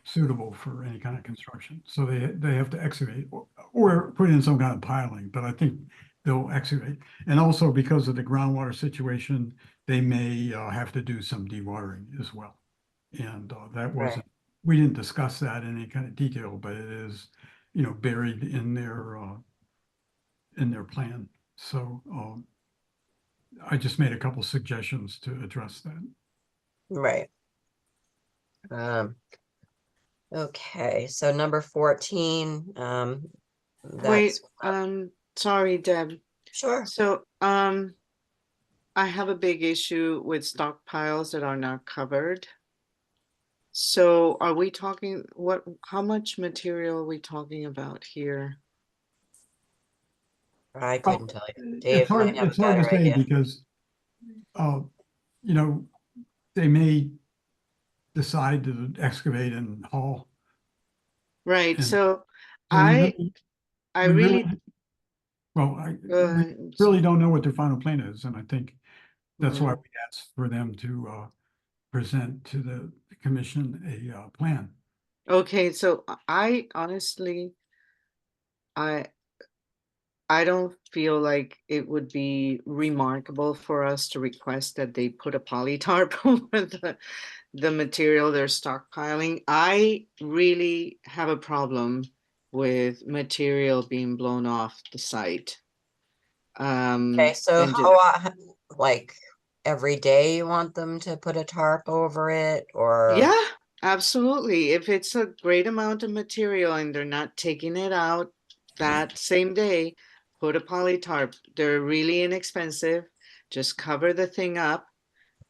suitable for any kind of construction. So they have to excavate or put in some kind of piling, but I think they'll excavate. And also because of the groundwater situation, they may have to do some dewatering as well. And that wasn't, we didn't discuss that in any kind of detail, but it is, you know, buried in their plan. So I just made a couple suggestions to address that. Right. Okay, so number 14, Wait, that's sorry, Deb. Sure. So, I have a big issue with stockpiles that are not covered. So are we talking, how much material are we talking about here? I couldn't tell you. It's Dave hard, might have a it's hard to better say idea. because, you know, they may decide to excavate and haul. Right, And so we I we really, we really don't know what their final plan is, and I think that's why Mhm. we asked for them to present to the commission a plan. Okay, so I honestly, I don't feel like it would be remarkable for us to request that they put a polytarp over the material they're stockpiling. I really have a problem with material being blown off the site. Okay, so And like every day you want them to put a tarp over it, or? yeah, absolutely. If it's a great amount of material and they're not taking it out that same day, put a polytarp. They're really inexpensive. Just cover the thing up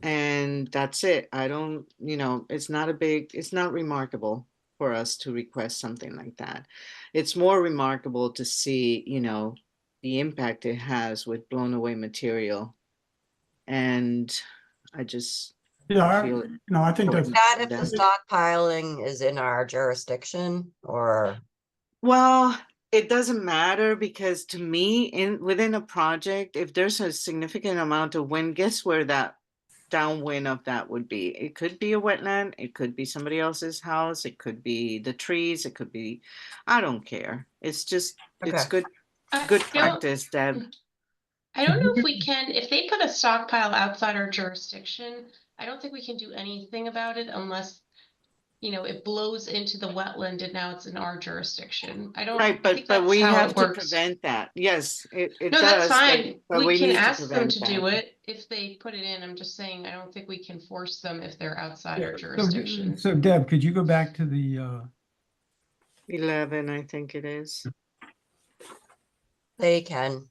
and that's it. I don't, you know, it's not remarkable for us to request something like that. It's more remarkable to see, you know, the impact it has with blown away material. And I just Yeah, feel no, I think Is that's that if the stockpiling is in our jurisdiction, or? Well, it doesn't matter because to me, within a project, if there's a significant amount of wind, guess where that downwind of that would be? It could be a wetland, it could be somebody else's house, it could be the trees, it could be, I don't care. It's just, it's Okay. good practice, Deb. I don't know if we can, if they put a stockpile outside our jurisdiction, I don't think we can do anything about it unless, you know, it blows into the wetland and now it's in our jurisdiction. I don't Right, think but we that's how have it to works. prevent that. Yes, it No, does, that's fine. but We can need to ask them prevent to that. do it if they put it in. I'm just saying, I don't think we can force them if they're outside our So, jurisdiction. so Deb, could you go back to the 11, I think it is. They can.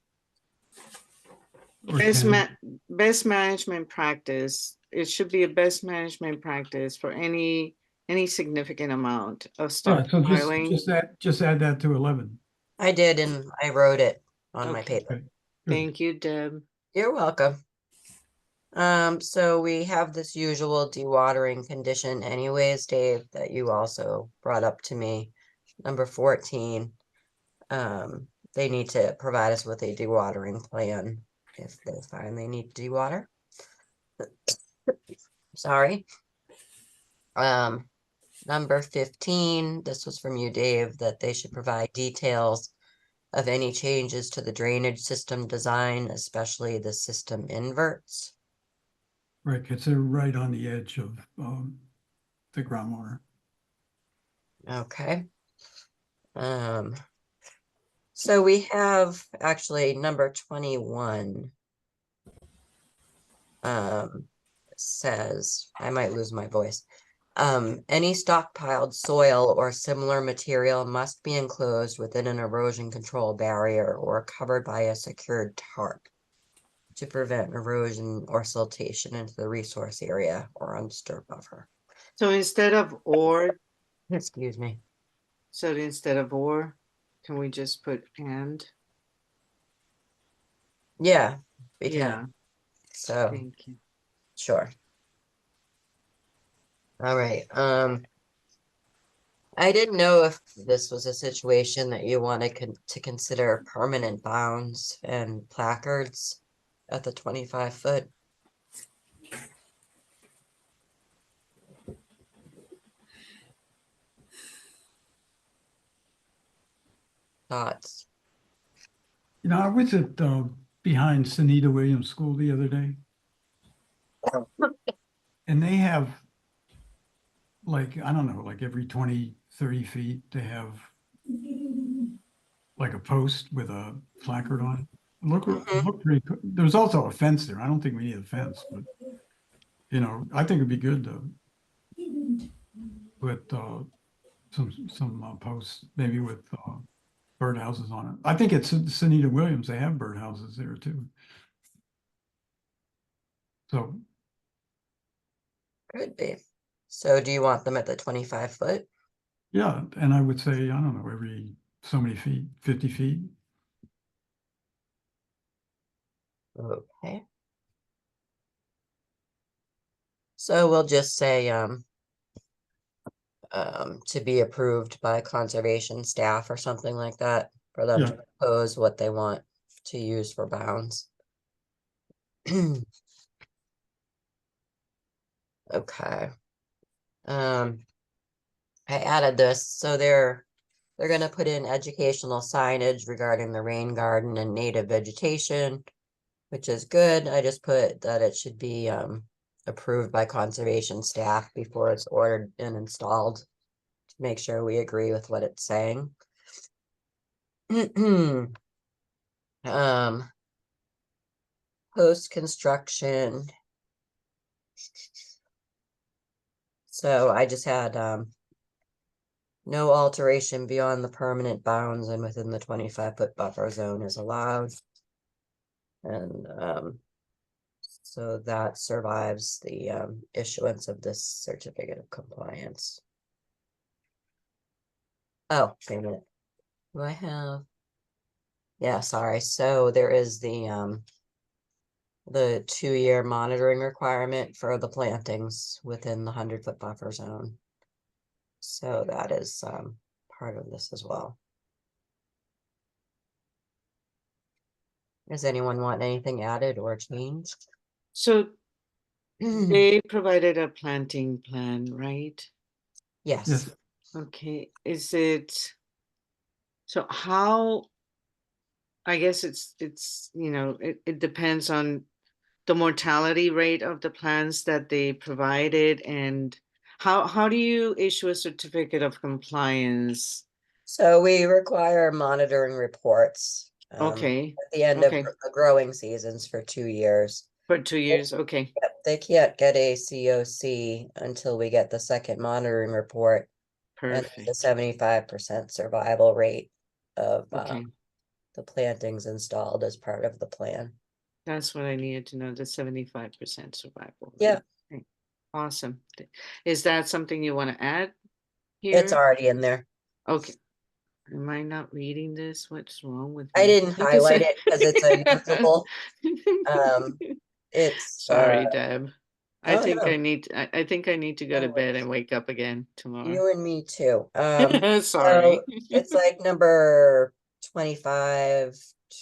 Best management practice. It should be a best management practice for any significant amount of so stockpiling. just add that to 11. I did, and I wrote it on my Okay. paper. Thank you, Deb. You're welcome. So we have this usual dewatering condition anyways, Dave, that you also brought up to me. Number 14. They need to provide us with a dewatering plan if they find they need to dewater. Sorry. Number 15, this was from you, Dave, that they should provide details of any changes to the drainage system design, especially the system inverts. Right, because they're right on the edge of the groundwater. Okay. So we have actually number 21. Says, I might lose my voice. Any stockpiled soil or similar material must be enclosed within an erosion control barrier or covered by a secured tarp to prevent erosion or siltation into the resource area or undisturbed buffer. So instead of or, Excuse me. so instead of or, can we just put and? Yeah, we Yeah. can. So, Thank you. sure. All right. I didn't know if this was a situation that you wanted to consider permanent bounds and placards at the 25-foot. Thoughts? You know, I was at behind Sunita Williams School the other day. And they have like, I don't know, like every 20, 30 feet, they have like a post with a placard on it. Look pretty, there's also a fence there. I don't think we need a fence, but you know, I think it'd be good to put some posts, maybe with birdhouses on it. I think it's Sunita Williams. They have birdhouses there too. So Could be. So do you want them at the 25-foot? yeah, and I would say, I don't know, every so many feet, 50 feet. Okay. So we'll just say to be approved by conservation staff or something like that for them to propose what they want to use for bounds. Okay. I added this, so they're gonna put in educational signage regarding the rain garden and native vegetation, which is good. I just put that it should be approved by conservation staff before it's ordered and installed to make sure we agree with what it's saying. Post-construction. So I just had no alteration beyond the permanent bounds and within the 25-foot buffer zone is allowed. And so that survives the issuance of this certificate of compliance. Oh, wait a minute. Do I have? Yeah, sorry. So there is the 2-year monitoring requirement for the plantings within the 100-foot buffer zone. So that is part of this as well. Does anyone want anything added or changed? So they provided a planting plan, right? Yes. Okay, is it, so how, I guess it's, you know, it depends on the mortality rate of the plants that they provided, and how do you issue a certificate of compliance? So we require monitoring reports. Okay. At the end Okay. of the growing seasons for 2 years. For 2 years, okay. Yep, they can't get a COC until we get the second monitoring report. Perfect. And the 75% survival rate of Okay. the plantings installed as part of the plan. That's what I needed to know, the 75% survival. Yeah. Okay. Awesome. Is that something you want to add here? It's already in there. Okay. Am I not reading this? What's wrong with I me? didn't highlight it because it's unusable. It's Sorry, Deb. I oh, think no. I think I need to go No to bed worries. and wake up again tomorrow. You and me too. Sorry. So it's like number 25,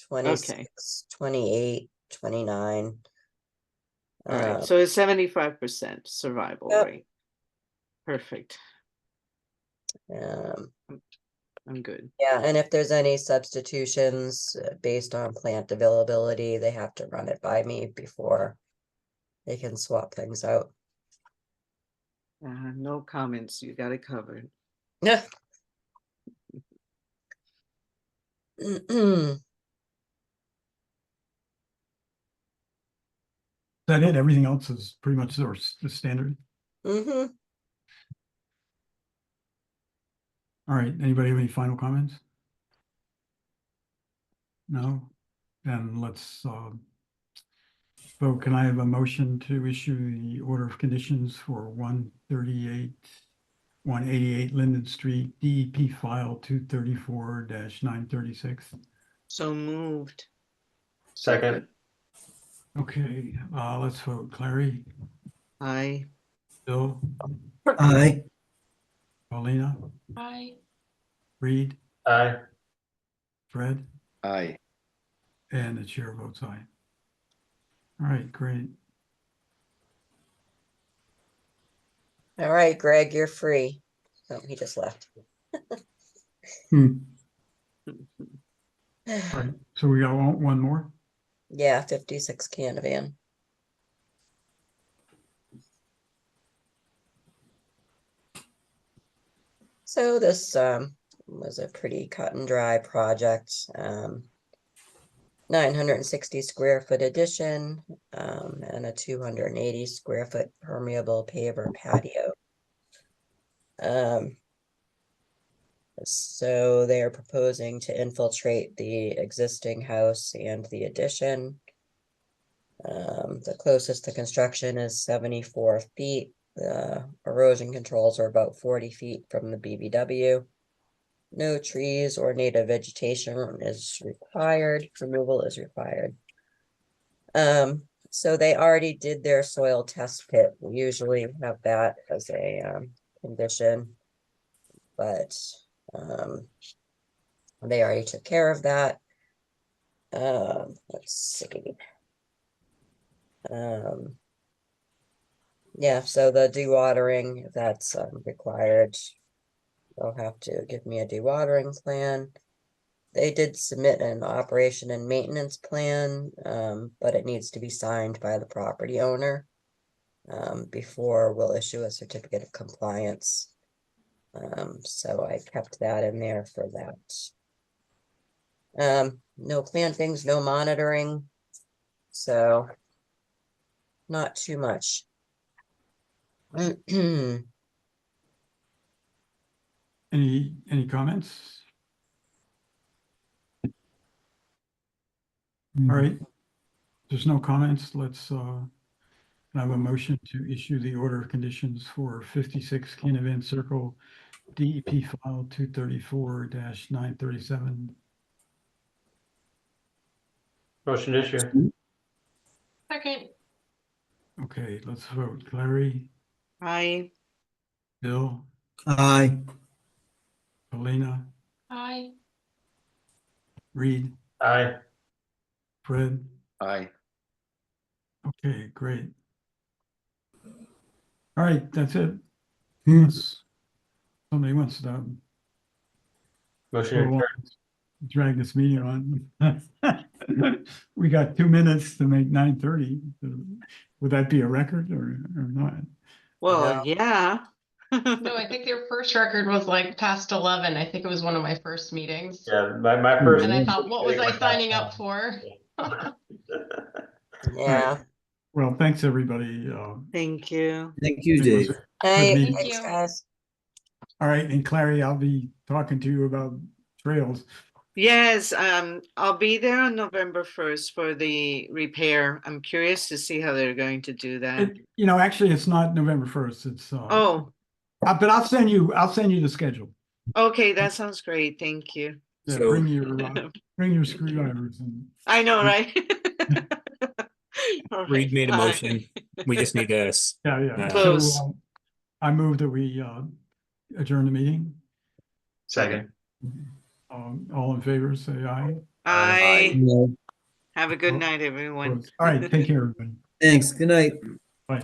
26, Okay. 28, 29. All right. So it's 75% survival Yep. rate. Perfect. I'm good. Yeah, and if there's any substitutions based on plant availability, they have to run it by me before they can swap things out. No comments. You got it covered. Yeah. Is that it? Everything else is pretty much the standard. Mm-hmm. All right, anybody have any final comments? No? Then let's vote. Can I have a motion to issue the order of conditions for 188 Linden Street, DEP file 234-936? So moved. Second. Okay, let's vote. Clary, Aye. Bill, Aye. Paulina, Bye. Reed, Aye. Fred, Aye. and the chair votes aye. All right, great. All right, Greg, you're free. Oh, he just left. All right, so we got one more. Yeah, 56 Canavan. So this was a pretty cut and dry project. 960 square foot addition and a 280 square foot permeable paver patio. So they are proposing to infiltrate the existing house and the addition. The closest to construction is 74 feet. The erosion controls are about 40 feet from the BBW. No trees or native vegetation is required. Removal is required. So they already did their soil test pit. We usually have that as a condition, but they already took care of that. Let's see. Yeah, so the dewatering, that's required. They'll have to give me a dewatering plan. They did submit an operation and maintenance plan, but it needs to be signed by the property owner before we'll issue a certificate of compliance. So I kept that in there for that. No plantings, no monitoring, so not too much. Any comments? All right, there's no comments. Let's have a motion to issue the order of conditions for 56 Canavan Circle, DEP file 234-937. Motion to issue. Second. Okay, let's vote. Clary, Aye. Bill, Aye. Paulina, Bye. Reed, Aye. Fred. Aye. Okay, great. All right, that's it. Unless somebody wants to Motion to adjourn. drag this meeting on. We got 2 minutes to make 9:30. Would that be a record or not? Well, yeah. No, I think their first record was like past 11. I think it was one of my first meetings. Yeah, my first. And I thought, what was I signing up for? Yeah. Well, thanks, everybody. Thank you. Thank you, It was Dave. a Hey, good meeting. thanks, guys. All right, and Clary, I'll be talking to you about trails. Yes, I'll be there on November 1st for the repair. I'm curious to see how they're going to do that. Actually, it's not November 1st. It's Oh, but I'll send you the schedule. okay, that sounds great. Thank you. Yeah, So- bring your screwdrivers and I know, right? All Reed right, made a bye. motion. We just need to. yeah. Close. So I move that we adjourn the meeting. Second. All in favor, say aye. Aye. No. Have a good night, everyone. All right, take care, everybody. Thanks. Good night. Bye.